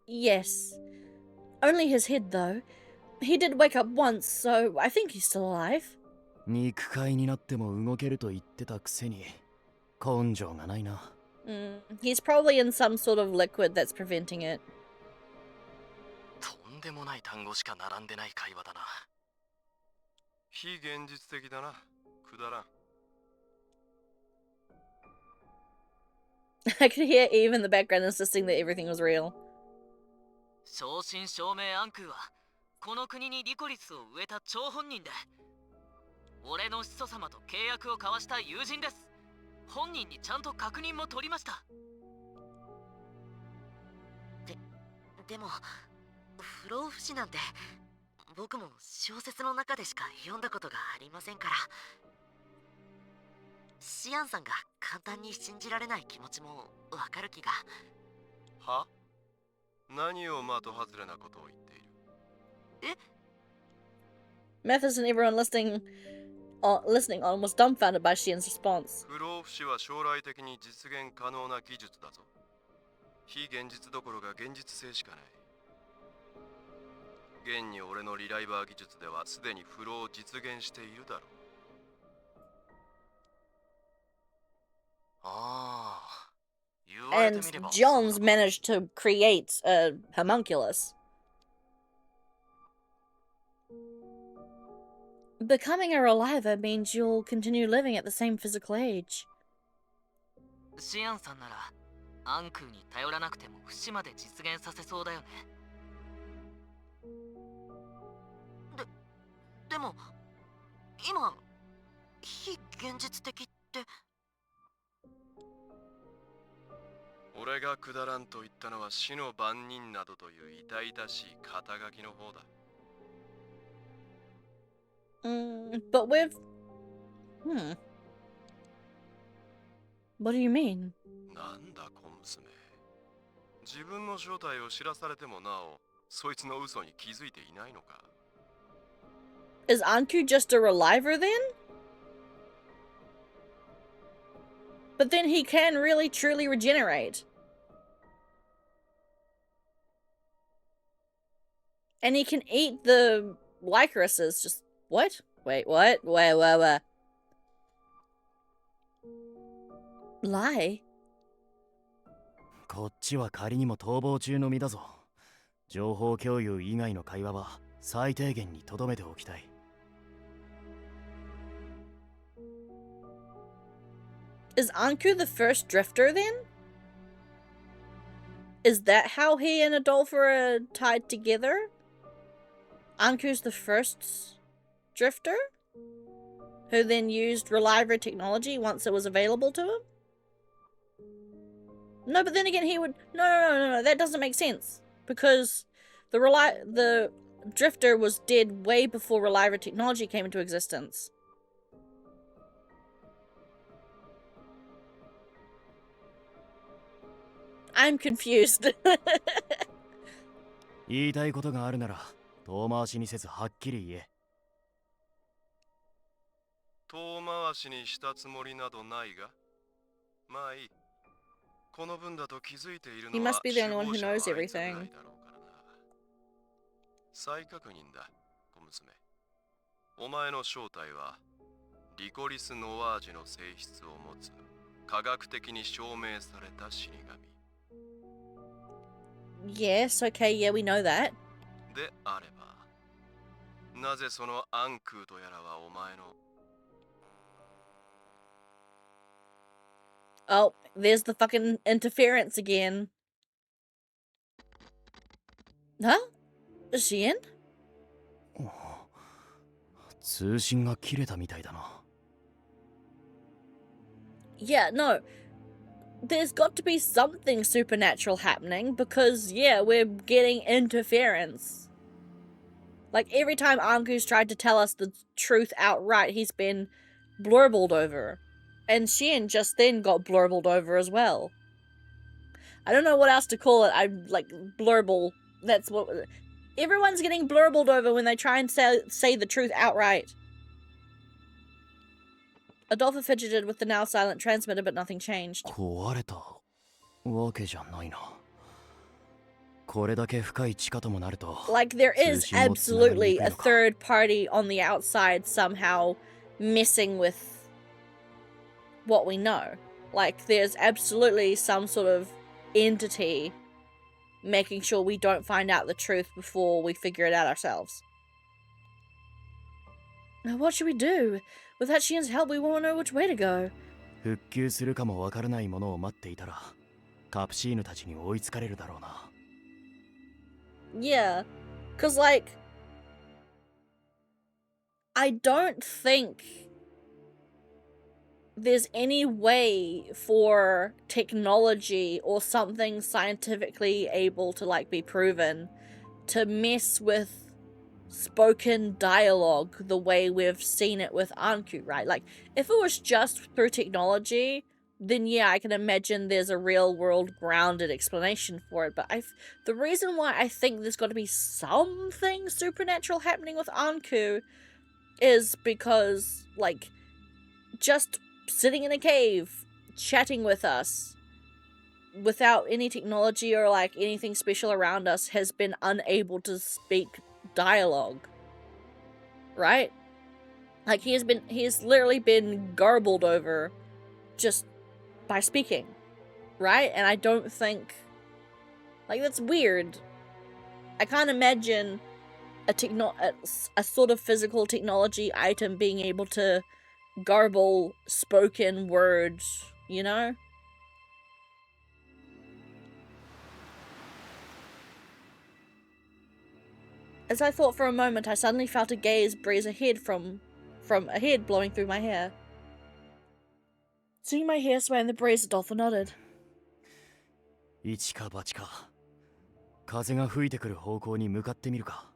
Yes. Only his head, though. He did wake up once, so I think he's still alive. 肉塊になっても動けると言ってたくせに根性がないな。He's probably in some sort of liquid that's preventing it. とんでもない単語しか並んでない会話だな。非現実的だな。くだらん。I could hear Eve in the background insisting that everything was real. 正真正銘アンクーはこの国にリコリスを植えた張本人で、俺の始祖様と契約を交わした友人です。本人にちゃんと確認も取りました。でも不老不死なんて僕も小説の中でしか読んだことがありませんから、シアンさんが簡単に信じられない気持ちもわかる気が。は？何を的外れなことを言っている？え？ Mathis and everyone listening on was dumbfounded by Shien's response. 不老不死は将来的に実現可能な技術だぞ。非現実どころか現実性しかない。現に俺のリライバー技術ではすでに不老を実現しているだろう。ああ。And John's managed to create a homunculus. Becoming a reliver means you'll continue living at the same physical age. シアンさんならアンクーに頼らなくても不死まで実現させそうだよね。でも今非現実的って。俺がくだらんと言ったのは死の番人などという痛々しい肩書きの方だ。But with... What do you mean? なんだ小娘。自分の正体を知らされてもなお、そいつの嘘に気づいていないのか。Is Anku just a reliver then? But then he can really truly regenerate. And he can eat the Lycorises. Just what? Wait, what? Wait. Lie? こっちは仮にも逃亡中の身だぞ。情報共有以外の会話は最低限に留めておきたい。Is Anku the first drifter then? Is that how he and Adolphe are tied together? Anku's the first drifter? Who then used Reliver technology once it was available to him? No, but then again he would... No, that doesn't make sense. Because the drifter was dead way before Reliver technology came into existence. I'm confused. 言いたいことがあるなら遠回しにせずはっきり言え。遠回しにしたつもりなどないが、まあいい。この分だと気づいているのは He must be the only one who knows everything. 再確認だ、小娘。お前の正体はリコリス・ノワージュの性質を持つ科学的に証明された死神。 Yes, okay, yeah, we know that. であれば、なぜそのアンクーとやらはお前の。 Oh, there's the fucking interference again. Huh? Is she in? 通信が切れたみたいだな。Yeah, no. There's got to be something supernatural happening because, yeah, we're getting interference. Like, every time Anku's tried to tell us the truth outright, he's been blurbled over. And Shien just then got blurbled over as well. I don't know what else to call it. I'm like, blurble. That's what... Everyone's getting blurbled over when they try and say the truth outright. Adolfo fidgeted with the now silent transmitter, but nothing changed. 壊れたわけじゃないな。これだけ深い地下ともなると。 Like, there is absolutely a third party on the outside somehow messing with what we know. Like, there's absolutely some sort of entity making sure we don't find out the truth before we figure it out ourselves. Now, what should we do? Without Shien's help, we won't know which way to go. 復旧するかもわからないものを待っていたら、カプシーヌたちに追いつかれるだろうな。Yeah, because, like, I don't think there's any way for technology or something scientifically able to, like, be proven to mess with spoken dialogue the way we've seen it with Anku, right? Like, if it was just through technology, then yeah, I can imagine there's a real world grounded explanation for it. But the reason why I think there's got to be something supernatural happening with Anku is because, like, just sitting in a cave, chatting with us, without any technology or, like, anything special around us, has been unable to speak dialogue. Right? Like, he's literally been garbled over just by speaking. Right? And I don't think... Like, that's weird. I can't imagine a sort of physical technology item being able to garble spoken words, you know? As I thought for a moment, I suddenly felt a gaze breeze ahead from ahead blowing through my hair. Seeing my hair sway in the breeze, Adolfo nodded. 一か八か。風が吹いてくる方向に向かってみるか。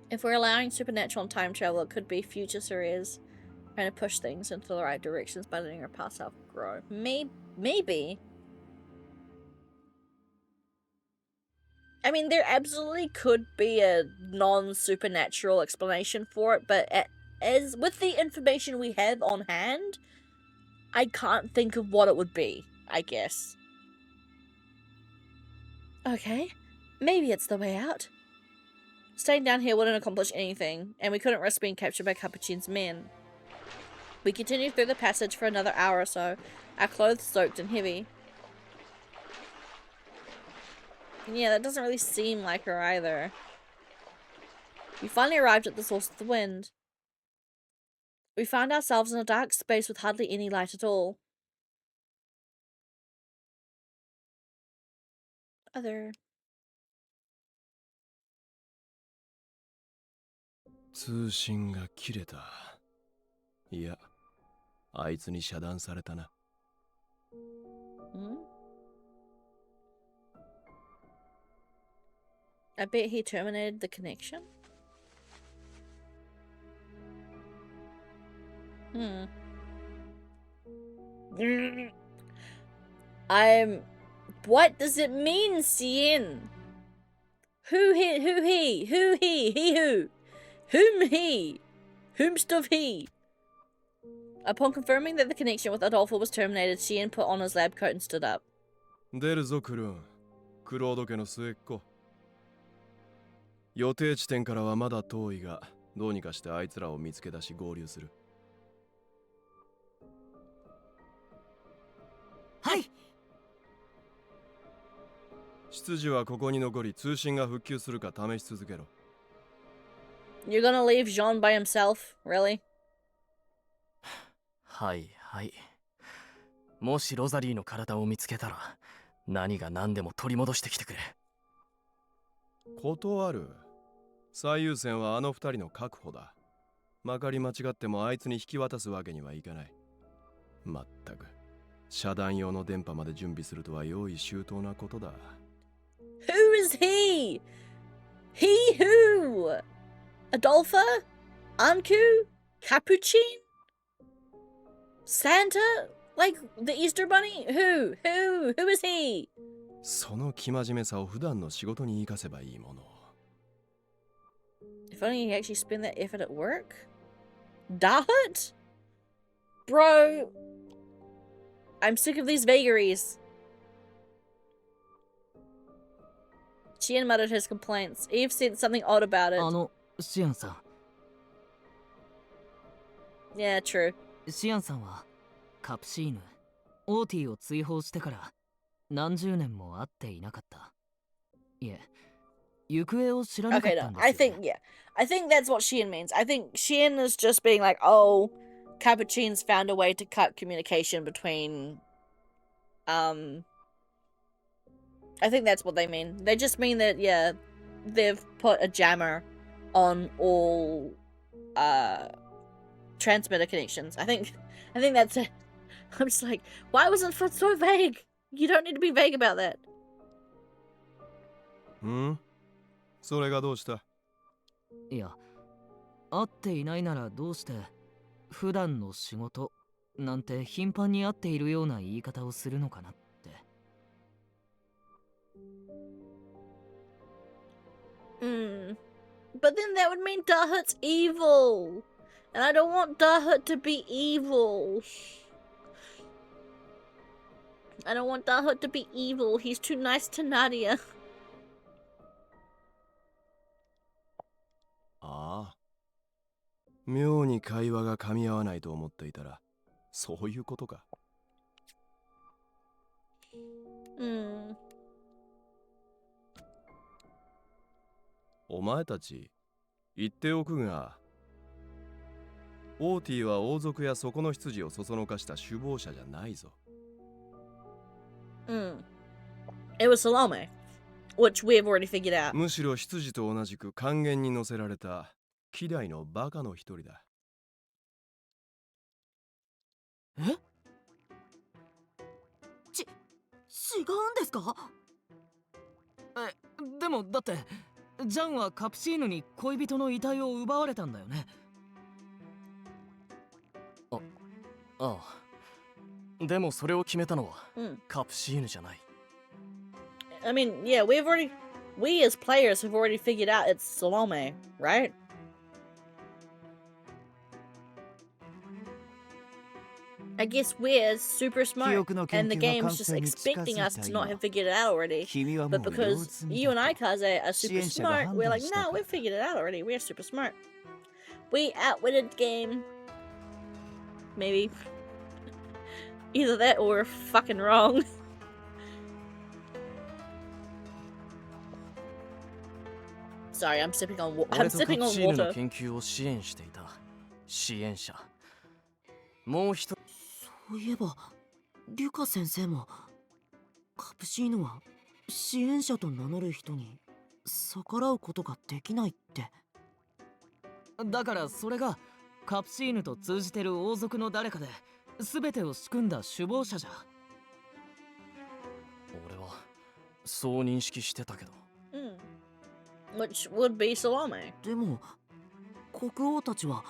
If we're allowing supernatural and time travel, it could be future Surya's trying to push things into the right directions by letting our past self grow. Maybe. I mean, there absolutely could be a non-supernatural explanation for it, but as with the information we have on hand, I can't think of what it would be, I guess. Okay, maybe it's the way out. Staying down here wouldn't accomplish anything, and we couldn't risk being captured by Capuchin's men. We continued through the passage for another hour or so, our clothes soaked and heavy. Yeah, that doesn't really seem like her either. We finally arrived at the source of the wind. We found ourselves in a dark space with hardly any light at all. Other... 通信が切れた。いや、あいつに遮断されたな。I bet he terminated the connection. What does it mean, Cien? Whom he? Whomst of he? Upon confirming that the connection with Adolfo was terminated, Cien put on his lab coat and stood up. 出るぞ、クルーン。クロード家の末っ子。予定地点からはまだ遠いが、どうにかしてあいつらを見つけ出し合流する。はい。執事はここに残り、通信が復旧するか試し続けろ。You're gonna leave Jean by himself? Really? はいはい。もしロザリーの体を見つけたら、何が何でも取り戻してきてくれ。断る。最優先はあの二人の確保だ。まかり間違ってもあいつに引き渡すわけにはいかない。まったく、遮断用の電波まで準備するとは用意周到なことだ。Who is he? He who? Adolpha? Anku? Capuchin? Santa? Like the Easter Bunny? Who? Who is he? その生真面目さを普段の仕事に生かせばいいもの。If only he actually spent that effort at work? Dahut? Bro, I'm sick of these vagaries. Chien muttered his complaints. Eve said something odd about it. シアンさん。Yeah, true. シアンさんはカプシーヌ、オーティを追放してから何十年も会っていなかった。いえ、行方を知らなかっ Okay, たん no, ですよ、 I think that's what Chien means. I think Chien is just being like, oh, Capuchin's found a way to cut communication between, I think that's what they mean. They just mean that, yeah, they've put a jammer on all, transmitter connections. I think that's it. I'm just like, why was it so vague? You don't need to be vague about that. それがどうした？いや、会っていないならどうして普段の仕事なんて頻繁に会っているような言い方をするのかなって。But then that would mean Dahut's evil. And I don't want Dahut to be evil. I don't want Dahut to be evil. He's too nice to Nadia. ああ。妙に会話が噛み合わないと思っていたら、そういうことか。お前たち、言っておくが、オーティは王族やそこの執事をそそのかした首謀者じゃないぞ。It was Salome, which we have already figured out. むしろ執事と同じく還元に乗せられた希代のバカの一人だ。え？違うんですか？でもだってジャンはカプシーヌに恋人の遺体を奪われたんだよね。ああ。でもそれを決めたのは、カプシーヌじゃない。I mean, yeah, we as players have already figured out it's Salome, right? I guess we're super smart, and the game's just expecting us to not have figured it out already. But because you and I, Kaze, are super smart, we're like, no, we've figured it out already. We're super smart. We outwitted the game. Maybe. Either that or we're fucking wrong. Sorry, I'm sipping on water. の研究を支援していた支援者。もう一人。そういえば、リュカ先生もカプシーヌは支援者と名乗る人に逆らうことができないって。だからそれがカプシーヌと通じてる王族の誰かで全てを仕組んだ首謀者じゃ。俺はそう認識してたけど。Which would be Salome. でも国王たちは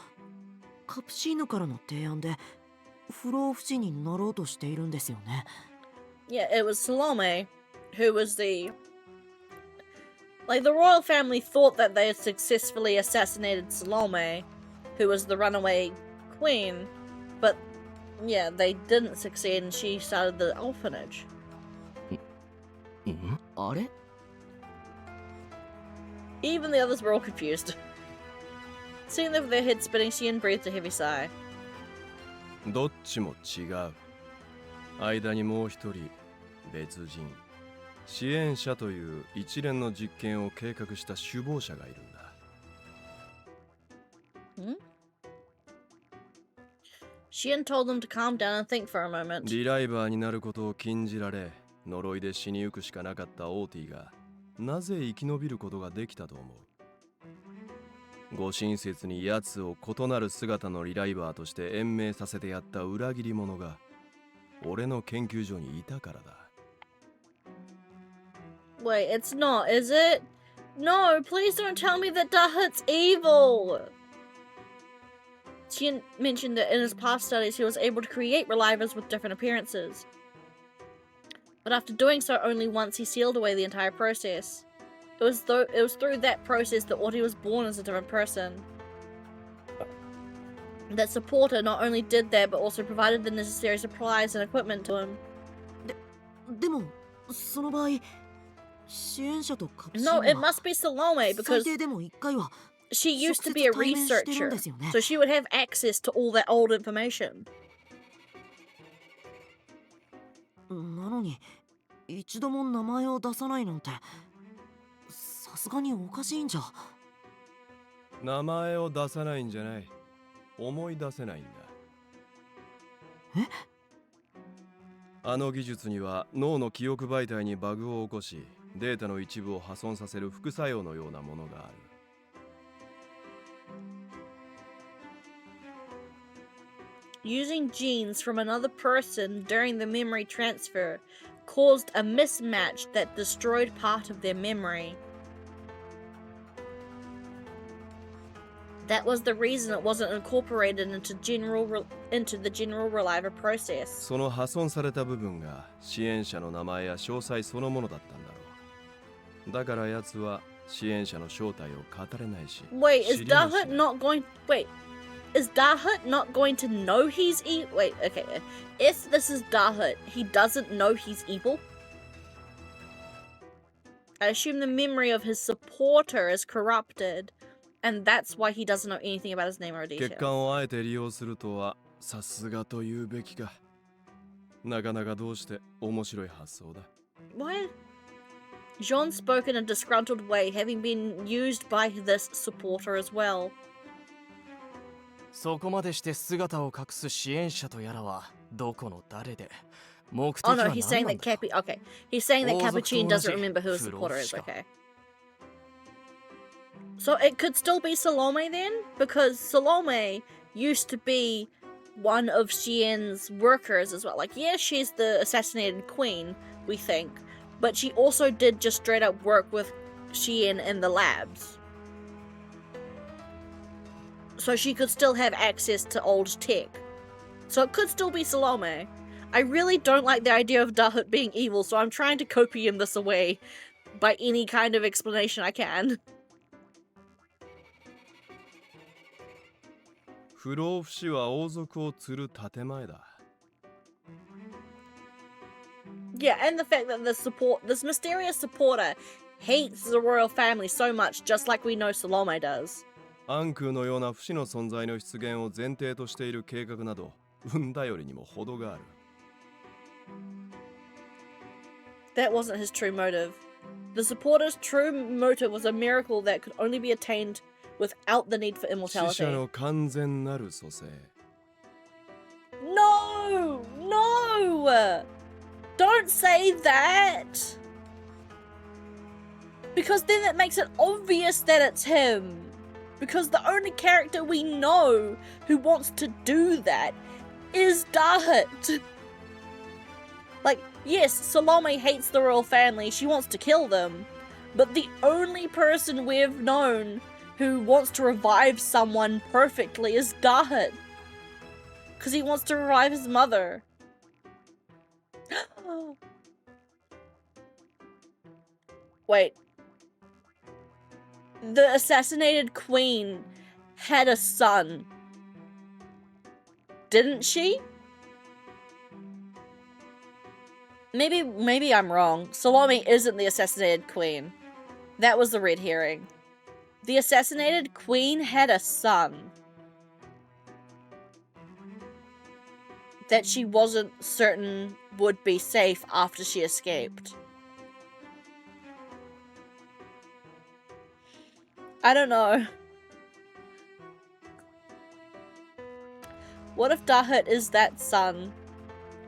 カプシーヌからの提案で不老不死になろうとしているんですよね。Yeah, it was Salome who was the royal family thought that they had successfully assassinated Salome, who was the runaway queen, but yeah, they didn't succeed and she started the orphanage. あれ？ Even the others were all confused. Seeing them with their heads spinning, Xian breathed a heavy sigh. どっちも違う。間にもう一人別人支援者という一連の実験を計画した首謀者がいるんだ。Xian told them to calm down and think for a moment. リライバーになることを禁じられ呪いで死にゆくしかなかったオーティがなぜ生き延びることができたと思う。ご親切に奴を異なる姿のリライバーとして延命させてやった裏切り者が俺の研究所にいたからだ。Wait, it's not, is it? No, please don't tell me that Dahut's evil! Xian mentioned that in his past studies he was able to create relivers with different appearances. But after doing so only once, he sealed away the entire process. It was through that process that Oti was born as a different person. That supporter not only did that, but also provided the necessary supplies and equipment to him. でもその場合支援者とカプシー No, ナ it は must be Salome 最 because 低でも一回は she used to be a 直接対面してるん researcher, ですよね。 so she would have access to all that old information. なのに一度も名前を出さないなんてさすがにおかしいんじゃ。名前を出さないんじゃない。思い出せないんだ。え？あの技術には脳の記憶媒体にバグを起こしデータの一部を破損させる副作用のようなものがある。Using genes from another person during the memory transfer caused a mismatch that destroyed part of their memory. That was the reason it wasn't incorporated into the general reliver process. その破損された部分が支援者の名前や詳細そのものだったんだろう。だから奴は支援者の正体を語れないし。 Wait, is 知りもしない。 Dahut not going? Wait, is Dahut not going to know he's evil? Wait, okay. If this is Dahut, he doesn't know he's evil. I assume the memory of his supporter is corrupted, and that's why he doesn't know anything about his name or 血 details. 管をあえて利用するとはさすがと言うべきか。なかなかどうして面白い発想だ。 What? Jean spoke in a disgruntled way, having been used by this supporter as well. そこまでして姿を隠す支援者とやらはどこの誰で目的 Oh は no, 何 he's な saying ん that だよ。 Okay, he's saying that 王族と Capuchin 同じ doesn't remember who his 不老 supporter is. 不死か。 Okay. So it could still be Salome then? Because Salome used to be one of Xian's workers as well. Like, yeah, she's the assassinated queen, we think. But she also did just straight up work with Xian in the labs. So she could still have access to old tech. So it could still be Salome. I really don't like the idea of Dahut being evil, so I'm trying to copium this away by any kind of explanation I can. 不老不死は王族を釣る建前だ。 Yeah, and the fact that this mysterious supporter hates the royal family so much, just like we know Salome does. 暗空のような不死の存在の出現を前提としている計画など、運頼りにも程がある。 That wasn't his true motive. The supporter's true motive was a miracle that could only be attained without the need for 死 immortality. 者の完全なる蘇生。 No! No! Don't say that! Because then it makes it obvious that it's him. Because the only character we know who wants to do that is Dahut. Like, yes, Salome hates the royal family, she wants to kill them. But the only person we've known who wants to revive someone perfectly is Dahut. Because he wants to revive his mother. Wait. The assassinated queen had a son. Didn't she? Maybe I'm wrong. Salome isn't the assassinated queen. That was the red herring. The assassinated queen had a son that she wasn't certain would be safe after she escaped. I don't know. What if Dahut is that son?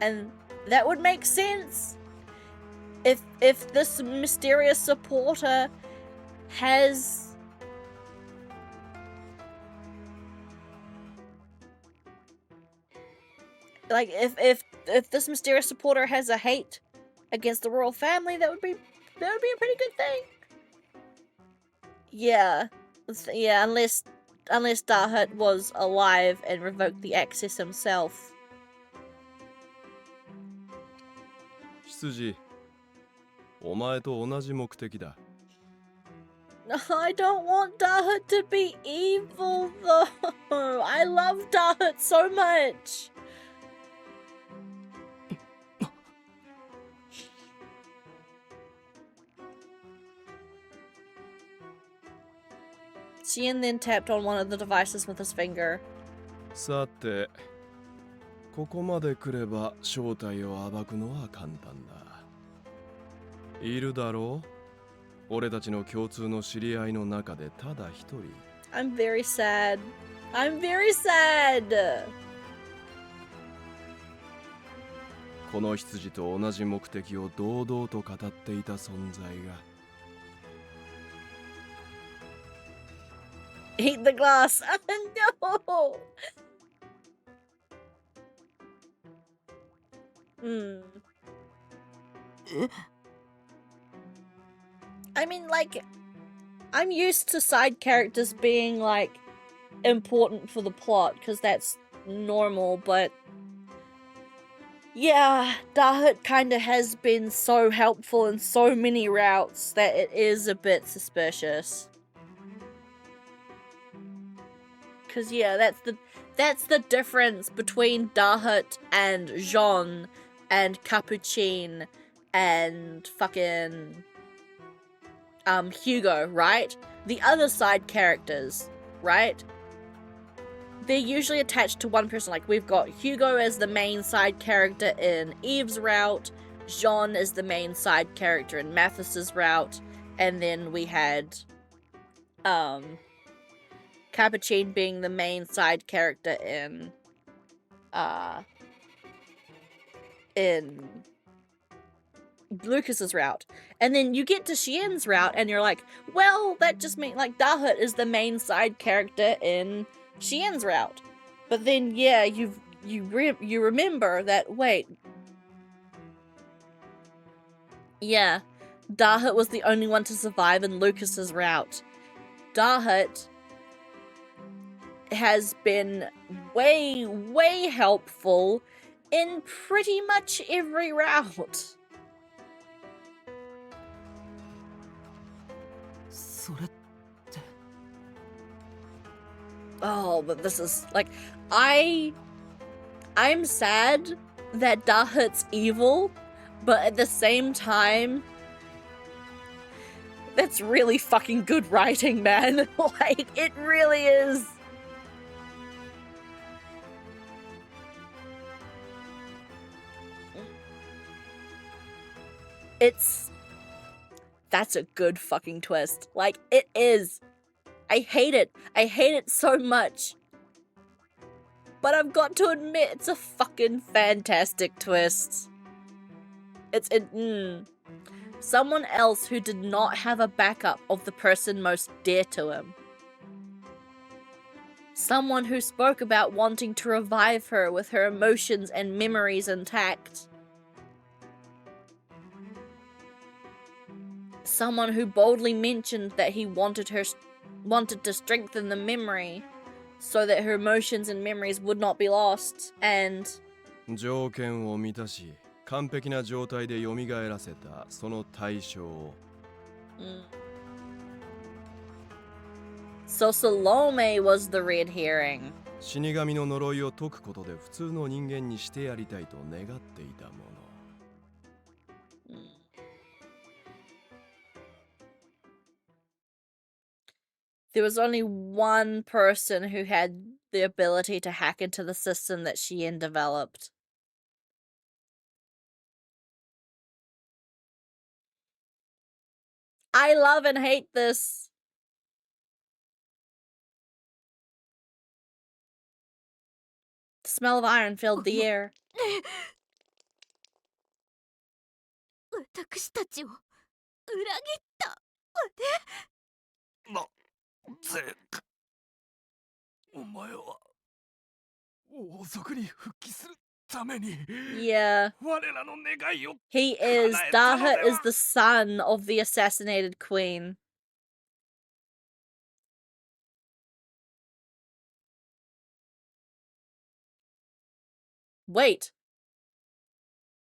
And that would make sense. If this mysterious supporter has like if this mysterious supporter has a hate against the royal family, that would be a pretty good thing. Yeah. Yeah, unless Dahut was alive and revoked the access himself. 羊、お前と同じ目的だ。I don't want Dahut to be evil though. I love Dahut so much. Xian then tapped on one of the devices with his finger. さて、ここまで来れば正体を暴くのは簡単だ。いるだろう？俺たちの共通の知り合いの中でただ一人。I'm very sad. I'm very sad. この羊と同じ目的を堂々と語っていた存在が。Eat the glass. No. I mean, like, I'm used to side characters being, like, important for the plot, because that's normal, but yeah, Dahut kinda has been so helpful in so many routes that it is a bit suspicious. Cause yeah, that's the difference between Dahut and Jean and Capuchin and fucking Hugo, right? The other side characters, right? They're usually attached to one person. Like, we've got Hugo as the main side character in Eve's route, Jean is the main side character in Mathis's route, and then we had Capuchin being the main side character in Lucas's route. And then you get to Xian's route and you're like, well, that just means like Dahut is the main side character in Xian's route. But then yeah, you remember that, wait, yeah, Dahut was the only one to survive in Lucas's route. Dahut has been way helpful in pretty much every route. Oh, but this is like, I'm sad that Dahut's evil, but at the same time, that's really fucking good writing, man. Like, it really is. That's a good fucking twist. Like, it is. I hate it. I hate it so much. But I've got to admit, it's a fucking fantastic twist. Someone else who did not have a backup of the person most dear to him. Someone who spoke about wanting to revive her with her emotions and memories intact. Someone who boldly mentioned that he wanted to strengthen the memory so that her emotions and memories would not be lost, and 条件を満たし、完璧な状態で蘇らせたその対象を。So Salome was the red herring. 死神の呪いを解くことで普通の人間にしてやりたいと願っていたもの。There was only one person who had the ability to hack into the system that Shien developed. I love and hate this. The smell of iron filled the air. 私たちを裏切ったわね。なぜかお前は王族に復帰するために Yeah. 我らの願いを He is. Dahut is the son of the assassinated queen. Wait.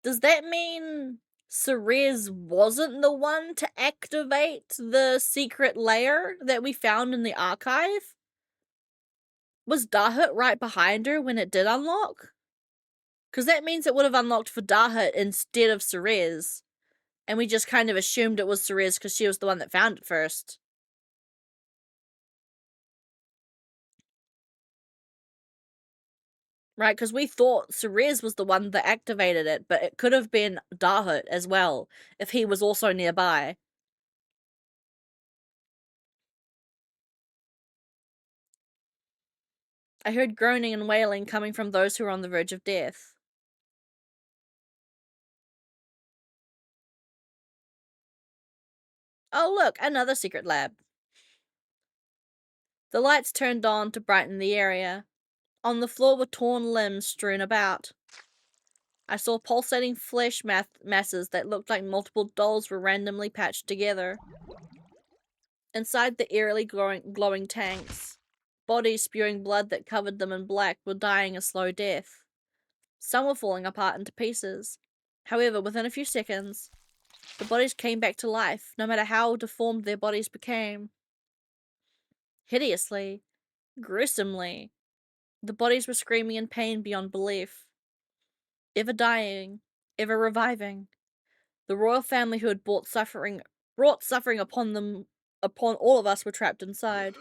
Does that mean Ceres wasn't the one to activate the secret layer that we found in the archive? Was Dahut right behind her when it did unlock? Because that means it would have unlocked for Dahut instead of Ceres. And we just kind of assumed it was Ceres because she was the one that found it first. Right, because we thought Ceres was the one that activated it, but it could have been Dahut as well, if he was also nearby. I heard groaning and wailing coming from those who were on the verge of death. Oh look, another secret lab. The lights turned on to brighten the area. On the floor were torn limbs strewn about. I saw pulsating flesh masses that looked like multiple dolls were randomly patched together. Inside the eerily glowing tanks, bodies spewing blood that covered them in black were dying a slow death. Some were falling apart into pieces. However, within a few seconds, the bodies came back to life, no matter how deformed their bodies became. Hideously, gruesomely, the bodies were screaming in pain beyond belief. Ever dying, ever reviving. The royal family who had brought suffering upon all of us were trapped inside.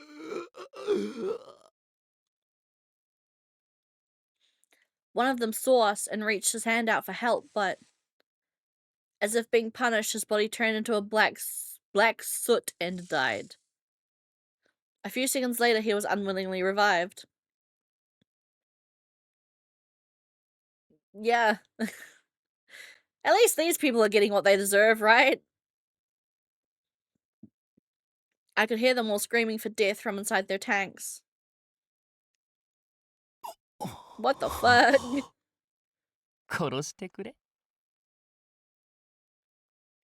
One of them saw us and reached his hand out for help, but as if being punished, his body turned into a black soot and died. A few seconds later, he was unwillingly revived. Yeah. At least these people are getting what they deserve, right? I could hear them all screaming for death from inside their tanks. What the fuck? 殺してくれ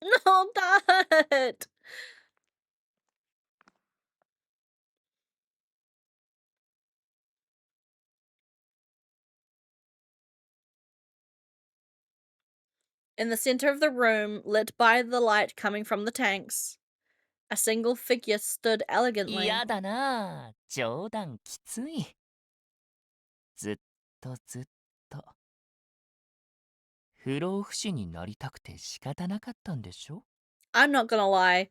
No, Dad! In the center of the room, lit by the light coming from the tanks, a single figure stood elegantly. 嫌だな冗談きついずっと不老不死になりたくて仕方なかったんでしょ I'm not gonna lie,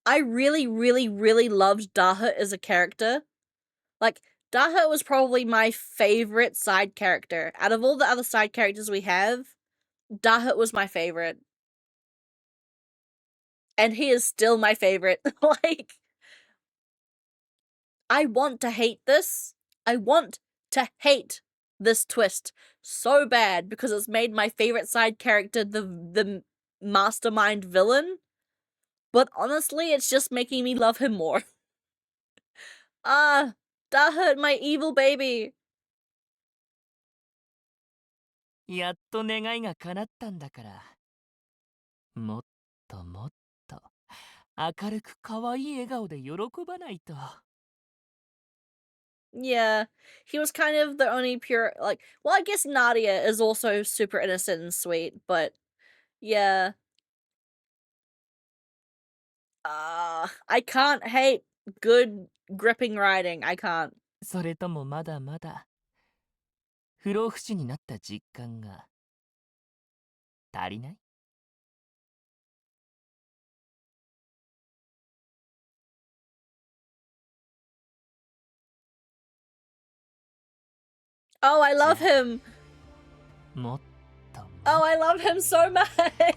I really, really, really loved Dahut as a character. Like, Dahut was probably my favorite side character. Out of all the other side characters we have, Dahut was my favorite. And he is still my favorite. Like, I want to hate this. I want to hate this twist so bad because it's made my favorite side character the mastermind villain. But honestly, it's just making me love him more. Ah, Dahut, my evil baby. やっと願いが叶ったんだからもっともっと明るく可愛い笑顔で喜ばないと Yeah, he was kind of the only pure, like, well, I guess Nadia is also super innocent and sweet, but yeah. I can't hate good gripping writing. I can't. それともまだまだ不老不死になった実感が足りない Oh, I love him. もっと Oh, I love him so much.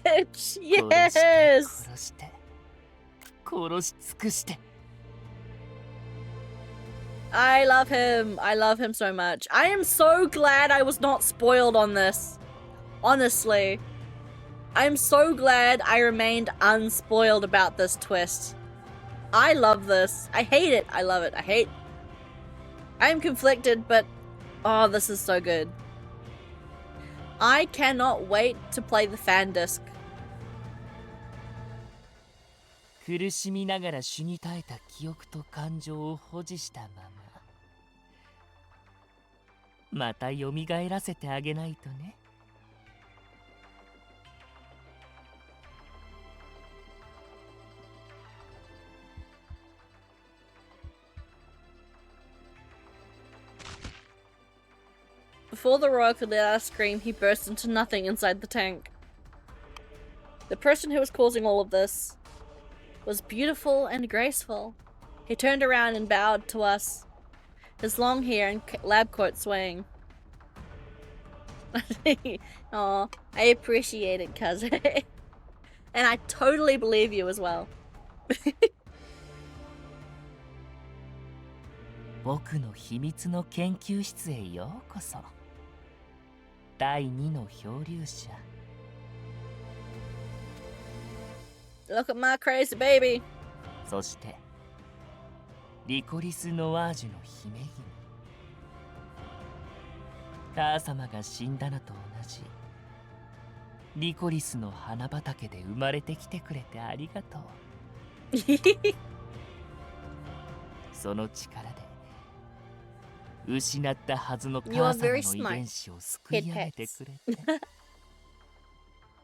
殺して Yes. 殺して殺し尽くして I love him. I love him so much. I am so glad I was not spoiled on this. Honestly. I'm so glad I remained unspoiled about this twist. I love this. I hate it. I love it. I'm conflicted, but oh, this is so good. I cannot wait to play the fan disc. 苦しみながら死に絶えた記憶と感情を保持したまままた蘇らせてあげないとね。Before the royal could let out a scream, he burst into nothing inside the tank. The person who was causing all of this was beautiful and graceful. He turned around and bowed to us, his long hair and lab coat swaying. Aw, I appreciate it, cousin. And I totally believe you as well. 僕の秘密の研究室へようこそ。第二の漂流者。Look at my crazy baby. そして、リコリス・ノワージュの姫君。母様が死んだのと同じ。リコリスの花畑で生まれてきてくれてありがとう。その力で失ったはずの母様の遺伝子を救い上げてくれて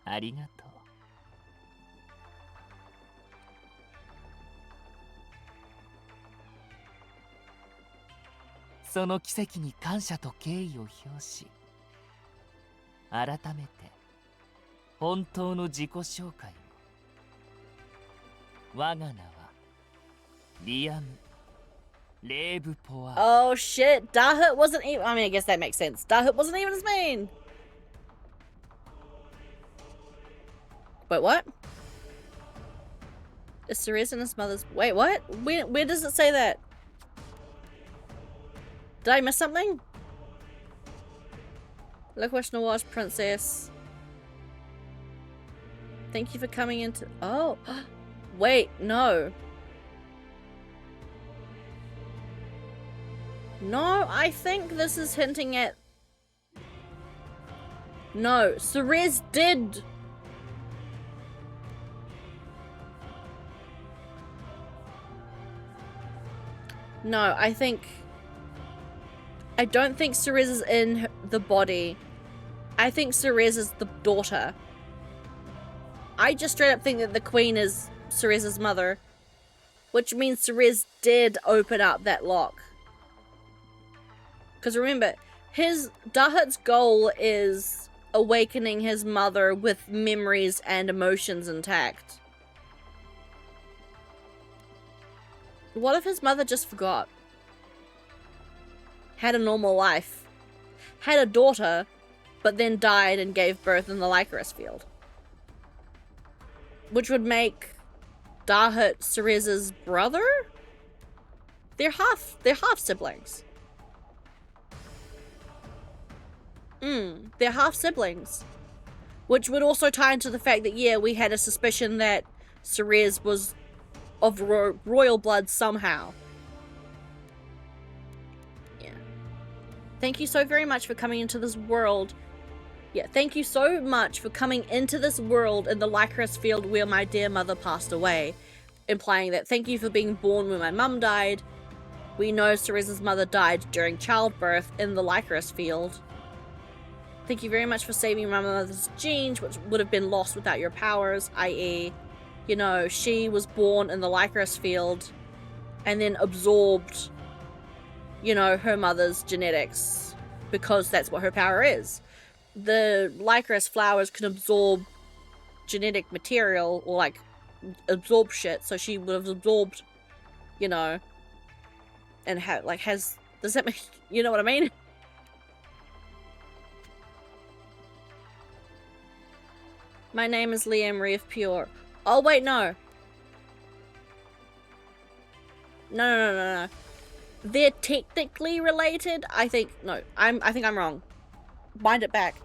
ありがとう。その奇跡に感謝と敬意を表し、改めて本当の自己紹介を。我が名はリアム・レーブポワー。 Oh shit, Dahut wasn't even— I mean, I guess that makes sense. Dahut wasn't even his main. Wait, what? Is Ceres and his mother's— Wait, what? Where does it say that? Did I miss something? Licorice Noir's princess. Thank you for coming into— Oh. Wait, no. No, I think this is hinting at— No, Ceres did— No, I don't think Ceres is in the body. I think Ceres is the daughter. I just straight up think that the queen is Ceres' mother, which means Ceres did open up that lock. Because remember, Dahut's goal is awakening his mother with memories and emotions intact. What if his mother just forgot? Had a normal life. Had a daughter, but then died and gave birth in the Lycoris field. Which would make Dahut Ceres' brother? They're half siblings. They're half siblings. Which would also tie into the fact that, yeah, we had a suspicion that Ceres was of royal blood somehow. Yeah. Thank you so very much for coming into this world. Yeah, thank you so much for coming into this world in the Lycoris field where my dear mother passed away. Implying that thank you for being born when my mum died. We know Ceres' mother died during childbirth in the Lycoris field. Thank you very much for saving my mother's genes, which would have been lost without your powers, i.e., you know, she was born in the Lycoris field and then absorbed, you know, her mother's genetics because that's what her power is. The Lycoris flowers can absorb genetic material or, like, absorb shit, so she would have absorbed, you know, and has— does that make— you know what I mean? My name is Liam Reeve Pure. Oh wait, no. No. They're technically related. I think I'm wrong. Wind it back.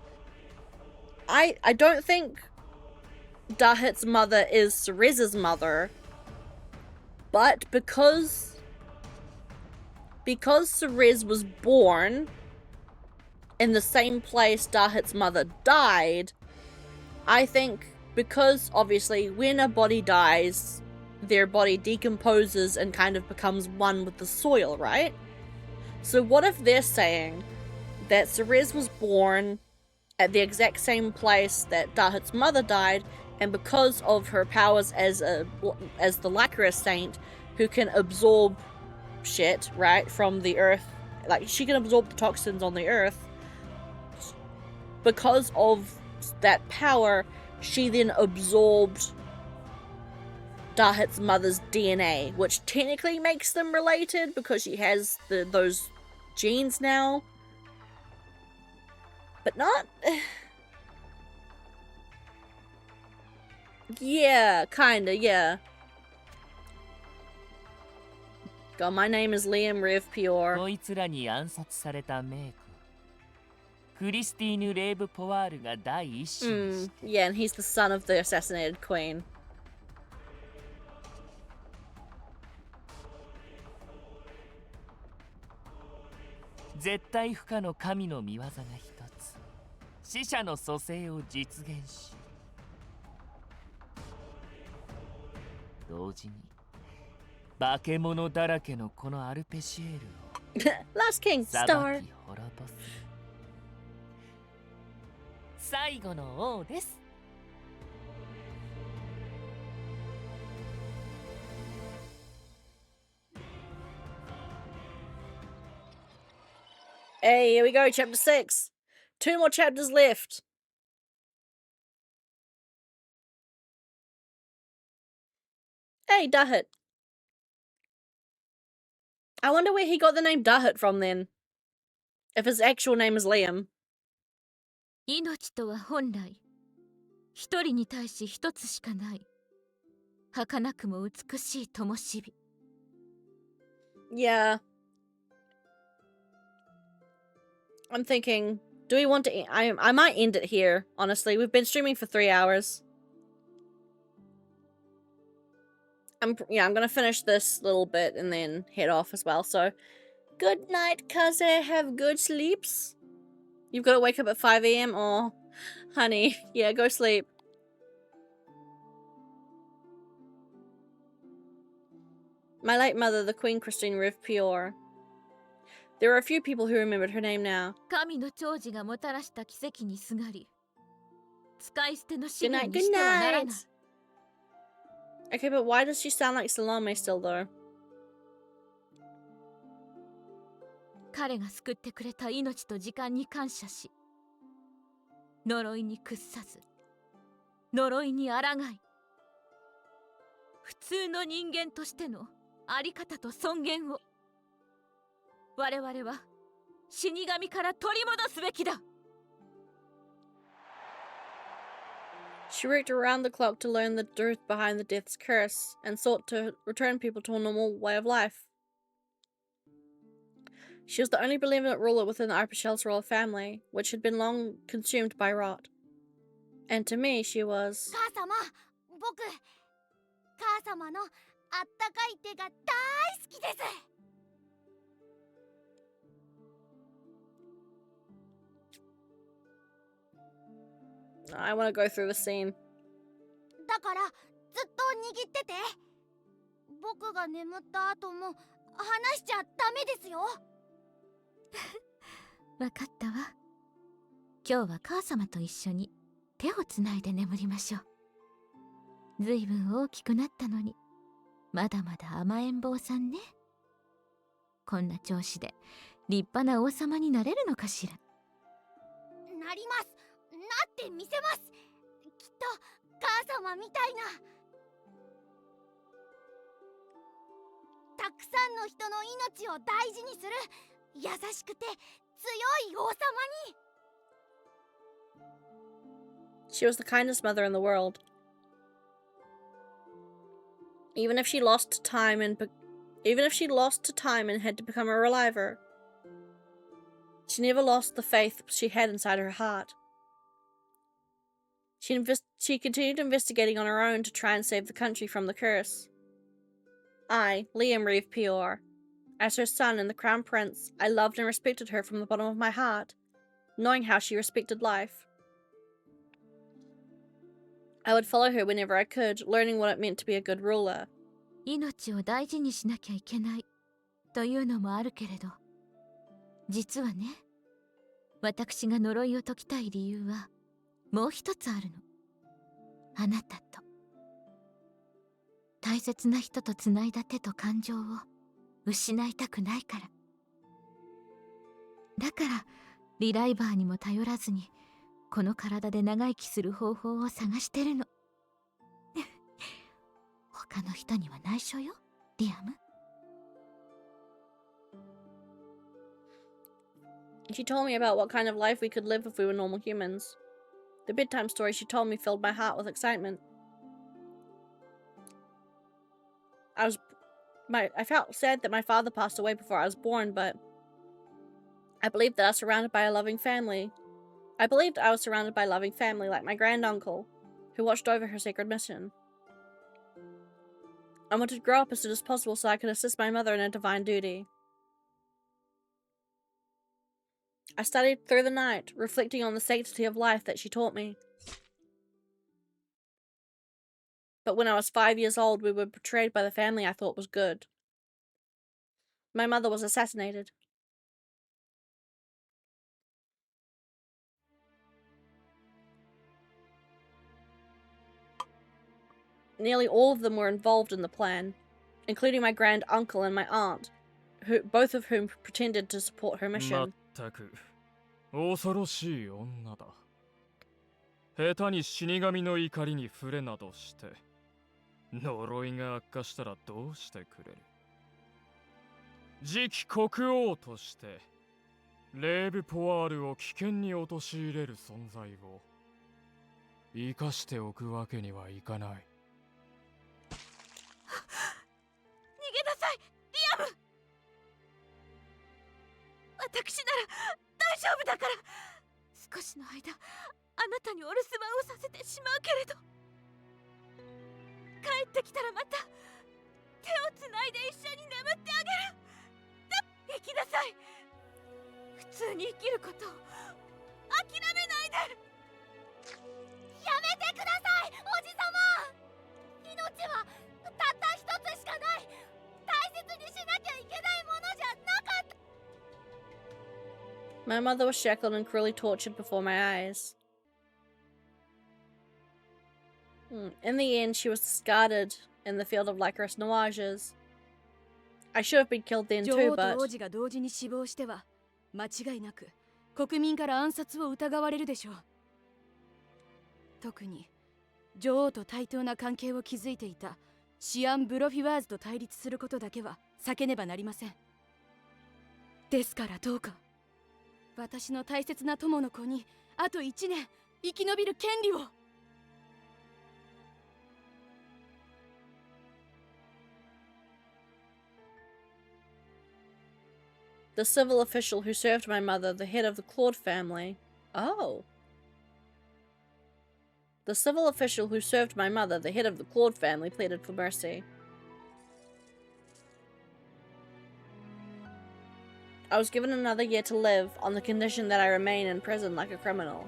I don't think Dahit's mother is Cerez's mother, but because Cerez was born in the same place Dahit's mother died, I think because obviously when a body dies, their body decomposes and kind of becomes one with the soil, right? So what if they're saying that Cerez was born at the exact same place that Dahit's mother died, and because of her powers as the Lycra Saint, who can absorb shit, right, from the earth, like she can absorb the toxins on the earth, because of that power, she then absorbed Dahit's mother's DNA, which technically makes them related because she has those genes now. But not... yeah, kinda, yeah. God, my name is Liam Reeve Pure. こいつらに暗殺されたメイククリスティーヌ・レーブ・ポワールが第一子にして Yeah, and he's the son of the assassinated queen. 絶対不可の神の見業が一つ死者の蘇生を実現し同時に化け物だらけのこのアルペシエールを Last King 裁 Star. き滅ぼす最後の王です Hey, here we go, chapter 6. 2 more chapters left. Hey, Dahit. I wonder where he got the name Dahit from then. If his actual name is Liam. 命とは本来一人に対し一つしかない儚くも美しい灯火 Yeah. I'm thinking, do we want to... I might end it here, honestly. We've been streaming for 3 hours. I'm gonna finish this little bit and then head off as well, so... Good night, Kaze. Have good sleeps. You've got to wake up at 5 AM? Oh, honey. Yeah, go sleep. My late mother, the Queen Christine Reeve Pure. There are a few people who remembered her name now. 神の長寿がもたらした奇跡にすがり使い捨ての資 Good 源 night, に good してはなら night! ない Okay, but why does she sound like Salome still, though? 彼が救ってくれた命と時間に感謝し呪いに屈さず呪いに抗い普通の人間としてのあり方と尊厳を我々は死神から取り戻すべきだ She worked around the clock to learn the truth behind the death's curse and sought to return people to a normal way of life. She was the only benevolent ruler within the Arpachel's royal family, which had been long consumed by rot. And to me, she was... 母様、僕、母様のあったかい手が大好きです。I want to go through the scene. だからずっと握ってて。僕が眠った後も話しちゃダメですよ。わかったわ今日は母様と一緒に手をつないで眠りましょうずいぶん大きくなったのにまだまだ甘えん坊さんねこんな調子で立派な王様になれるのかしらなります。なってみせます。きっと母様みたいな。たくさんの人の命を大事にする優しくて強い王様に。She was the kindest mother in the world. Even if she lost to time and had to become a reliver, she never lost the faith she had inside her heart. She continued investigating on her own to try and save the country from the curse. I, Liam Reeve Pior, as her son and the Crown Prince, I loved and respected her from the bottom of my heart, knowing how she respected life. I would follow her whenever I could, learning what it meant to be a good ruler. 命を大事にしなきゃいけないというのもあるけれど、実はね、私が呪いを解きたい理由はもう一つあるの。あなたと大切な人とつないだ手と感情を失いたくないから。だからリライバーにも頼らずにこの体で長生きする方法を探してるの。他の人には内緒よ、リアム。She told me about what kind of life we could live if we were normal humans. The bedtime story she told me filled my heart with excitement. I felt sad that my father passed away before I was born, but I believed that I was surrounded by a loving family. I believed I was surrounded by a loving family like my granduncle, who watched over her sacred mission. I wanted to grow up as soon as possible so I could assist my mother in her divine duty. I studied through the night, reflecting on the sanctity of life that she taught me. But when I was 5 years old, we were betrayed by the family I thought was good. My mother was assassinated. Nearly all of them were involved in the plan, including my grand-uncle and my aunt, both of whom pretended to support her mission. まったく恐ろしい女だ。下手に死神の怒りに触れなどして呪いが悪化したらどうしてくれる。次期国王としてレーブ・ポワールを危険に陥れる存在を生かしておくわけにはいかない。逃げなさい、リアム。私なら大丈夫だから。少しの間あなたにお留守番をさせてしまうけれど、帰ってきたらまた手をつないで一緒に眠ってあげる。生きなさい。普通に生きることを諦めないで。やめてください、おじさま。命はたった一つしかない。大切にしなきゃいけないものじゃなかった。 My mother was shackled and cruelly tortured before my eyes. In the end, she was discarded in the field of Lycoris Nuages. I should have been killed then too, 女王 but と王子が同時に死亡しては間違いなく国民から暗殺を疑われるでしょう。特に女王と対等な関係を築いていたシアン・ブロフィワーズと対立することだけは避けねばなりません。ですからどうか私の大切な友の子にあと1年生き延びる権利を。the civil official who served my mother, the head of the Claude family. Oh. The civil official who served my mother, the head of the Claude family, pleaded for mercy. I was given another year to live on the condition that I remain in prison like a criminal.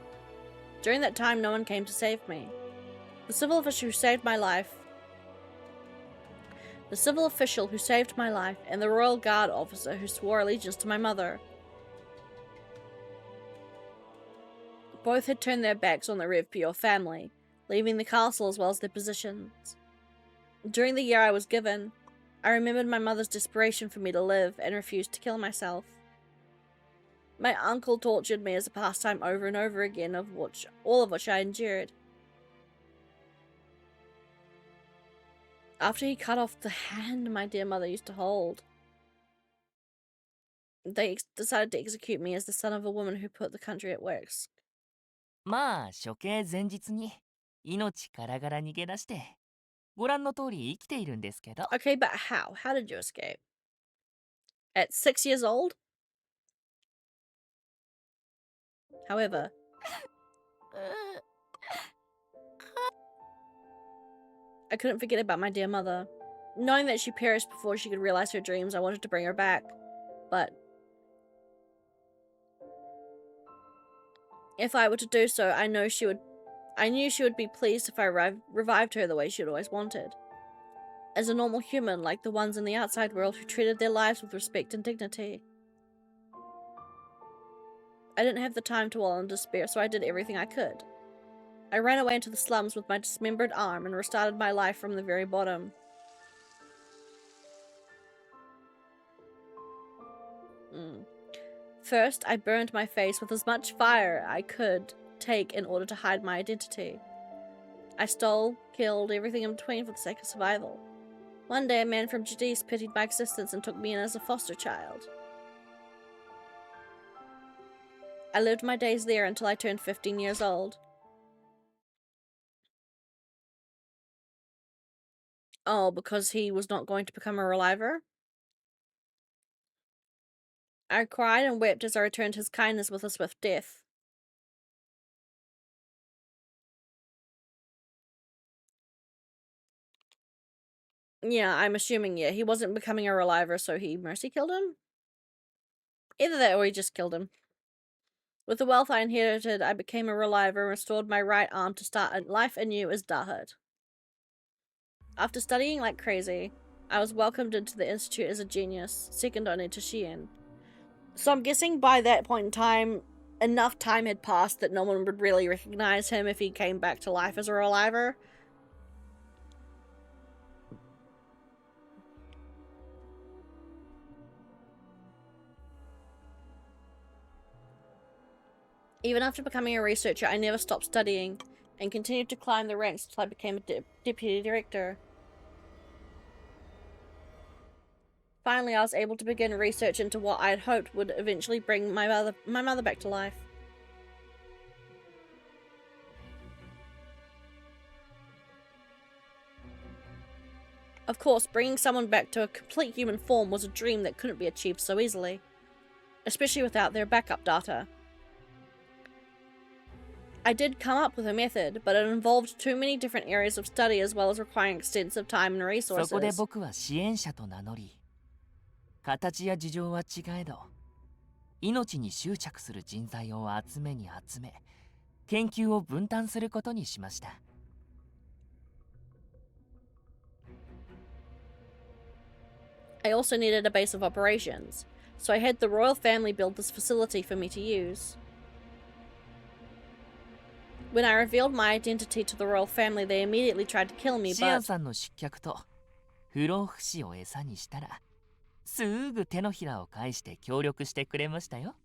During that time, no one came to save me. The civil official who saved my life and the royal guard officer who swore allegiance to my mother. Both had turned their backs on the Rev Pior family, leaving the castle as well as their positions. During the year I was given, I remembered my mother's desperation for me to live and refused to kill myself. My uncle tortured me as a pastime over and over again, all of which I endured. After he cut off the hand my dear mother used to hold, they decided to execute me as the son of a woman who put the country at risk. まあ処刑前日に命からがら逃げ出してご覧の通り生きているんですけど。 Okay, but how? How did you escape? At 6 years old? However, I couldn't forget about my dear mother. Knowing that she perished before she could realize her dreams, I wanted to bring her back. But if I were to do so, I knew she would be pleased if I revived her the way she had always wanted. As a normal human, like the ones in the outside world who treated their lives with respect and dignity. I didn't have the time to wallow in despair, so I did everything I could. I ran away into the slums with my dismembered arm and restarted my life from the very bottom. First, I burned my face with as much fire I could take in order to hide my identity. I stole, killed, everything in between for the sake of survival. One day, a man from Jadis pitied my existence and took me in as a foster child. I lived my days there until I turned 15 years old. Oh, because he was not going to become a reliver? I cried and wept as I returned his kindness with a swift death. Yeah, I'm assuming, yeah, he wasn't becoming a reliver, so he mercy killed him? Either that or he just killed him. With the wealth I inherited, I became a reliver and restored my right arm to start life anew as Dahud. After studying like crazy, I was welcomed into the institute as a genius, second only to Shien. So I'm guessing by that point in time, enough time had passed that no one would really recognize him if he came back to life as a reliver. Even after becoming a researcher, I never stopped studying and continued to climb the ranks until I became a deputy director. Finally, I was able to begin research into what I had hoped would eventually bring my mother back to life. Of course, bringing someone back to a complete human form was a dream that couldn't be achieved so easily, especially without their backup data. I did come up with a method, but it involved too many different areas of study as well as requiring extensive time and resources. そこで僕は支援者と名乗り、形や事情は違えど、命に執着する人材を集めに集め、研究を分担することにしました。I also needed a base of operations, so I had the royal family build this facility for me to use. When I revealed my identity to the royal family, they immediately tried to kill me, シアン but さんの失脚と不老不死を餌にしたら、すぐ手のひらを返して協力してくれましたよ。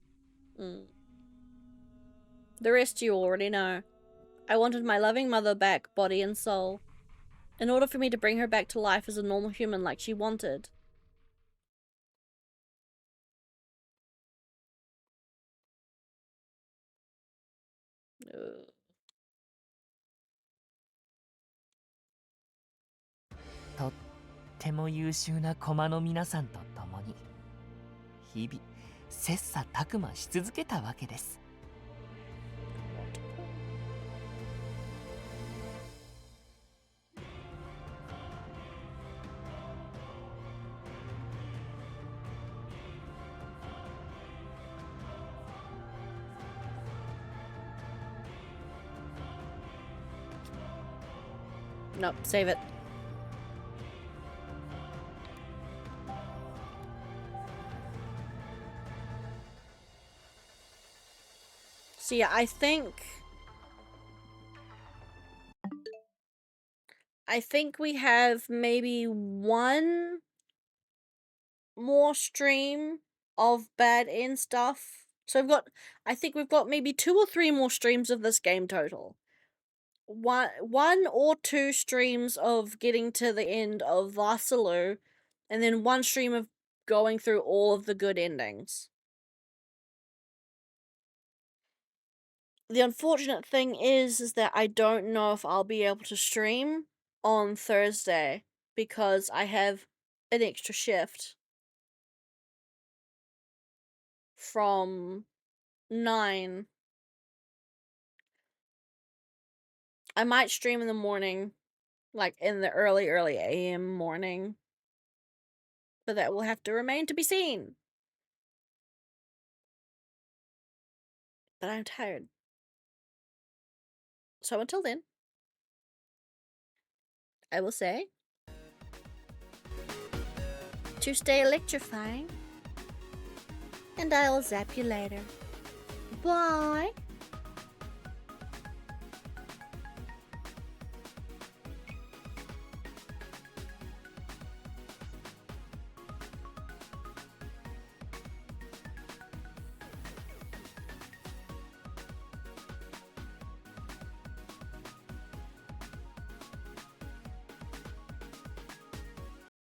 The rest you already know. I wanted my loving mother back, body and soul, in order for me to bring her back to life as a normal human like she wanted. Ugh. とっても優秀な駒の皆さんと共に日々切磋琢磨し続けたわけです。Nope, save it. So yeah, I think we have maybe one more stream of bad end stuff. So I think we've got maybe 2 or 3 more streams of this game total. One or 2 streams of getting to the end of Vasalu, and then 1 stream of going through all of the good endings. The unfortunate thing is that I don't know if I'll be able to stream on Thursday because I have an extra shift from 9. I might stream in the morning, like in the early AM morning, but that will have to remain to be seen. But I'm tired. So until then, I will say to stay electrifying, and I will zap you later. Bye!